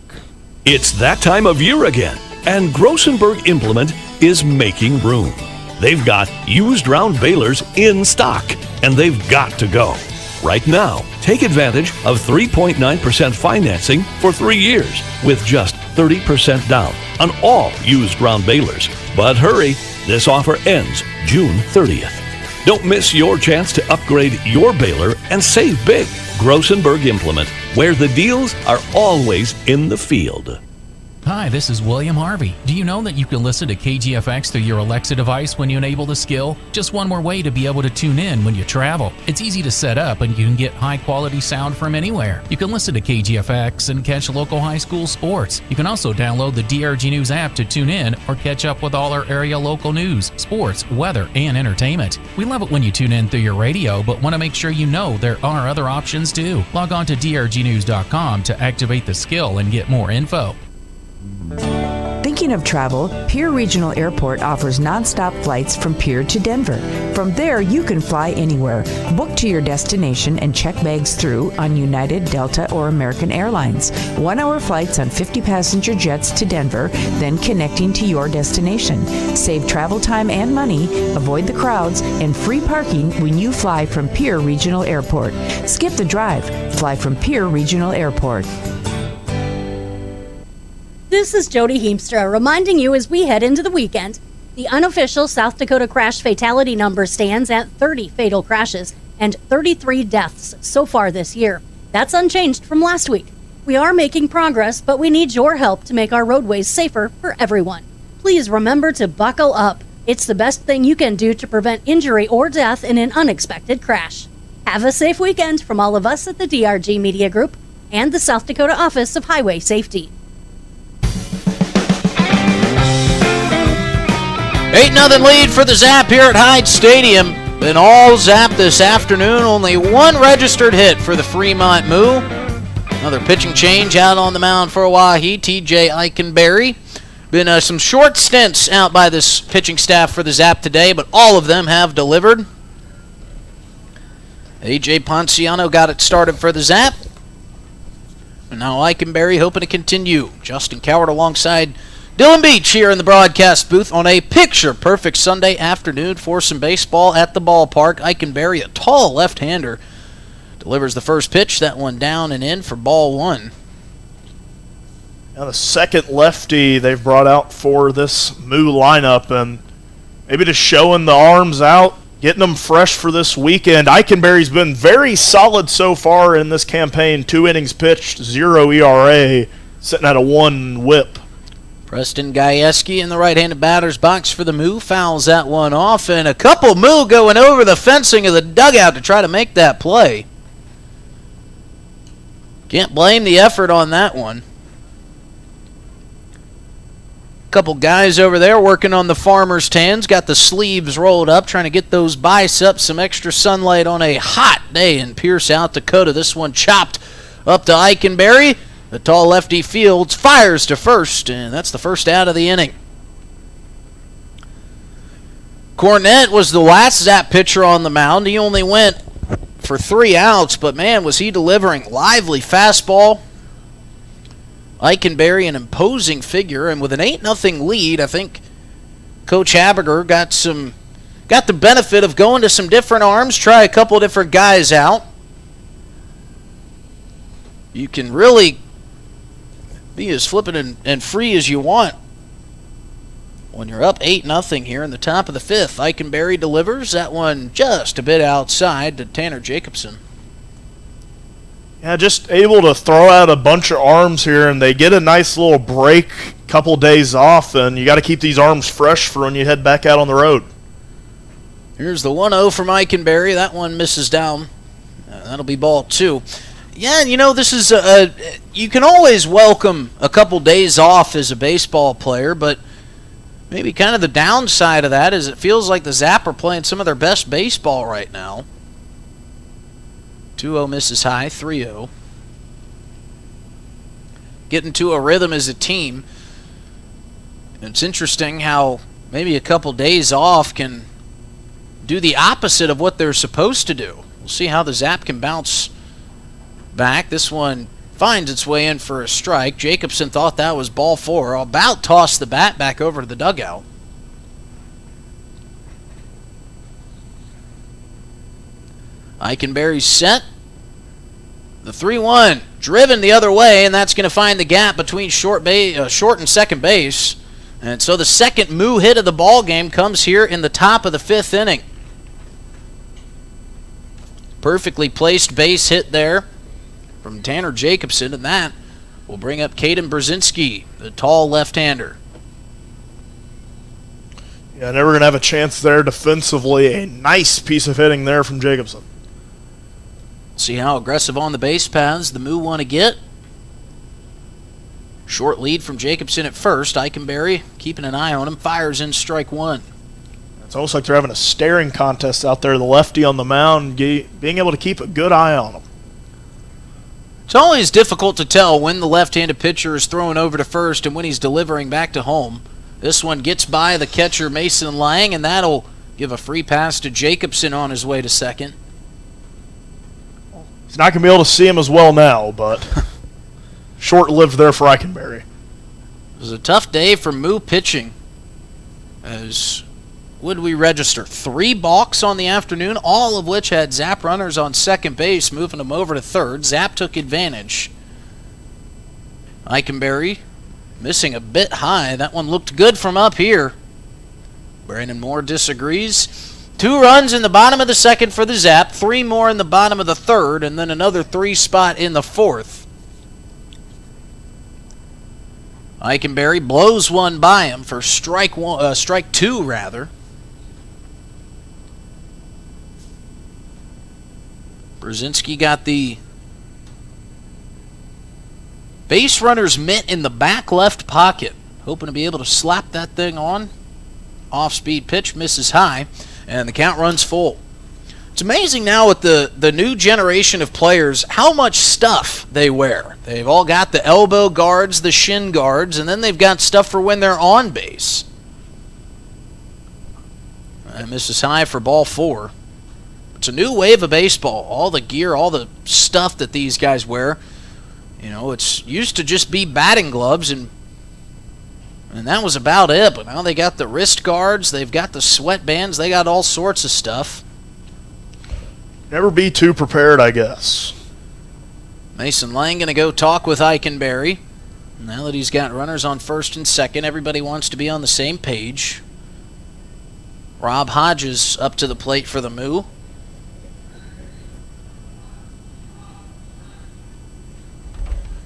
I: It's that time of year again, and Grossenberg Implement is making room. They've got used round balers in stock, and they've got to go. Right now, take advantage of 3.9% financing for 3 years with just 30% down on all used round balers. But hurry, this offer ends June 30th. Don't miss your chance to upgrade your baler and save big. Grossenberg Implement, where the deals are always in the field.
N: Hi, this is William Harvey. Do you know that you can listen to KGFX through your Alexa device when you enable the skill? Just one more way to be able to tune in when you travel. It's easy to set up and you can get high quality sound from anywhere. You can listen to KGFX and catch local high school sports. You can also download the DRG News app to tune in or catch up with all our area local news, sports, weather, and entertainment. We love it when you tune in through your radio, but want to make sure you know there are other options too. Log on to drgnews.com to activate the skill and get more info.
F: Thinking of travel? Pierre Regional Airport offers nonstop flights from Pierre to Denver. From there, you can fly anywhere. Book to your destination and check bags through on United, Delta, or American Airlines. 1-hour flights on 50-passenger jets to Denver, then connecting to your destination. Save travel time and money, avoid the crowds, and free parking when you fly from Pierre Regional Airport. Skip the drive. Fly from Pierre Regional Airport.
K: This is Jody Heemstra reminding you as we head into the weekend, the unofficial South Dakota crash fatality number stands at 30 fatal crashes and 33 deaths so far this year. That's unchanged from last week. We are making progress, but we need your help to make our roadways safer for everyone. Please remember to buckle up. It's the best thing you can do to prevent injury or death in an unexpected crash. Have a safe weekend from all of us at the DRG Media Group and the South Dakota Office of Highway Safety.
B: 8-0 lead for the Zap here at Hyde Stadium. Been all Zap this afternoon. Only one registered hit for the Fremont Moo. Another pitching change out on the mound for Oahe, TJ Eikenberry. Been some short stints out by this pitching staff for the Zap today, but all of them have delivered. AJ Ponciano got it started for the Zap. And now Eikenberry hoping to continue. Justin Coward alongside Dylan Beach here in the broadcast booth on a picture-perfect Sunday afternoon for some baseball at the ballpark. Eikenberry, a tall left-hander, delivers the first pitch. That one down and in for ball one.
A: Now the second lefty they've brought out for this Moo lineup, and maybe just showing the arms out getting them fresh for this weekend. Eikenberry's been very solid so far in this campaign. 2 innings pitched, 0 ERA, sitting at a 1 whip.
B: Preston Gajewski in the right-handed batter's box for the Moo. Fouls that one off, and a couple Moo going over the fencing of the dugout to try to make that play. Can't blame the effort on that one. Couple guys over there working on the farmer's tans, got the sleeves rolled up, trying to get those biceps some extra sunlight on a hot day in Pierce, South Dakota. This one chopped up to Eikenberry. The tall lefty Fields fires to first, and that's the first out of the inning. Cornett was the last Zap pitcher on the mound. He only went for 3 outs, but man, was he delivering. Lively fastball. Eikenberry, an imposing figure, and with an 8-0 lead, I think Coach Haberger got the benefit of going to some different arms, try a couple different guys out. You can really be as flippant and free as you want when you're up 8-0 here in the top of the 5th. Eikenberry delivers that one just a bit outside to Tanner Jacobson.
A: Yeah, just able to throw out a bunch of arms here, and they get a nice little break, couple days off, and you got to keep these arms fresh for when you head back out on the road.
B: Here's the 1-0 from Eikenberry. That one misses down. That'll be ball 2. Yeah, you know, this is you can always welcome a couple days off as a baseball player, but maybe kind of the downside of that is it feels like the Zap are playing some of their best baseball right now. 2-0 misses high, 3-0. Getting to a rhythm as a team. And it's interesting how maybe a couple days off can do the opposite of what they're supposed to do. We'll see how the Zap can bounce back. This one finds its way in for a strike. Jacobson thought that was ball 4. About tossed the bat back over to the dugout. Eikenberry's set. The 3-1 driven the other way, and that's going to find the gap between short and second base. And so the second Moo hit of the ball game comes here in the top of the 5th inning. Perfectly placed base hit there from Tanner Jacobson, and that will bring up Caden Brzezinski, the tall left-hander.
A: Yeah, never going to have a chance there defensively. A nice piece of hitting there from Jacobson.
B: See how aggressive on the base paths the Moo want to get. Short lead from Jacobson at first. Eikenberry keeping an eye on him. Fires in strike 1.
A: It's almost like they're having a staring contest out there. The lefty on the mound being able to keep a good eye on him.
B: It's always difficult to tell when the left-handed pitcher is throwing over to first and when he's delivering back to home. This one gets by the catcher Mason Lang, and that'll give a free pass to Jacobson on his way to second.
A: He's not going to be able to see him as well now, but short-lived there for Eikenberry.
B: It was a tough day for Moo pitching. As would we register 3 balks on the afternoon, all of which had Zap runners on second base, moving them over to third. Zap took advantage. Eikenberry missing a bit high. That one looked good from up here. Brandon Moore disagrees. 2 runs in the bottom of the 2nd for the Zap, 3 more in the bottom of the 3rd, and then another 3 spot in the 4th. Eikenberry blows one by him for strike 2, rather. Brzezinski got the base runner's mitt in the back left pocket, hoping to be able to slap that thing on. Off-speed pitch misses high, and the count runs full. It's amazing now with the new generation of players how much stuff they wear. They've all got the elbow guards, the shin guards, and then they've got stuff for when they're on base. And misses high for ball 4. It's a new wave of baseball. All the gear, all the stuff that these guys wear. You know, it's used to just be batting gloves, and that was about it. But now they got the wrist guards, they've got the sweatbands, they got all sorts of stuff.
A: Never be too prepared, I guess.
B: Mason Lang going to go talk with Eikenberry. Now that he's got runners on first and second, everybody wants to be on the same page. Rob Hodges up to the plate for the Moo.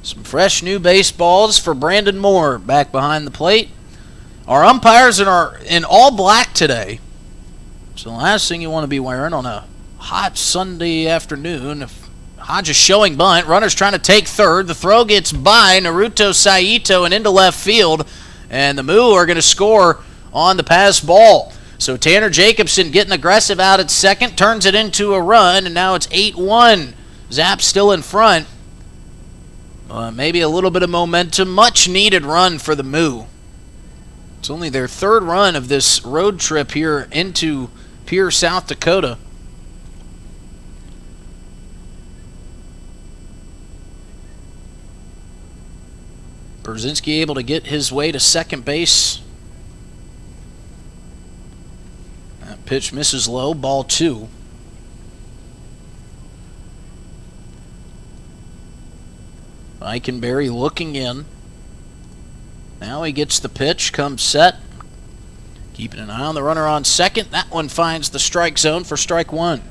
B: Some fresh new baseballs for Brandon Moore back behind the plate. Our umpires are in all black today. So the last thing you want to be wearing on a hot Sunday afternoon. If Hodges showing bunt, runner's trying to take third. The throw gets by Naruto Saito and into left field. And the Moo are going to score on the pass ball. So Tanner Jacobson getting aggressive out at second, turns it into a run, and now it's 8-1. Zap still in front. Maybe a little bit of momentum. Much needed run for the Moo. It's only their third run of this road trip here into Pierre, South Dakota. Brzezinski able to get his way to second base. That pitch misses low, ball 2. Eikenberry looking in. Now he gets the pitch, comes set. Keeping an eye on the runner on second. That one finds the strike zone for strike 1.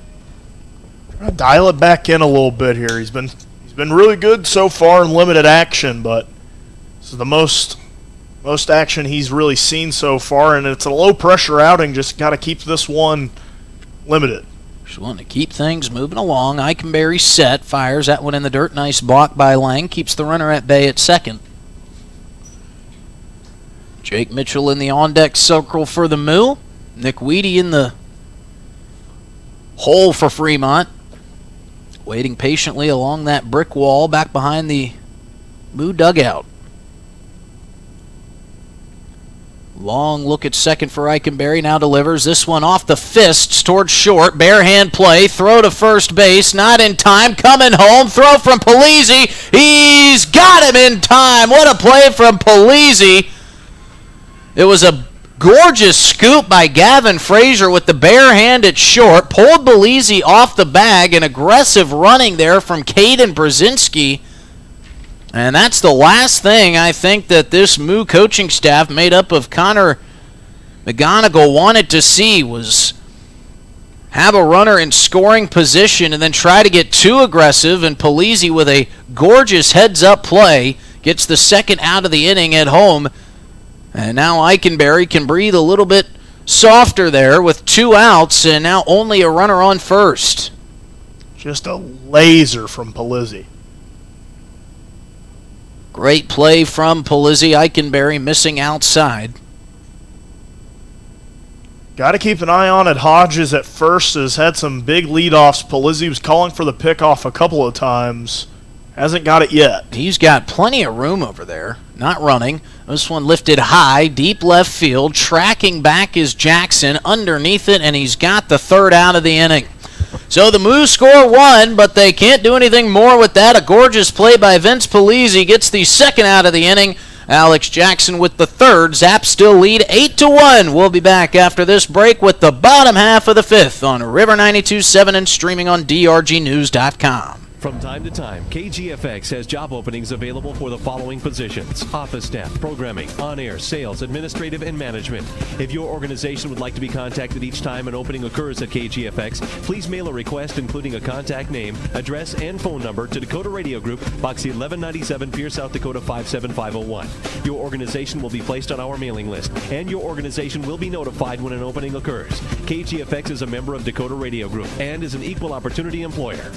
A: Trying to dial it back in a little bit here. He's been really good so far in limited action, but this is the most action he's really seen so far, and it's a low pressure outing. Just got to keep this one limited.
B: Just wanting to keep things moving along. Eikenberry set, fires that one in the dirt. Nice block by Lang, keeps the runner at bay at second. Jake Mitchell in the on-deck circle for the Moo. Nick Weedy in the hole for Fremont. Waiting patiently along that brick wall back behind the Moo dugout. Long look at second for Eikenberry. Now delivers this one off the fists towards short. Bare hand play. Throw to first base. Not in time. Coming home. Throw from Polizzi. He's got him in time. What a play from Polizzi. It was a gorgeous scoop by Gavin Frazier with the bare hand at short. Pulled Polizzi off the bag. An aggressive running there from Caden Brzezinski. And that's the last thing I think that this Moo coaching staff made up of Connor McGonigal wanted to see was have a runner in scoring position and then try to get too aggressive. And Polizzi with a gorgeous heads-up play gets the second out of the inning at home. And now Eikenberry can breathe a little bit softer there with 2 outs and now only a runner on first.
A: Just a laser from Polizzi.
B: Great play from Polizzi. Eikenberry missing outside.
A: Got to keep an eye on it. Hodges at first has had some big leadoffs. Polizzi was calling for the pickoff a couple of times. Hasn't got it yet.
B: He's got plenty of room over there. Not running. This one lifted high, deep left field. Tracking back is Jackson underneath it, and he's got the third out of the inning. So the Moose score 1, but they can't do anything more with that. A gorgeous play by Vince Polizzi gets the second out of the inning. Alex Jackson with the third. Zap still lead 8-1. We'll be back after this break with the bottom half of the fifth on River 92.7 and streaming on drgnews.com.
I: From time to time, KGFX has job openings available for the following positions: office staff, programming, on-air, sales, administrative, and management. If your organization would like to be contacted each time an opening occurs at KGFX, please mail a request including a contact name, address, and phone number to Dakota Radio Group, Box 1197, Pierre, South Dakota 57501. Your organization will be placed on our mailing list, and your organization will be notified when an opening occurs. KGFX is a member of Dakota Radio Group and is an equal opportunity employer.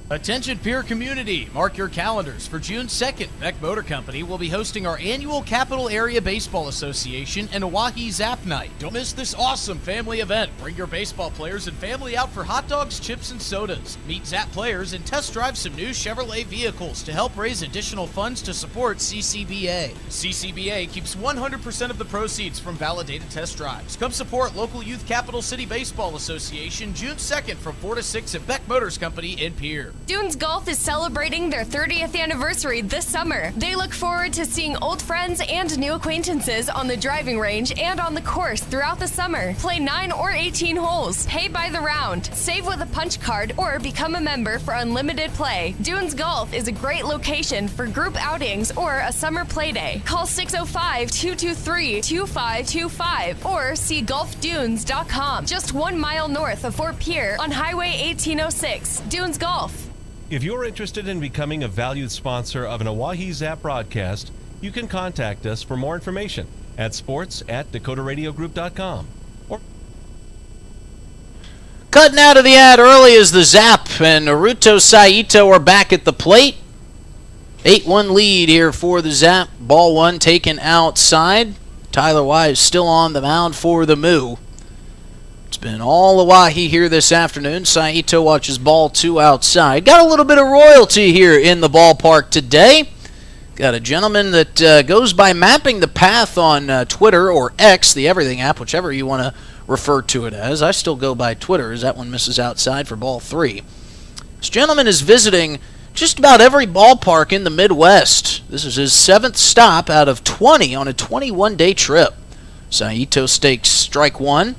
L: Attention Pierre community, mark your calendars. For June 2nd, Beck Motor Company will be hosting our annual Capital Area Baseball Association and Oahe Zap Night. Don't miss this awesome family event. Bring your baseball players and family out for hot dogs, chips, and sodas. Meet Zap players and test drive some new Chevrolet vehicles to help raise additional funds to support CCBA. CCBA keeps 100% of the proceeds from validated test drives. Come support local Youth Capital City Baseball Association June 2nd from 4 to 6 at Beck Motors Company in Pierre.
D: Dunes Golf is celebrating their 30th anniversary this summer. They look forward to seeing old friends and new acquaintances on the driving range and on the course throughout the summer. Play 9 or 18 holes, pay by the round, save with a punch card, or become a member for unlimited play. Dunes Golf is a great location for group outings or a summer play day. Call 605-223-2525 or see golfdunes.com. Just 1 mile north of Fort Pierre on Highway 1806. Dunes Golf.
M: If you're interested in becoming a valued sponsor of an Oahe Zap broadcast, you can contact us for more information at sports@dakotaradiogroup.com.
B: Cutting out of the ad early is the Zap, and Naruto Saito are back at the plate. 8-1 lead here for the Zap. Ball one taken outside. Tyler Wise still on the mound for the Moo. It's been all Oahe here this afternoon. Saito watches ball two outside. Got a little bit of royalty here in the ballpark today. Got a gentleman that goes by mapping the path on Twitter or X, the Everything app, whichever you want to refer to it as. I still go by Twitter, as that one misses outside for ball three. This gentleman is visiting just about every ballpark in the Midwest. This is his 7th stop out of 20 on a 21-day trip. Saito stakes strike one.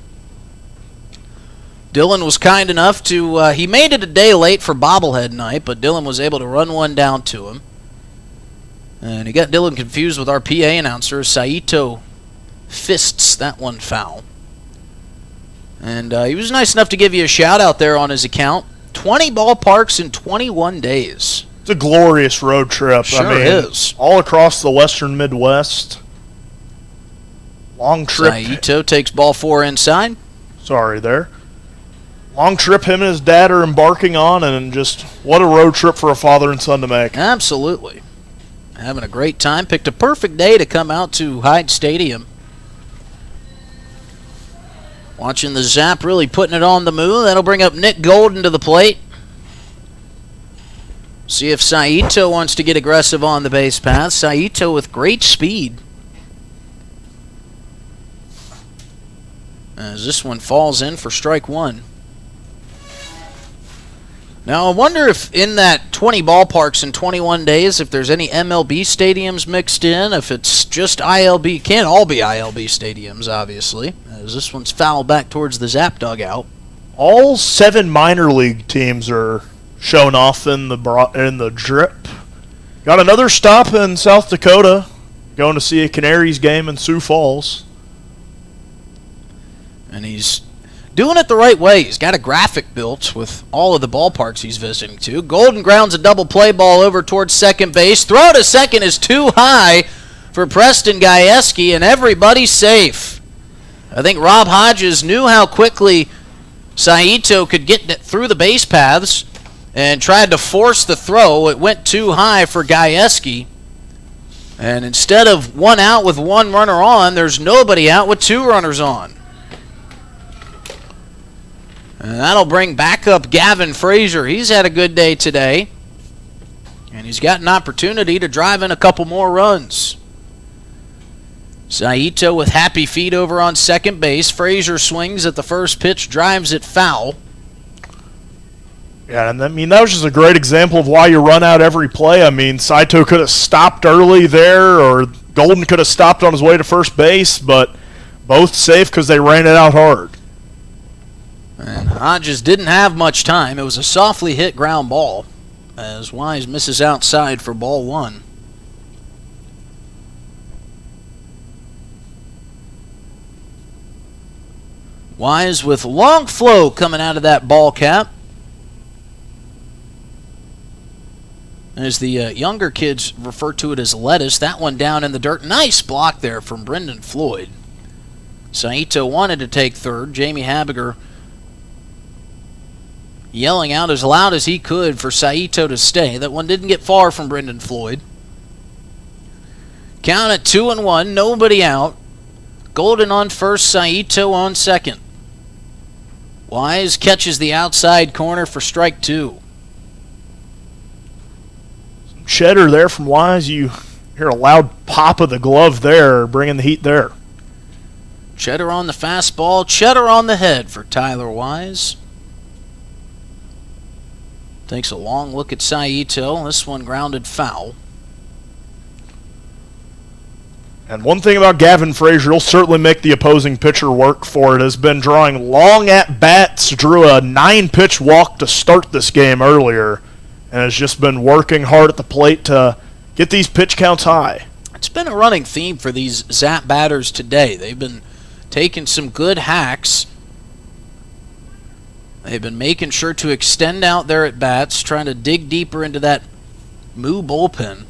B: Dylan was kind enough to, he made it a day late for bobblehead night, but Dylan was able to run one down to him. And he got Dylan confused with our PA announcer. Saito fists that one foul. And he was nice enough to give you a shout out there on his account. 20 ballparks in 21 days.
A: It's a glorious road trip.
B: Sure is.
A: All across the western Midwest. Long trip.
B: Saito takes ball four inside.
A: Sorry there. Long trip him and his dad are embarking on, and just what a road trip for a father and son to make.
B: Absolutely. Having a great time. Picked a perfect day to come out to Hyde Stadium. Watching the Zap really putting it on the move. That'll bring up Nick Golden to the plate. See if Saito wants to get aggressive on the base path. Saito with great speed. As this one falls in for strike one. Now, I wonder if in that 20 ballparks in 21 days, if there's any MLB stadiums mixed in, if it's just ILB. Can't all be ILB stadiums, obviously, as this one's fouled back towards the Zap dugout.
A: All 7 minor league teams are shown off in the drip. Got another stop in South Dakota, going to see a Canaries game in Sioux Falls.
B: And he's doing it the right way. He's got a graphic built with all of the ballparks he's visiting to. Golden grounds a double play ball over towards second base. Throw to second is too high for Preston Gajewski, and everybody's safe. I think Rob Hodges knew how quickly Saito could get through the base paths and tried to force the throw. It went too high for Gajewski. And instead of one out with one runner on, there's nobody out with 2 runners on. And that'll bring back up Gavin Frazier. He's had a good day today. And he's got an opportunity to drive in a couple more runs. Saito with happy feet over on second base. Frazier swings at the first pitch, drives it foul.
A: Yeah, and that was just a great example of why you run out every play. I mean, Saito could have stopped early there, or Golden could have stopped on his way to first base, but both safe because they ran it out hard.
B: And Hodges didn't have much time. It was a softly hit ground ball as Wise misses outside for ball one. Wise with long flow coming out of that ball cap. As the younger kids refer to it as lettuce, that one down in the dirt. Nice block there from Brendan Floyd. Saito wanted to take third. Jamie Habiger yelling out as loud as he could for Saito to stay. That one didn't get far from Brendan Floyd. Count at 2-1, nobody out. Golden on first, Saito on second. Wise catches the outside corner for strike two.
A: Some cheddar there from Wise. You hear a loud pop of the glove there, bringing the heat there.
B: Cheddar on the fastball, cheddar on the head for Tyler Wise. Takes a long look at Saito. This one grounded foul.
A: And one thing about Gavin Frazier, he'll certainly make the opposing pitcher work for it, has been drawing long at-bats. Drew a 9-pitch walk to start this game earlier, and has just been working hard at the plate to get these pitch counts high.
B: It's been a running theme for these Zap batters today. They've been taking some good hacks. They've been making sure to extend out their at-bats, trying to dig deeper into that Moo bullpen.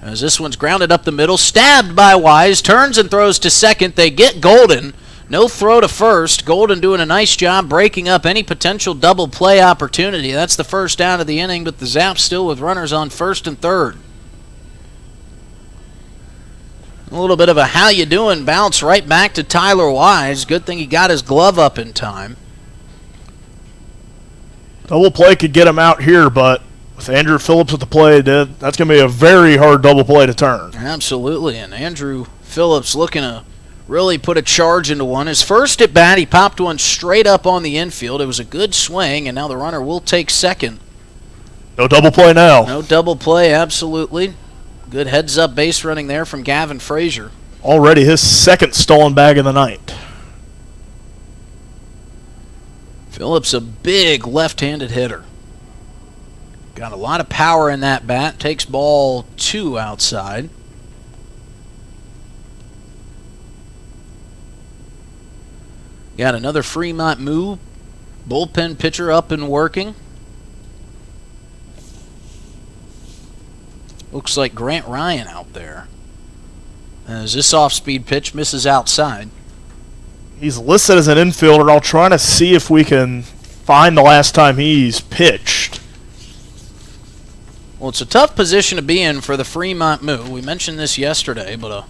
B: As this one's grounded up the middle, stabbed by Wise, turns and throws to second. They get Golden. No throw to first. Golden doing a nice job breaking up any potential double play opportunity. That's the first down of the inning, but the Zaps still with runners on first and third. A little bit of a how you doing bounce right back to Tyler Wise. Good thing he got his glove up in time.
A: Double play could get him out here, but with Andrew Phillips at the plate, that's going to be a very hard double play to turn.
B: Absolutely, and Andrew Phillips looking to really put a charge into one. His first at bat, he popped one straight up on the infield. It was a good swing, and now the runner will take second.
A: No double play now.
B: No double play, absolutely. Good heads-up base running there from Gavin Frazier.
A: Already his second stolen bag of the night.
B: Phillips, a big left-handed hitter. Got a lot of power in that bat. Takes ball 2 outside. Got another Fremont move. Bullpen pitcher up and working. Looks like Grant Ryan out there. As this off-speed pitch misses outside.
A: He's listed as an infielder. I'll try to see if we can find the last time he's pitched.
B: Well, it's a tough position to be in for the Fremont move. We mentioned this yesterday, but a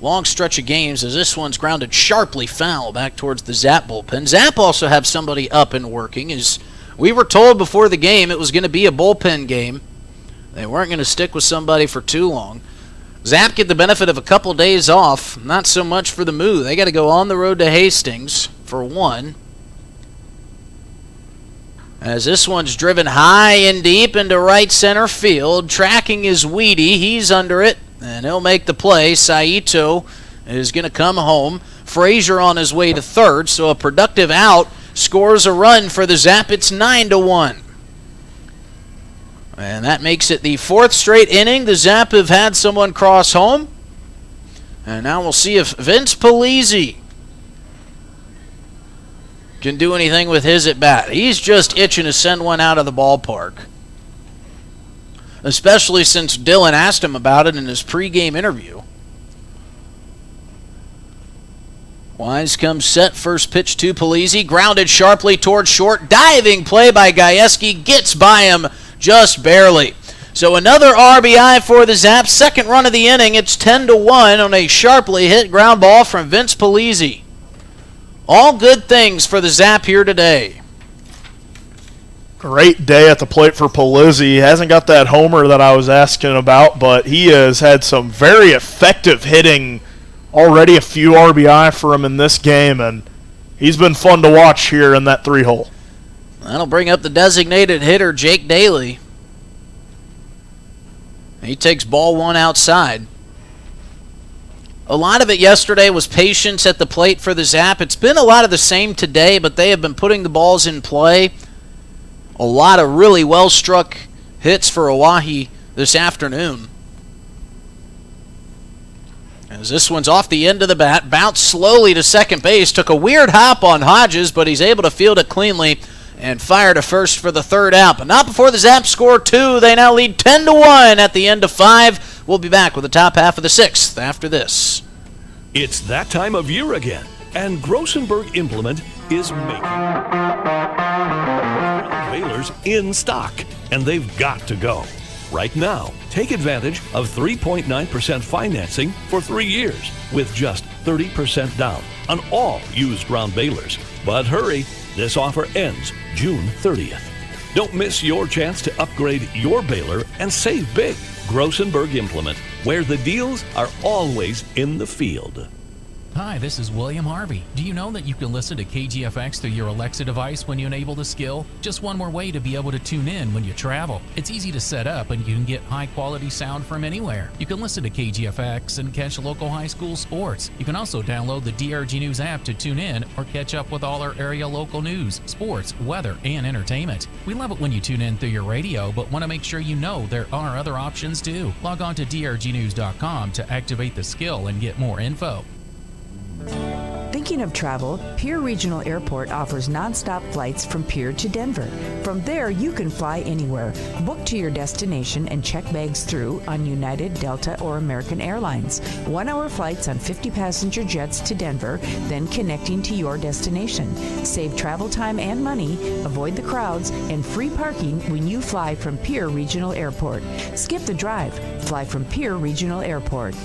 B: long stretch of games as this one's grounded sharply foul back towards the Zap bullpen. Zap also have somebody up and working. As we were told before the game it was going to be a bullpen game. They weren't going to stick with somebody for too long. Zap get the benefit of a couple days off. Not so much for the move. They got to go on the road to Hastings for one. As this one's driven high and deep into right center field. Tracking is Weedy. He's under it, and he'll make the play. Saito is going to come home. Frazier on his way to third, so a productive out scores a run for the Zap. It's 9-1. And that makes it the 4th straight inning. The Zap have had someone cross home. And now we'll see if Vince Polizzi can do anything with his at-bat. He's just itching to send one out of the ballpark. Especially since Dylan asked him about it in his pregame interview. Wise comes set. First pitch to Polizzi. Grounded sharply towards short. Diving play by Gajewski. Gets by him just barely. So another RBI for the Zaps. Second run of the inning. It's 10-1 on a sharply hit ground ball from Vince Polizzi. All good things for the Zap here today.
A: Great day at the plate for Polizzi. He hasn't got that homer that I was asking about, but he has had some very effective hitting. Already a few RBI for him in this game, and he's been fun to watch here in that 3-hole.
B: That'll bring up the designated hitter, Jake Daly. He takes ball 1 outside. A lot of it yesterday was patience at the plate for the Zap. It's been a lot of the same today, but they have been putting the balls in play. A lot of really well-struck hits for Oahe this afternoon. As this one's off the end of the bat, bounced slowly to second base, took a weird hop on Hodges, but he's able to field it cleanly and fire to first for the 3rd out. But not before the Zaps score 2. They now lead 10-1 at the end of 5. We'll be back with the top half of the 6th after this.
I: It's that time of year again, and Grossenberg Implement is making balers in stock, and they've got to go. Right now, take advantage of 3.9% financing for 3 years with just 30% down on all used ground balers. But hurry, this offer ends June 30th. Don't miss your chance to upgrade your baler and save big. Grossenberg Implement, where the deals are always in the field.
N: Hi, this is William Harvey. Do you know that you can listen to KGFX through your Alexa device when you enable the skill? Just one more way to be able to tune in when you travel. It's easy to set up and you can get high quality sound from anywhere. You can listen to KGFX and catch local high school sports. You can also download the DRG News app to tune in or catch up with all our area local news, sports, weather, and entertainment. We love it when you tune in through your radio, but want to make sure you know there are other options too. Log on to drgnews.com to activate the skill and get more info.
F: Thinking of travel? Pierre Regional Airport offers nonstop flights from Pierre to Denver. From there, you can fly anywhere. Book to your destination and check bags through on United, Delta, or American Airlines. 1-hour flights on 50-passenger jets to Denver, then connecting to your destination. Save travel time and money, avoid the crowds, and free parking when you fly from Pierre Regional Airport. Skip the drive. Fly from Pierre Regional Airport.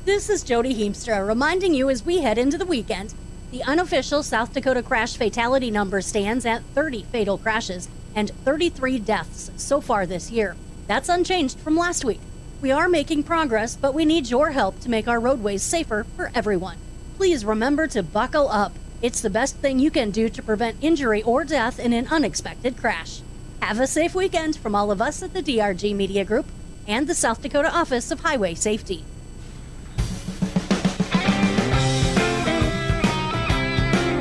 K: This is Jody Heemstra reminding you as we head into the weekend, the unofficial South Dakota crash fatality number stands at 30 fatal crashes and 33 deaths so far this year. That's unchanged from last week. We are making progress, but we need your help to make our roadways safer for everyone. Please remember to buckle up. It's the best thing you can do to prevent injury or death in an unexpected crash. Have a safe weekend from all of us at the DRG Media Group and the South Dakota Office of Highway Safety.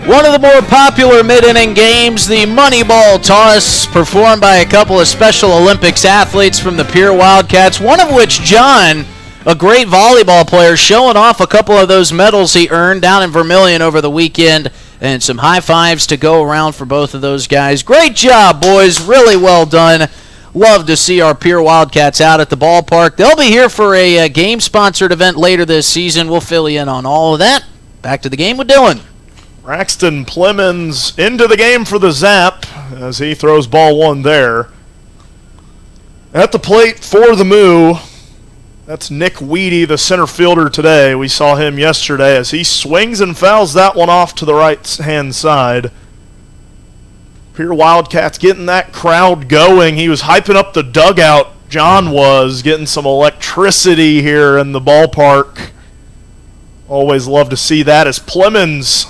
B: One of the more popular mid-inning games, the Moneyball Toss, performed by a couple of Special Olympics athletes from the Pierre Wildcats, one of which, John, a great volleyball player, showing off a couple of those medals he earned down in Vermilion over the weekend, and some high fives to go around for both of those guys. Great job, boys. Really well done. Love to see our Pierre Wildcats out at the ballpark. They'll be here for a game-sponsored event later this season. We'll fill you in on all of that. Back to the game with Dylan.
A: Braxton Plemons into the game for the Zap as he throws ball one there. At the plate for the Moo, that's Nick Weedy, the center fielder today. We saw him yesterday as he swings and fouls that one off to the right-hand side. Pierre Wildcats getting that crowd going. He was hyping up the dugout. John was getting some electricity here in the ballpark. Always love to see that as Plemons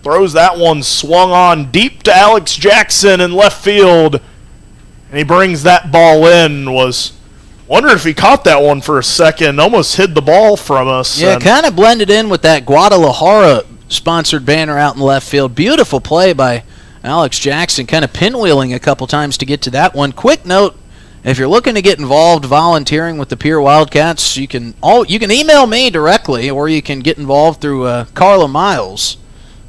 A: throws that one swung on deep to Alex Jackson in left field. And he brings that ball in. Was wondering if he caught that one for a second. Almost hid the ball from us.
B: Yeah, kind of blended in with that Guadalajara sponsored banner out in left field. Beautiful play by Alex Jackson, kind of pinwheeling a couple times to get to that one. Quick note, if you're looking to get involved volunteering with the Pierre Wildcats, you can email me directly, or you can get involved through Carla Miles.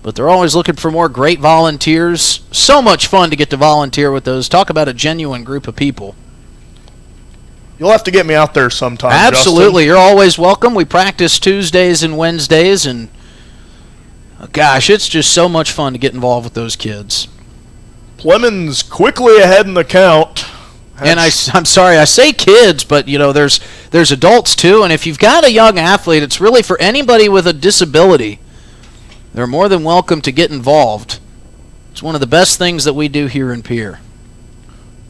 B: But they're always looking for more great volunteers. So much fun to get to volunteer with those. Talk about a genuine group of people.
A: You'll have to get me out there sometime,
B: Absolutely.
A: Justin.
B: You're always welcome. We practice Tuesdays and Wednesdays, and gosh, it's just so much fun to get involved with those kids.
A: Plemons quickly ahead in the count.
B: And I'm sorry, I say kids, but there's adults too, and if you've got a young athlete, it's really for anybody with a disability. They're more than welcome to get involved. It's one of the best things that we do here in Pierre.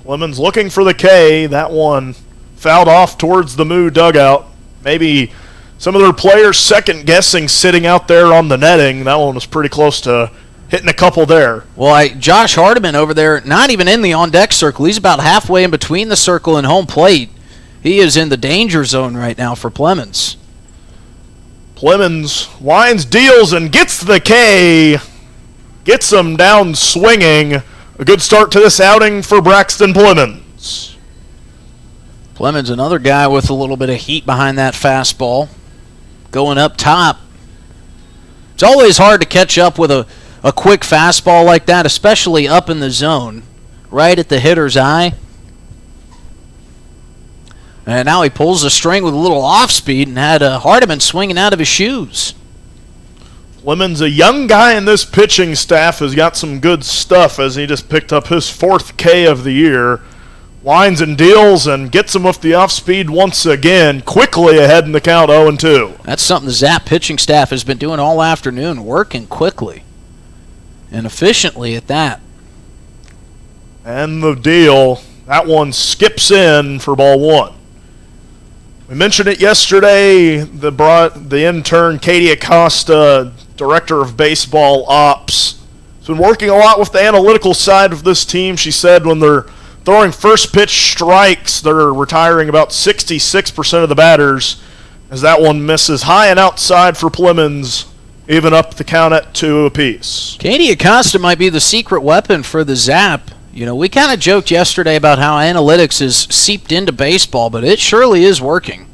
A: Plemons looking for the K. That one fouled off towards the Moo dugout. Maybe some of their players second-guessing sitting out there on the netting. That one was pretty close to hitting a couple there.
B: Well, Josh Hardiman over there, not even in the on-deck circle. He's about halfway in between the circle and home plate. He is in the danger zone right now for Plemons.
A: Plemons winds, deals, and gets the K. Gets them down swinging. A good start to this outing for Braxton Plemons.
B: Plemons, another guy with a little bit of heat behind that fastball. Going up top. It's always hard to catch up with a quick fastball like that, especially up in the zone, right at the hitter's eye. And now he pulls the string with a little off-speed and had Hardiman swinging out of his shoes.
A: Plemons, a young guy in this pitching staff, has got some good stuff as he just picked up his 4th K of the year. Winds and deals and gets him with the off-speed once again. Quickly ahead in the count, 0-2.
B: That's something the Zap pitching staff has been doing all afternoon, working quickly and efficiently at that.
A: And the deal, that one skips in for ball one. We mentioned it yesterday. The intern, Katie Acosta, director of baseball ops, has been working a lot with the analytical side of this team. She said when they're throwing first pitch strikes, they're retiring about 66% of the batters, as that one misses high and outside for Plemons, even up the count at 2 apiece.
B: Katie Acosta might be the secret weapon for the Zap. You know, we kind of joked yesterday about how analytics is seeped into baseball, but it surely is working.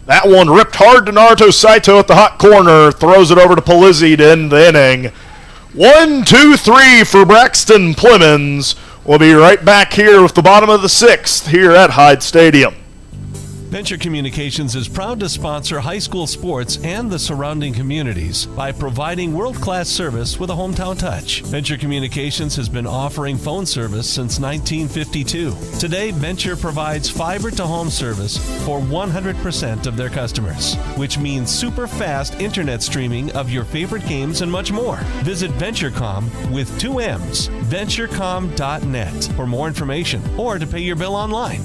A: That one ripped hard to Naruto Saito at the hot corner, throws it over to Polizzi to end the inning. 1-2-3 for Braxton Plemons. We'll be right back here with the bottom of the 6th here at Hyde Stadium.
M: Venture Communications is proud to sponsor high school sports and the surrounding communities by providing world-class service with a hometown touch. Venture Communications has been offering phone service since 1952. Today, Venture provides fiber-to-home service for 100% of their customers, which means super fast internet streaming of your favorite games and much more. Visit VentureCom with 2 M's, venturecom.net for more information or to pay your bill online.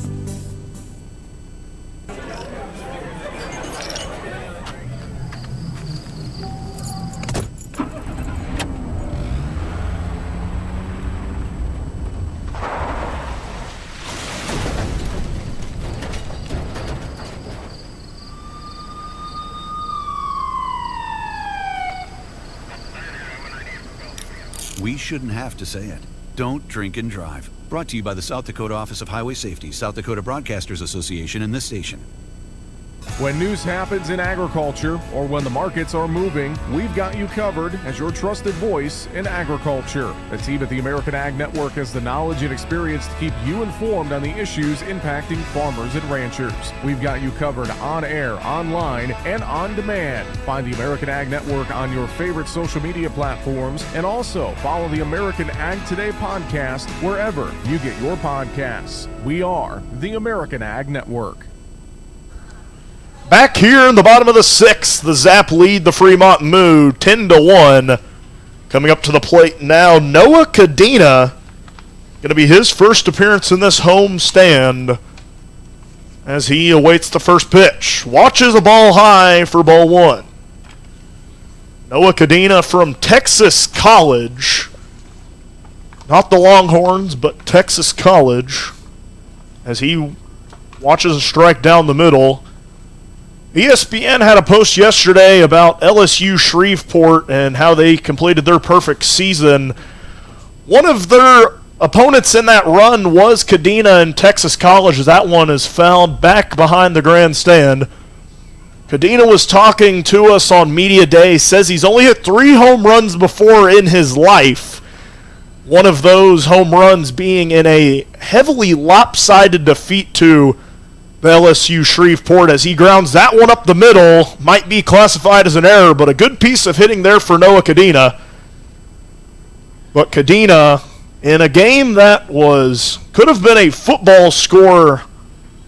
O: We shouldn't have to say it. Don't drink and drive. Brought to you by the South Dakota Office of Highway Safety, South Dakota Broadcasters Association, and this station.
P: When news happens in agriculture or when the markets are moving, we've got you covered as your trusted voice in agriculture. The team at the American Ag Network has the knowledge and experience to keep you informed on the issues impacting farmers and ranchers. We've got you covered on air, online, and on demand. Find the American Ag Network on your favorite social media platforms, and also follow the American Ag Today podcast wherever you get your podcasts. We are the American Ag Network.
A: Back here in the bottom of the 6th, the Zap lead the Fremont Moo 10-1. Coming up to the plate now, Noah Cadena. Going to be his first appearance in this home stand as he awaits the first pitch. Watches a ball high for ball 1. Noah Cadena from Texas College. Not the Longhorns, but Texas College. As he watches a strike down the middle. ESPN had a post yesterday about LSU Shreveport and how they completed their perfect season. One of their opponents in that run was Cadena in Texas College. That one is found back behind the grandstand. Cadena was talking to us on Media Day, says he's only hit 3 home runs before in his life. One of those home runs being in a heavily lopsided defeat to the LSU Shreveport as he grounds that one up the middle. Might be classified as an error, but a good piece of hitting there for Noah Cadena. But Cadena, in a game that could have been a football score,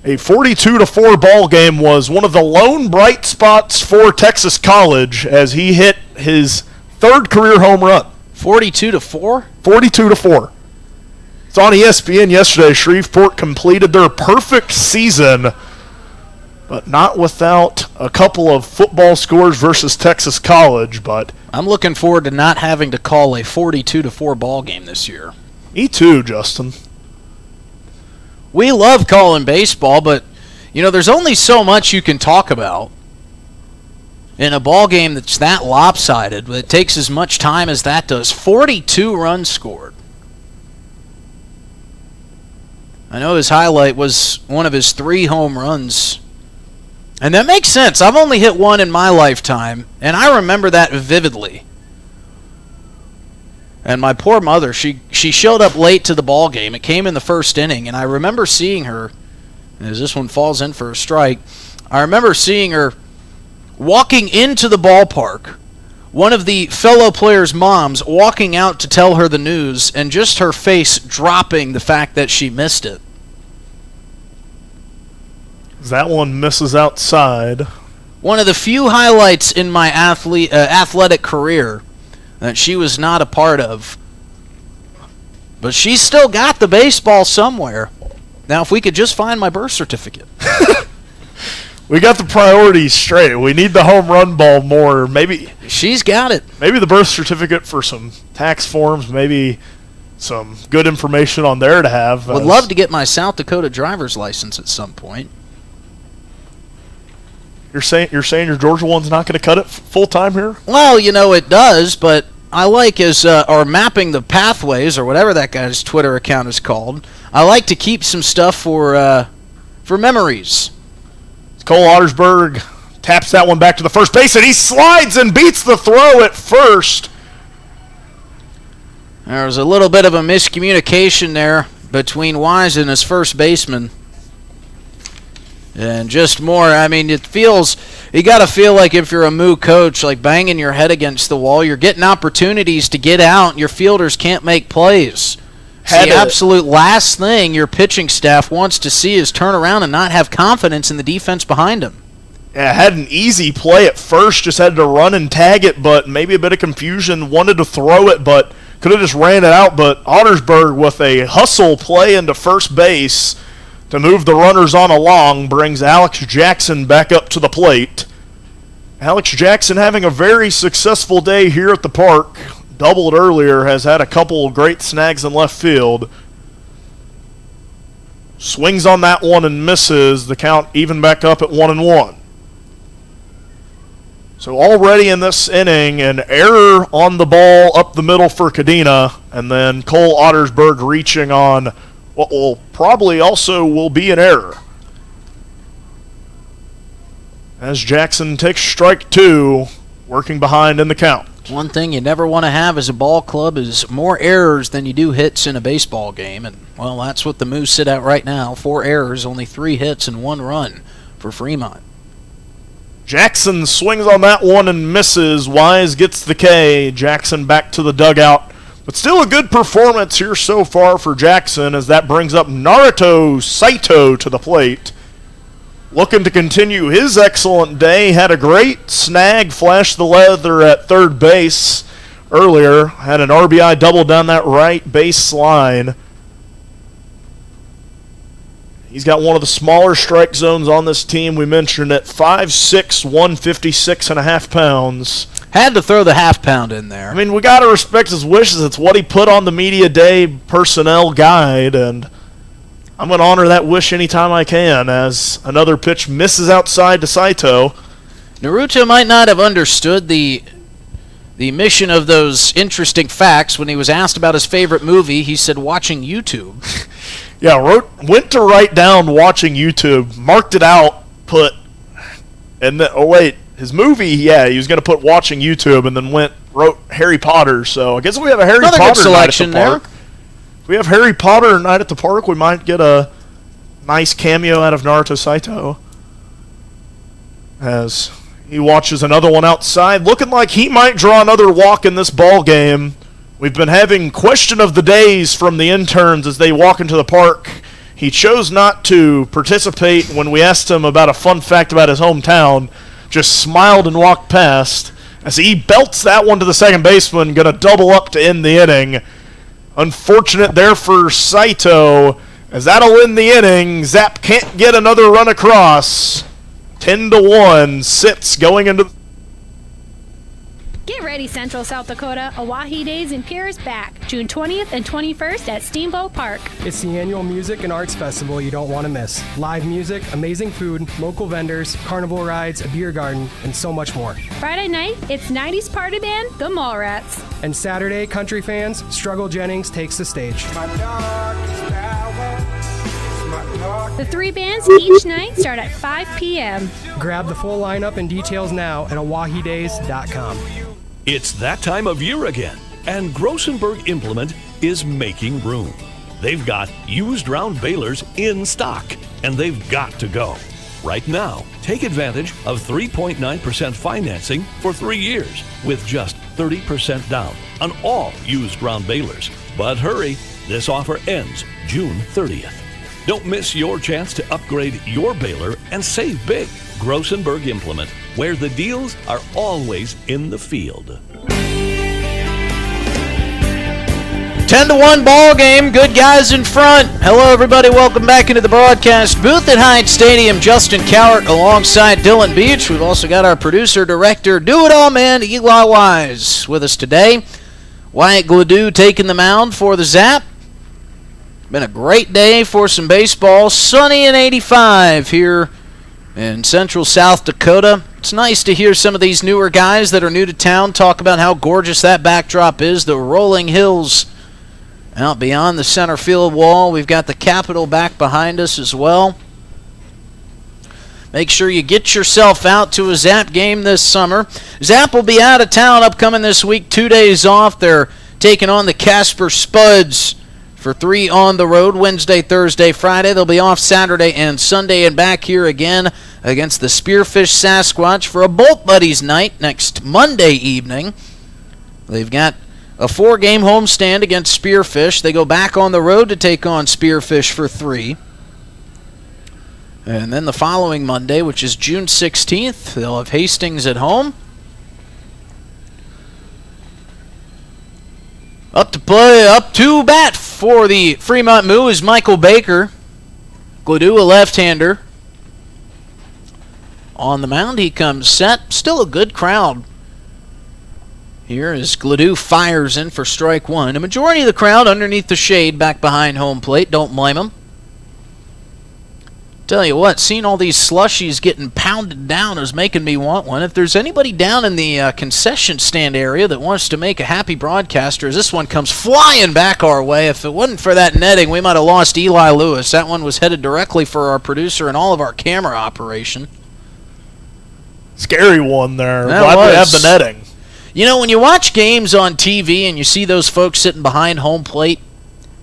A: a 42-4 ball game, was one of the lone bright spots for Texas College as he hit his 3rd career home run.
B: 42-4?
A: 42-4. It's on ESPN yesterday. Shreveport completed their perfect season, but not without a couple of football scores versus Texas College. But
B: I'm looking forward to not having to call a 42-4 ball game this year.
A: Me too, Justin.
B: We love calling baseball, but you know, there's only so much you can talk about in a ball game that's that lopsided. But it takes as much time as that does. 42 runs scored. I know his highlight was one of his 3 home runs. And that makes sense. I've only hit 1 in my lifetime, and I remember that vividly. And my poor mother, she showed up late to the ball game. It came in the 1st inning, and I remember seeing her, as this one falls in for a strike, I remember seeing her walking into the ballpark, one of the fellow players' moms walking out to tell her the news, and just her face dropping the fact that she missed it.
A: That one misses outside.
B: One of the few highlights in my athletic career that she was not a part of. But she's still got the baseball somewhere. Now, if we could just find my birth certificate.
A: We got the priorities straight. We need the home run ball more. Maybe
B: she's got it.
A: Maybe the birth certificate for some tax forms. Maybe some good information on there to have.
B: Would love to get my South Dakota driver's license at some point.
A: You're saying your Georgia one's not going to cut it full time here?
B: Well, it does, but I like or mapping the pathways or whatever that guy's Twitter account is called. I like to keep some stuff for memories.
A: Cole Ottersberg taps that one back to the first base, and he slides and beats the throw at first.
B: There was a little bit of a miscommunication there between Wise and his first baseman. And just more, it feels, you got to feel like if you're a Moo coach, like banging your head against the wall, you're getting opportunities to get out, and your fielders can't make plays. The absolute last thing your pitching staff wants to see is turn around and not have confidence in the defense behind them.
A: Yeah, had an easy play at first, just had to run and tag it, but maybe a bit of confusion, wanted to throw it, but could have just ran it out. But Ottersberg with a hustle play into first base to move the runners on along brings Alex Jackson back up to the plate. Alex Jackson having a very successful day here at the park. Doubled earlier, has had a couple great snags in left field. Swings on that one and misses. The count even back up at 1-1. So already in this inning, an error on the ball up the middle for Kadena, and then Cole Ottersberg reaching on what will probably also will be an error. As Jackson takes strike 2, working behind in the count.
B: One thing you never want to have as a ball club is more errors than you do hits in a baseball game. And, well, that's what the Moose sit at right now. 4 errors, only 3 hits and 1 run for Fremont.
A: Jackson swings on that one and misses. Wise gets the K. Jackson back to the dugout. But still a good performance here so far for Jackson, as that brings up Naruto Saito to the plate. Looking to continue his excellent day. Had a great snag, flashed the leather at third base earlier. Had an RBI double down that right base line. He's got one of the smaller strike zones on this team. We mentioned it, 5'6", 156.5 pounds.
B: Had to throw the half pound in there.
A: We got to respect his wishes. It's what he put on the media day personnel guide, and I'm going to honor that wish anytime I can, as another pitch misses outside to Saito.
B: Naruto might not have understood the mission of those interesting facts. When he was asked about his favorite movie, he said watching YouTube.
A: Yeah, went to write down watching YouTube, marked it out, and then, his movie, he was going to put watching YouTube, and then wrote Harry Potter. So I guess we have a Harry
B: Another
A: Potter
B: good selection
A: night at the park. If we have Harry Potter night at the park, we might get a nice cameo out of Naruto Saito, as he watches another one outside, looking like he might draw another walk in this ball game. We've been having question of the days from the interns as they walk into the park. He chose not to participate when we asked him about a fun fact about his hometown, just smiled and walked past as he belts that one to the second baseman, going to double up to end the inning. Unfortunate there for Saito, as that'll end the inning. Zap can't get another run across. 10-1, sits going into...
G: Get ready, Central South Dakota. Oahe Days in Pierre is back, June 20th and 21st at Steamboat Park.
H: It's the annual music and arts festival you don't want to miss. Live music, amazing food, local vendors, carnival rides, a beer garden, and so much more.
G: Friday night, it's 90s party band, the Mallrats.
H: And Saturday, country fans, Struggle Jennings takes the stage.
G: The 3 bands each night start at 5 p.m.
H: Grab the full lineup and details now at oahedays.com.
I: It's that time of year again, and Grossenberg Implement is making room. They've got used round balers in stock, and they've got to go. Right now, take advantage of 3.9% financing for 3 years with just 30% down on all used round balers. But hurry, this offer ends June 30th. Don't miss your chance to upgrade your baler and save big. Grossenberg Implement, where the deals are always in the field.
B: 10-1 ball game. Good guys in front. Hello, everybody. Welcome back into the broadcast booth at Hyde Stadium. Justin Cowart alongside Dylan Beach. We've also got our producer, director, do-it-all man, Eli Wise, with us today. Wyatt Gladue taking the mound for the Zap. Been a great day for some baseball. Sunny and 85 here in central South Dakota. It's nice to hear some of these newer guys that are new to town talk about how gorgeous that backdrop is. The rolling hills out beyond the center field wall. We've got the Capitol back behind us as well. Make sure you get yourself out to a Zap game this summer. Zap will be out of town upcoming this week, 2 days off. They're taking on the Casper Spuds for 3 on the road, Wednesday, Thursday, Friday. They'll be off Saturday and Sunday and back here again against the Spearfish Sasquatch for a Bolt Buddies night next Monday evening. They've got a 4-game homestand against Spearfish. They go back on the road to take on Spearfish for 3. And then the following Monday, which is June 16th, they'll have Hastings at home. Up to bat for the Fremont Moo is Michael Baker. Gladue, a left-hander. On the mound, he comes set. Still a good crowd here as Gladue fires in for strike 1. A majority of the crowd underneath the shade back behind home plate. Don't blame them. Tell you what, seeing all these slushies getting pounded down is making me want one. If there's anybody down in the concession stand area that wants to make a happy broadcaster, as this one comes flying back our way, if it wasn't for that netting, we might have lost Eli Lewis. That one was headed directly for our producer and all of our camera operation.
A: Scary one there.
B: That
A: Glad
B: was.
A: we have the netting.
B: You know, when you watch games on TV and you see those folks sitting behind home plate,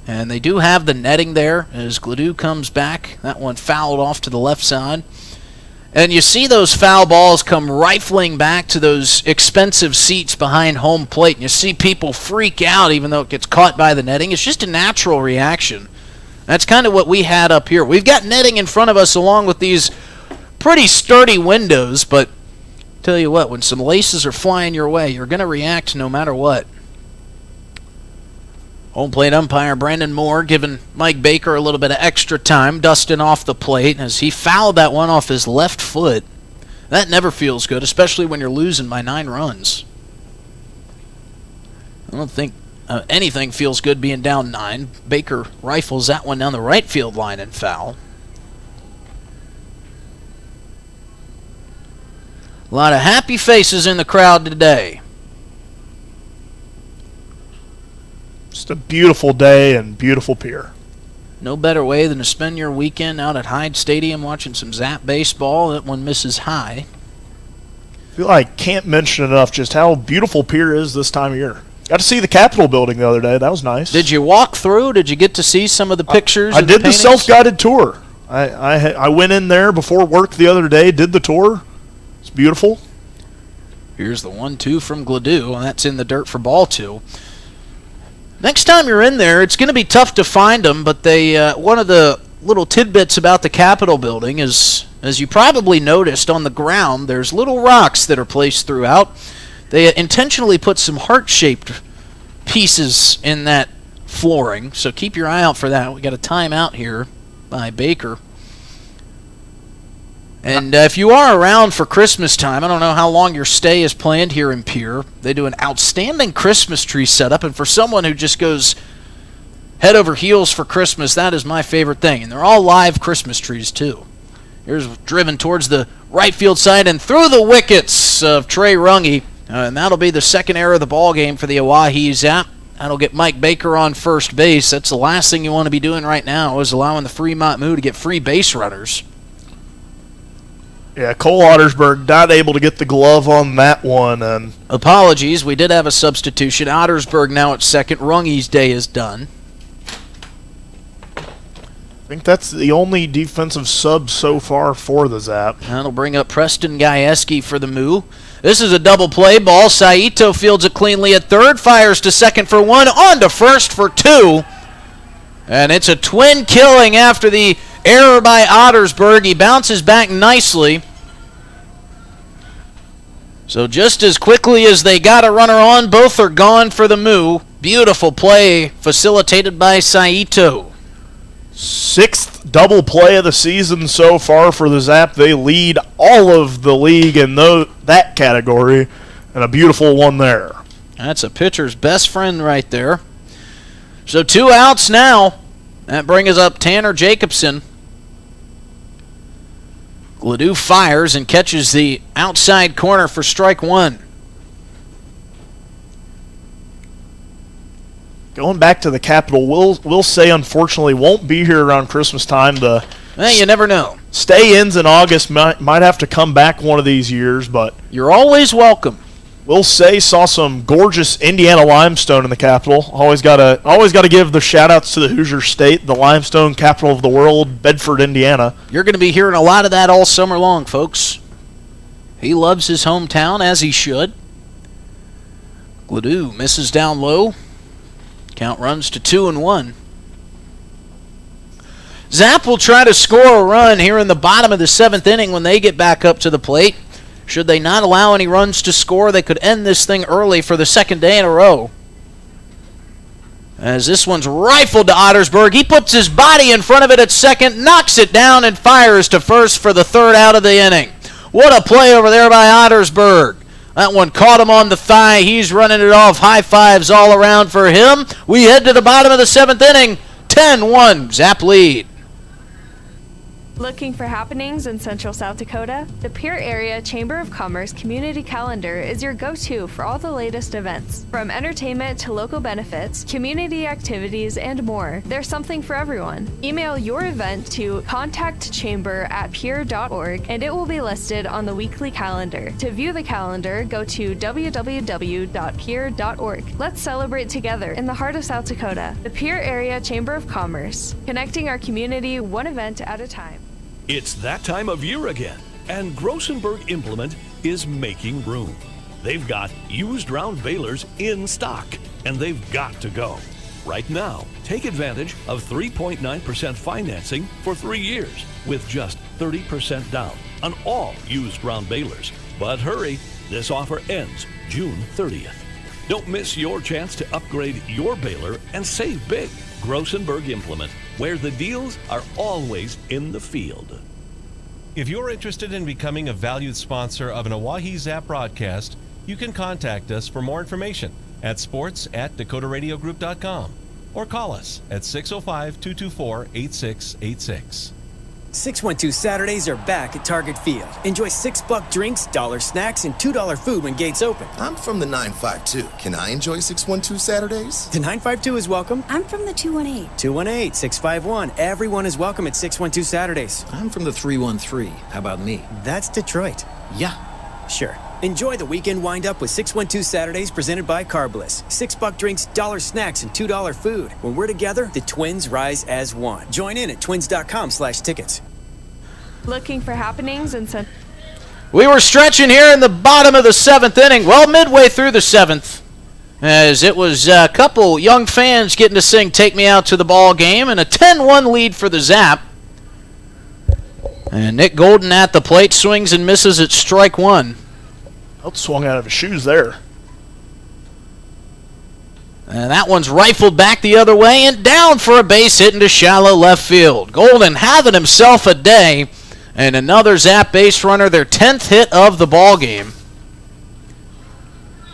B: and they do have the netting there as Gladue comes back. That one fouled off to the left side. And you see those foul balls come rifling back to those expensive seats behind home plate. And you see people freak out even though it gets caught by the netting. It's just a natural reaction. That's kind of what we had up here. We've got netting in front of us along with these pretty sturdy windows. But tell you what, when some laces are flying your way, you're going to react no matter what. Home plate umpire Brandon Moore giving Mike Baker a little bit of extra time, dusting off the plate as he fouled that one off his left foot. That never feels good, especially when you're losing by 9 runs. I don't think anything feels good being down 9. Baker rifles that one down the right field line and foul. A lot of happy faces in the crowd today.
A: Just a beautiful day and beautiful pier.
B: No better way than to spend your weekend out at Hyde Stadium watching some Zap baseball. That one misses high.
A: I feel like I can't mention enough just how beautiful pier is this time of year. Got to see the Capitol building the other day. That was nice.
B: Did you walk through? Did you get to see some of the pictures?
A: I did the self-guided tour. I went in there before work the other day, did the tour. It's beautiful.
B: Here's the 1-2 from Gladue, and that's in the dirt for ball 2. Next time you're in there, it's going to be tough to find them, but they one of the little tidbits about the Capitol building is, as you probably noticed, on the ground, there's little rocks that are placed throughout. They intentionally put some heart-shaped pieces in that flooring, so keep your eye out for that. We got a timeout here by Baker. And if you are around for Christmas time, I don't know how long your stay is planned here in Pierre. They do an outstanding Christmas tree setup, and for someone who just goes head over heels for Christmas, that is my favorite thing. And they're all live Christmas trees, too. Here's driven towards the right field side and through the wickets of Trey Runge. And that'll be the second error of the ball game for the Oahe Zap. That'll get Mike Baker on first base. That's the last thing you want to be doing right now, is allowing the Fremont Moo to get free base runners.
A: Yeah, Cole Ottersberg not able to get the glove on that one. And
B: apologies, we did have a substitution. Ottersberg now at second. Runge's day is done.
A: I think that's the only defensive sub so far for the Zap.
B: That'll bring up Preston Gajewski for the Moo. This is a double play ball. Saito fields it cleanly at third, fires to second for 1, on to first for 2. And it's a twin killing after the error by Ottersberg. He bounces back nicely. So just as quickly as they got a runner on, both are gone for the Moo. Beautiful play facilitated by Saito.
A: 6th double play of the season so far for the Zap. They lead all of the league in that category, and a beautiful one there.
B: That's a pitcher's best friend right there. So 2 outs now. That brings up Tanner Jacobson. Gladue fires and catches the outside corner for strike 1.
A: Going back to the Capitol, we'll say unfortunately won't be here around Christmas time.
B: You never know.
A: Stay-ins in August might have to come back one of these years, but
B: you're always welcome.
A: We'll say saw some gorgeous Indiana limestone in the Capitol. Always gotta give the shout-outs to the Hoosier State, the limestone capital of the world, Bedford, Indiana.
B: You're going to be hearing a lot of that all summer long, folks. He loves his hometown, as he should. Gladue misses down low. Count runs to 2-1. Zap will try to score a run here in the bottom of the 7th inning when they get back up to the plate. Should they not allow any runs to score, they could end this thing early for the 2nd day in a row. As this one's rifled to Ottersberg, he puts his body in front of it at second, knocks it down, and fires to first for the 3rd out of the inning. What a play over there by Ottersberg. That one caught him on the thigh. He's running it off. High fives all around for him. We head to the bottom of the 7th inning. 10-1, Zap lead.
E: Looking for happenings in Central South Dakota? The Pierre Area Chamber of Commerce Community Calendar is your go-to for all the latest events. From entertainment to local benefits, community activities, and more, there's something for everyone. Email your event to contactchamber@pierre.org and it will be listed on the weekly calendar. To view the calendar, go to www.pierre.org. Let's celebrate together in the heart of South Dakota. The Pierre Area Chamber of Commerce, connecting our community one event at a time.
I: It's that time of year again, and Grossenberg Implement is making room. They've got used round balers in stock, and they've got to go. Right now, take advantage of 3.9% financing for 3 years with just 30% down on all used round balers. But hurry, this offer ends June 30th. Don't miss your chance to upgrade your baler and save big. Grossenberg Implement, where the deals are always in the field.
M: If you're interested in becoming a valued sponsor of an Oahe Zap broadcast, you can contact us for more information at sports@dakotaradiogroup.com or call us at 605-224-8686.
Q: 612 Saturdays are back at Target Field. Enjoy $6 drinks, $1 snacks, and $2 food when gates open.
R: I'm from the 952. Can I enjoy 612 Saturdays?
Q: The 952 is welcome.
S: I'm from the 218.
Q: 218, 651. Everyone is welcome at 612 Saturdays.
T: I'm from the 313. How about me?
Q: That's Detroit.
T: Yeah.
Q: Sure. Enjoy the weekend wind-up with 612 Saturdays presented by Carbliss. $6 drinks, $1 snacks, and $2 food. When we're together, the Twins rise as one. Join in at twins.com/tickets.
E: Looking for happenings in
B: We were stretching here in the bottom of the 7th inning, well, midway through the 7th, as it was a couple young fans getting to sing Take Me Out to the Ball Game, and a 10-1 lead for the Zap. And Nick Golden at the plate swings and misses at strike 1.
A: That swung out of his shoes there.
B: And that one's rifled back the other way and down for a base hit into shallow left field. Golden having himself a day, and another Zap base runner, their 10th hit of the ball game.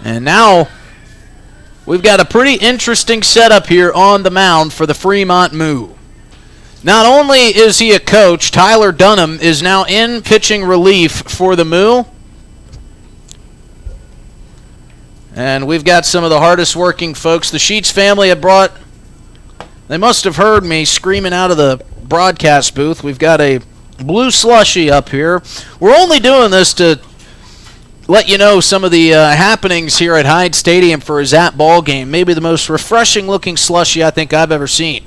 B: And now we've got a pretty interesting setup here on the mound for the Fremont Moo. Not only is he a coach, Tyler Dunham is now in pitching relief for the Moo. And we've got some of the hardest working folks. The Sheets family have brought, they must have heard me screaming out of the broadcast booth. We've got a blue slushie up here. We're only doing this to let you know some of the happenings here at Hyde Stadium for a Zap ball game. Maybe the most refreshing looking slushie I think I've ever seen.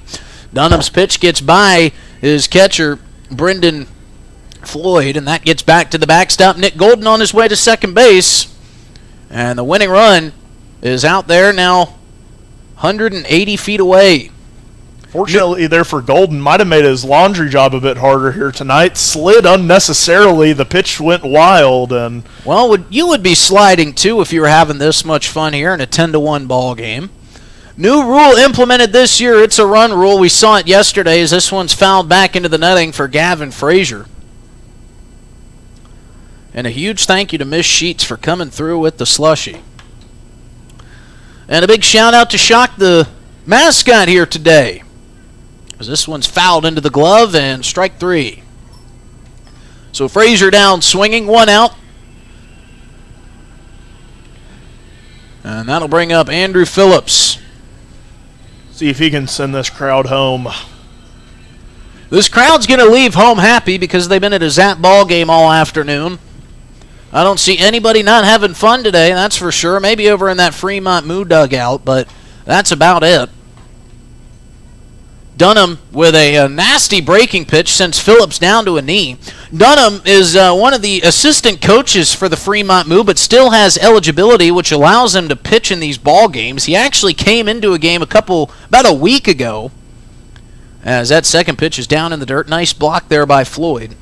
B: Dunham's pitch gets by his catcher, Brendan Floyd, and that gets back to the backstop. Nick Golden on his way to second base. And the winning run is out there now 180 feet away.
A: Fortunately there for Golden, might have made his laundry job a bit harder here tonight. Slid unnecessarily. The pitch went wild. And
B: well, you would be sliding too if you were having this much fun here in a 10-1 ball game. New rule implemented this year. It's a run rule. We saw it yesterday as this one's fouled back into the netting for Gavin Frazier. And a huge thank you to Miss Sheets for coming through with the slushie. And a big shout out to Shock, the mascot here today, as this one's fouled into the glove and strike 3. So Frazier down swinging, 1 out. And that'll bring up Andrew Phillips.
A: See if he can send this crowd home.
B: This crowd's going to leave home happy because they've been at a Zap ball game all afternoon. I don't see anybody not having fun today, that's for sure. Maybe over in that Fremont Moo dugout, but that's about it. Dunham with a nasty breaking pitch sends Phillips down to a knee. Dunham is one of the assistant coaches for the Fremont Moo, but still has eligibility, which allows him to pitch in these ball games. He actually came into a game about a week ago, as that second pitch is down in the dirt. Nice block there by Floyd.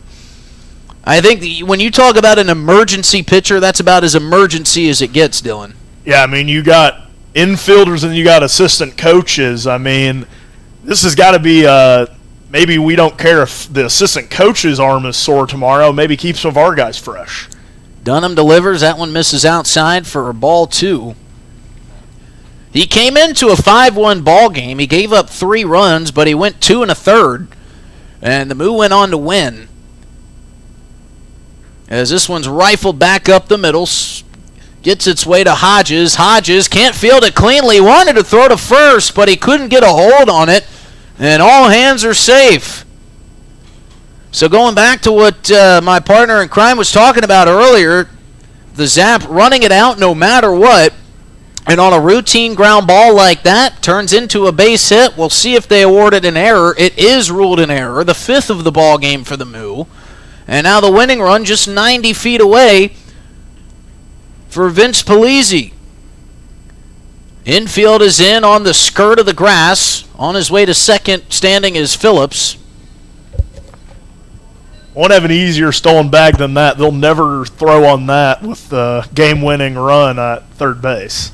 B: I think when you talk about an emergency pitcher, that's about as emergency as it gets, Dylan.
A: Yeah, I mean, you got infielders and you got assistant coaches. I mean, this has got to be maybe we don't care if the assistant coach's arm is sore tomorrow. Maybe keep some of our guys fresh.
B: Dunham delivers. That one misses outside for a ball 2. He came into a 5-1 ball game. He gave up 3 runs, but he went 2 1/3, and the Moo went on to win. As this one's rifled back up the middle, gets its way to Hodges. Hodges can't field it cleanly. Wanted to throw to first, but he couldn't get a hold on it, and all hands are safe. So going back to what my partner in crime was talking about earlier, the Zap running it out no matter what, and on a routine ground ball like that, turns into a base hit. We'll see if they award it an error. It is ruled an error, the 5th of the ball game for the Moo. And now the winning run just 90 feet away for Vince Polizzi. Infield is in on the skirt of the grass. On his way to second standing is Phillips.
A: Won't have an easier stolen bag than that. They'll never throw on that with the game-winning run at third base.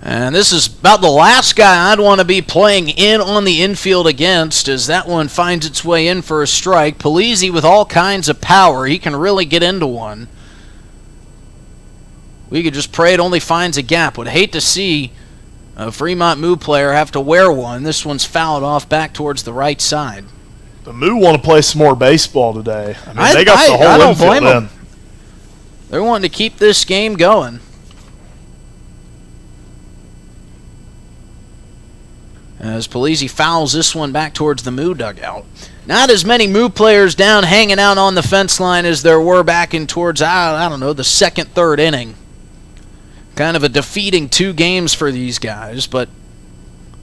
B: And this is about the last guy I'd want to be playing in on the infield against, as that one finds its way in for a strike. Polizzi with all kinds of power. He can really get into one. We could just pray it only finds a gap. Would hate to see a Fremont Moo player have to wear one. This one's fouled off back towards the right side.
A: The Moo want to play some more baseball today. I mean, they got the whole
B: I don't
A: infield
B: blame them.
A: in.
B: They're wanting to keep this game going. As Polizzi fouls this one back towards the Moo dugout. Not as many Moo players down hanging out on the fence line as there were back in towards, I don't know, the second, third inning. Kind of a defeating 2 games for these guys, but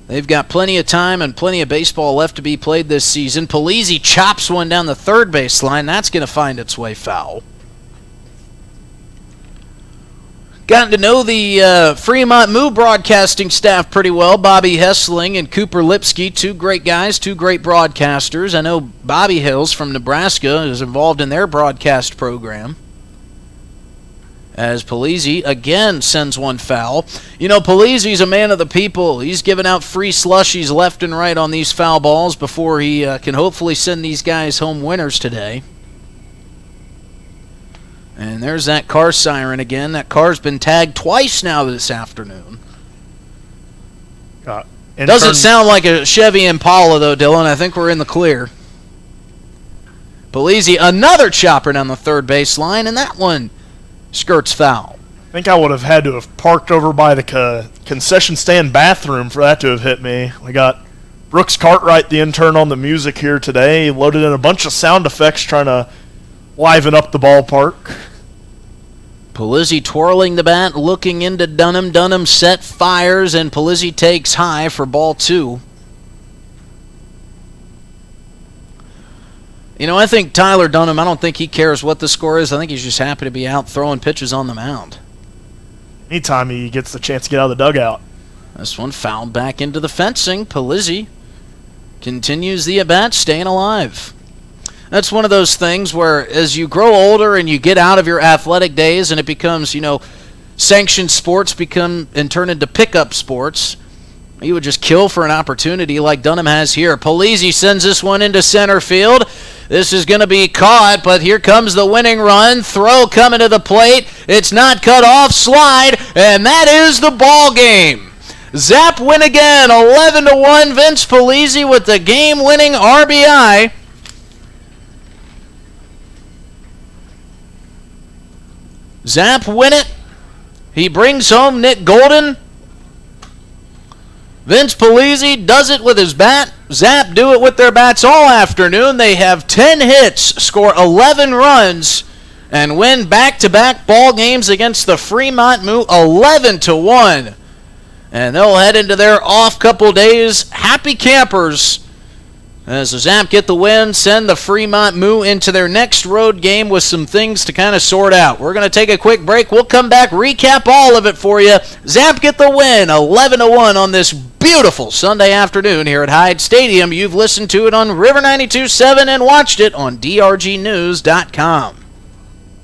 B: they've got plenty of time and plenty of baseball left to be played this season. Polizzi chops one down the third base line. That's going to find its way foul. Gotten to know the Fremont Moo broadcasting staff pretty well. Bobby Hessling and Cooper Lipsky, 2 great guys, 2 great broadcasters. I know Bobby Hills from Nebraska is involved in their broadcast program. As Polizzi again sends one foul. You know, Polizzi's a man of the people. He's giving out free slushies left and right on these foul balls before he can hopefully send these guys home winners today. And there's that car siren again. That car's been tagged twice now this afternoon. Doesn't sound like a Chevy Impala, though, Dylan. I think we're in the clear. Polizzi, another chopper down the third base line, and that one skirts foul.
A: I think I would have had to have parked over by the concession stand bathroom for that to have hit me. We got Brooks Cartwright, the intern on the music here today. He loaded in a bunch of sound effects trying to liven up the ballpark.
B: Polizzi twirling the bat, looking into Dunham. Dunham set, fires, and Polizzi takes high for ball 2. You know, I think Tyler Dunham, I don't think he cares what the score is. I think he's just happy to be out throwing pitches on the mound.
A: Anytime he gets the chance to get out of the dugout.
B: This one fouled back into the fencing. Polizzi continues the at-bat, staying alive. That's one of those things where as you grow older and you get out of your athletic days and it becomes, sanctioned sports become and turn into pickup sports. You would just kill for an opportunity like Dunham has here. Polizzi sends this one into center field. This is going to be caught, but here comes the winning run. Throw coming to the plate. It's not cut off. Slide, and that is the ball game. Zap win again, 11-1. Vince Polizzi with the game-winning RBI. Zap win it. He brings home Nick Golden. Vince Polizzi does it with his bat. Zap do it with their bats all afternoon. They have 10 hits, score 11 runs, and win back-to-back ball games against the Fremont Moo 11-1. And they'll head into their off couple days happy campers as the Zap get the win, send the Fremont Moo into their next road game with some things to kind of sort out. We're going to take a quick break. We'll come back, recap all of it for you. Zap get the win, 11-1 on this beautiful Sunday afternoon here at Hyde Stadium. You've listened to it on River 92.7 and watched it on drgnews.com.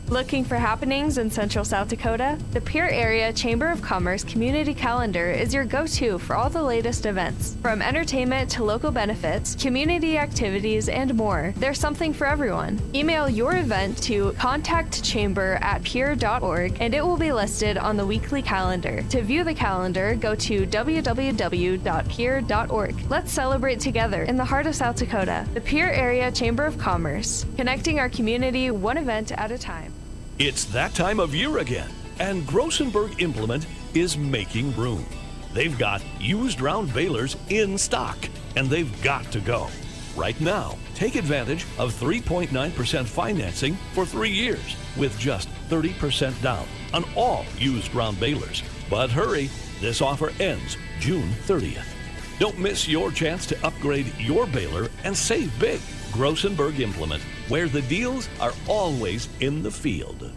E: Looking for happenings in Central South Dakota? The Pierre Area Chamber of Commerce Community Calendar is your go-to for all the latest events. From entertainment to local benefits, community activities, and more, there's something for everyone. Email your event to contactchamber@pierre.org and it will be listed on the weekly calendar. To view the calendar, go to www.pierre.org. Let's celebrate together in the heart of South Dakota. The Pierre Area Chamber of Commerce, connecting our community one event at a time.
I: It's that time of year again, and Grossenberg Implement is making room. They've got used round balers in stock, and they've got to go. Right now, take advantage of 3.9% financing for 3 years with just 30% down on all used round balers. But hurry, this offer ends June 30th. Don't miss your chance to upgrade your baler and save big. Grossenberg Implement, where the deals are always in the field.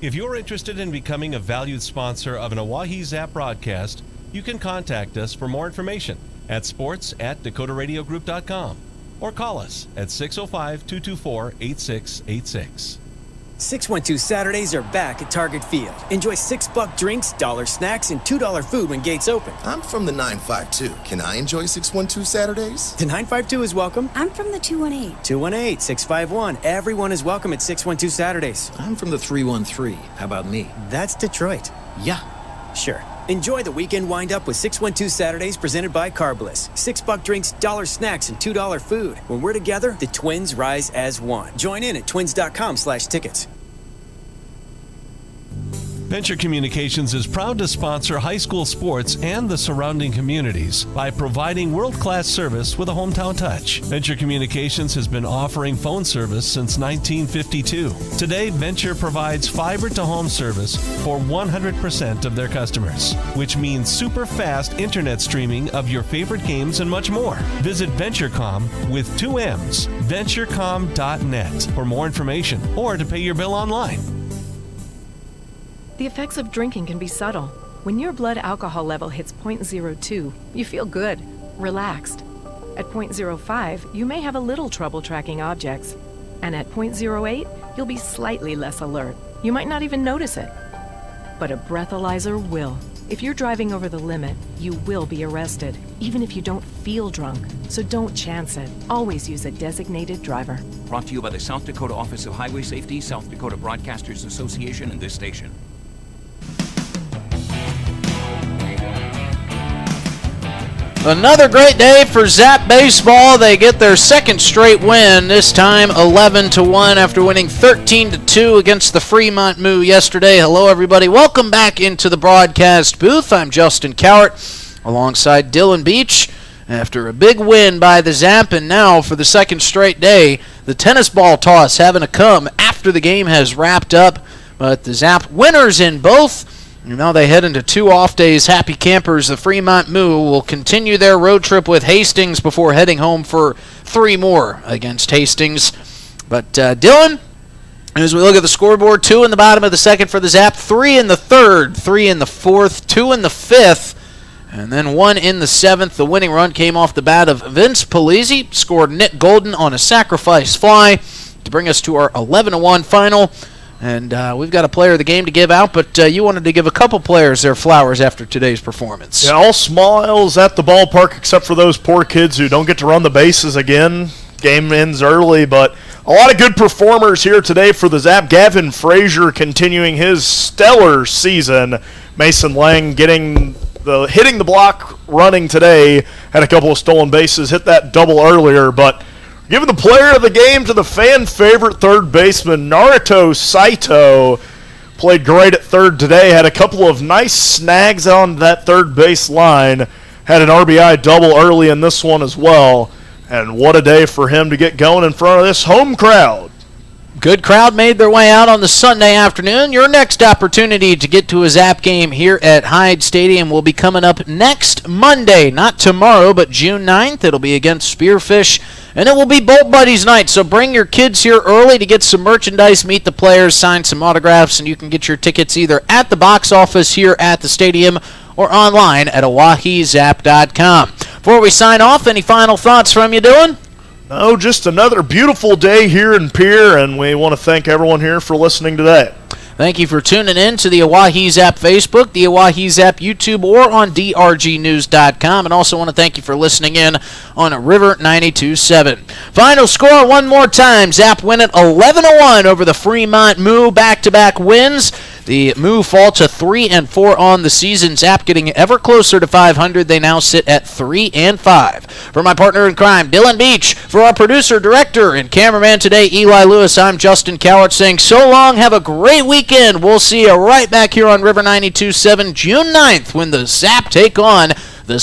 M: If you're interested in becoming a valued sponsor of an Oahe Zap broadcast, you can contact us for more information at sports@dakotaradiogroup.com or call us at 605-224-8686.
Q: 612 Saturdays are back at Target Field. Enjoy $6 drinks, $1 snacks, and $2 food when gates open.
R: I'm from the 952. Can I enjoy 612 Saturdays?
Q: The 952 is welcome.
S: I'm from the 218.
Q: 218, 651. Everyone is welcome at 612 Saturdays.
T: I'm from the 313. How about me?
Q: That's Detroit.
T: Yeah.
Q: Sure. Enjoy the weekend wind-up with 612 Saturdays presented by Carbliss. $6 drinks, $1 snacks, and $2 food. When we're together, the Twins rise as one. Join in at twins.com/tickets.
M: Venture Communications is proud to sponsor high school sports and the surrounding communities by providing world-class service with a hometown touch. Venture Communications has been offering phone service since 1952. Today, Venture provides fiber-to-home service for 100% of their customers, which means super fast internet streaming of your favorite games and much more. Visit VentureCom with 2 M's, venturecom.net for more information or to pay your bill online.
U: The effects of drinking can be subtle. When your blood alcohol level hits 0.02, you feel good, relaxed. At 0.05, you may have a little trouble tracking objects. And at 0.08, you'll be slightly less alert. You might not even notice it. But a breathalyzer will. If you're driving over the limit, you will be arrested, even if you don't feel drunk. So don't chance it. Always use a designated driver.
V: Brought to you by the South Dakota Office of Highway Safety, South Dakota Broadcasters Association, and this station.
B: Another great day for Zap Baseball. They get their second straight win, this time 11-1 after winning 13-2 against the Fremont Moo yesterday. Hello, everybody. Welcome back into the broadcast booth. I'm Justin Cowart alongside Dylan Beach after a big win by the Zap, and now for the second straight day, the tennis ball toss having to come after the game has wrapped up, but the Zap winners in both. And now they head into 2 off days. Happy campers. The Fremont Moo will continue their road trip with Hastings before heading home for 3 more against Hastings. But Dylan, as we look at the scoreboard, 2 in the bottom of the second for the Zap, 3 in the third, 3 in the fourth, 2 in the fifth, and then 1 in the seventh. The winning run came off the bat of Vince Polizzi, scored Nick Golden on a sacrifice fly to bring us to our 11-1 final. And we've got a player of the game to give out, but you wanted to give a couple players their flowers after today's performance.
A: Yeah, all smiles at the ballpark except for those poor kids who don't get to run the bases again. Game ends early, but a lot of good performers here today for the Zap. Gavin Frazier continuing his stellar season. Mason Lang hitting the block running today. Had a couple of stolen bases, hit that double earlier, but giving the player of the game to the fan favorite third baseman, Naruto Saito. Played great at third today. Had a couple of nice snags on that third base line. Had an RBI double early in this one as well. And what a day for him to get going in front of this home crowd.
B: Good crowd made their way out on the Sunday afternoon. Your next opportunity to get to a Zap game here at Hyde Stadium will be coming up next Monday. Not tomorrow, but June 9th. It'll be against Spearfish, and it will be Bolt Buddies night. So bring your kids here early to get some merchandise, meet the players, sign some autographs, and you can get your tickets either at the box office here at the stadium or online at oahezap.com. Before we sign off, any final thoughts from you, Dylan?
A: No, just another beautiful day here in Pierre, and we want to thank everyone here for listening today.
B: Thank you for tuning in to the Oahe Zap Facebook, the Oahe Zap YouTube, or on drgnews.com. And also want to thank you for listening in on River 92.7. Final score one more time. Zap win it 11-1 over the Fremont Moo. Back-to-back wins. The Moo fall to 3-4 on the season. Zap getting ever closer to 500. They now sit at 3-5. For my partner in crime, Dylan Beach. For our producer, director, and cameraman today, Eli Lewis, I'm Justin Cowart saying so long. Have a great weekend. We'll see you right back here on River 92.7 June 9th when the Zap take on the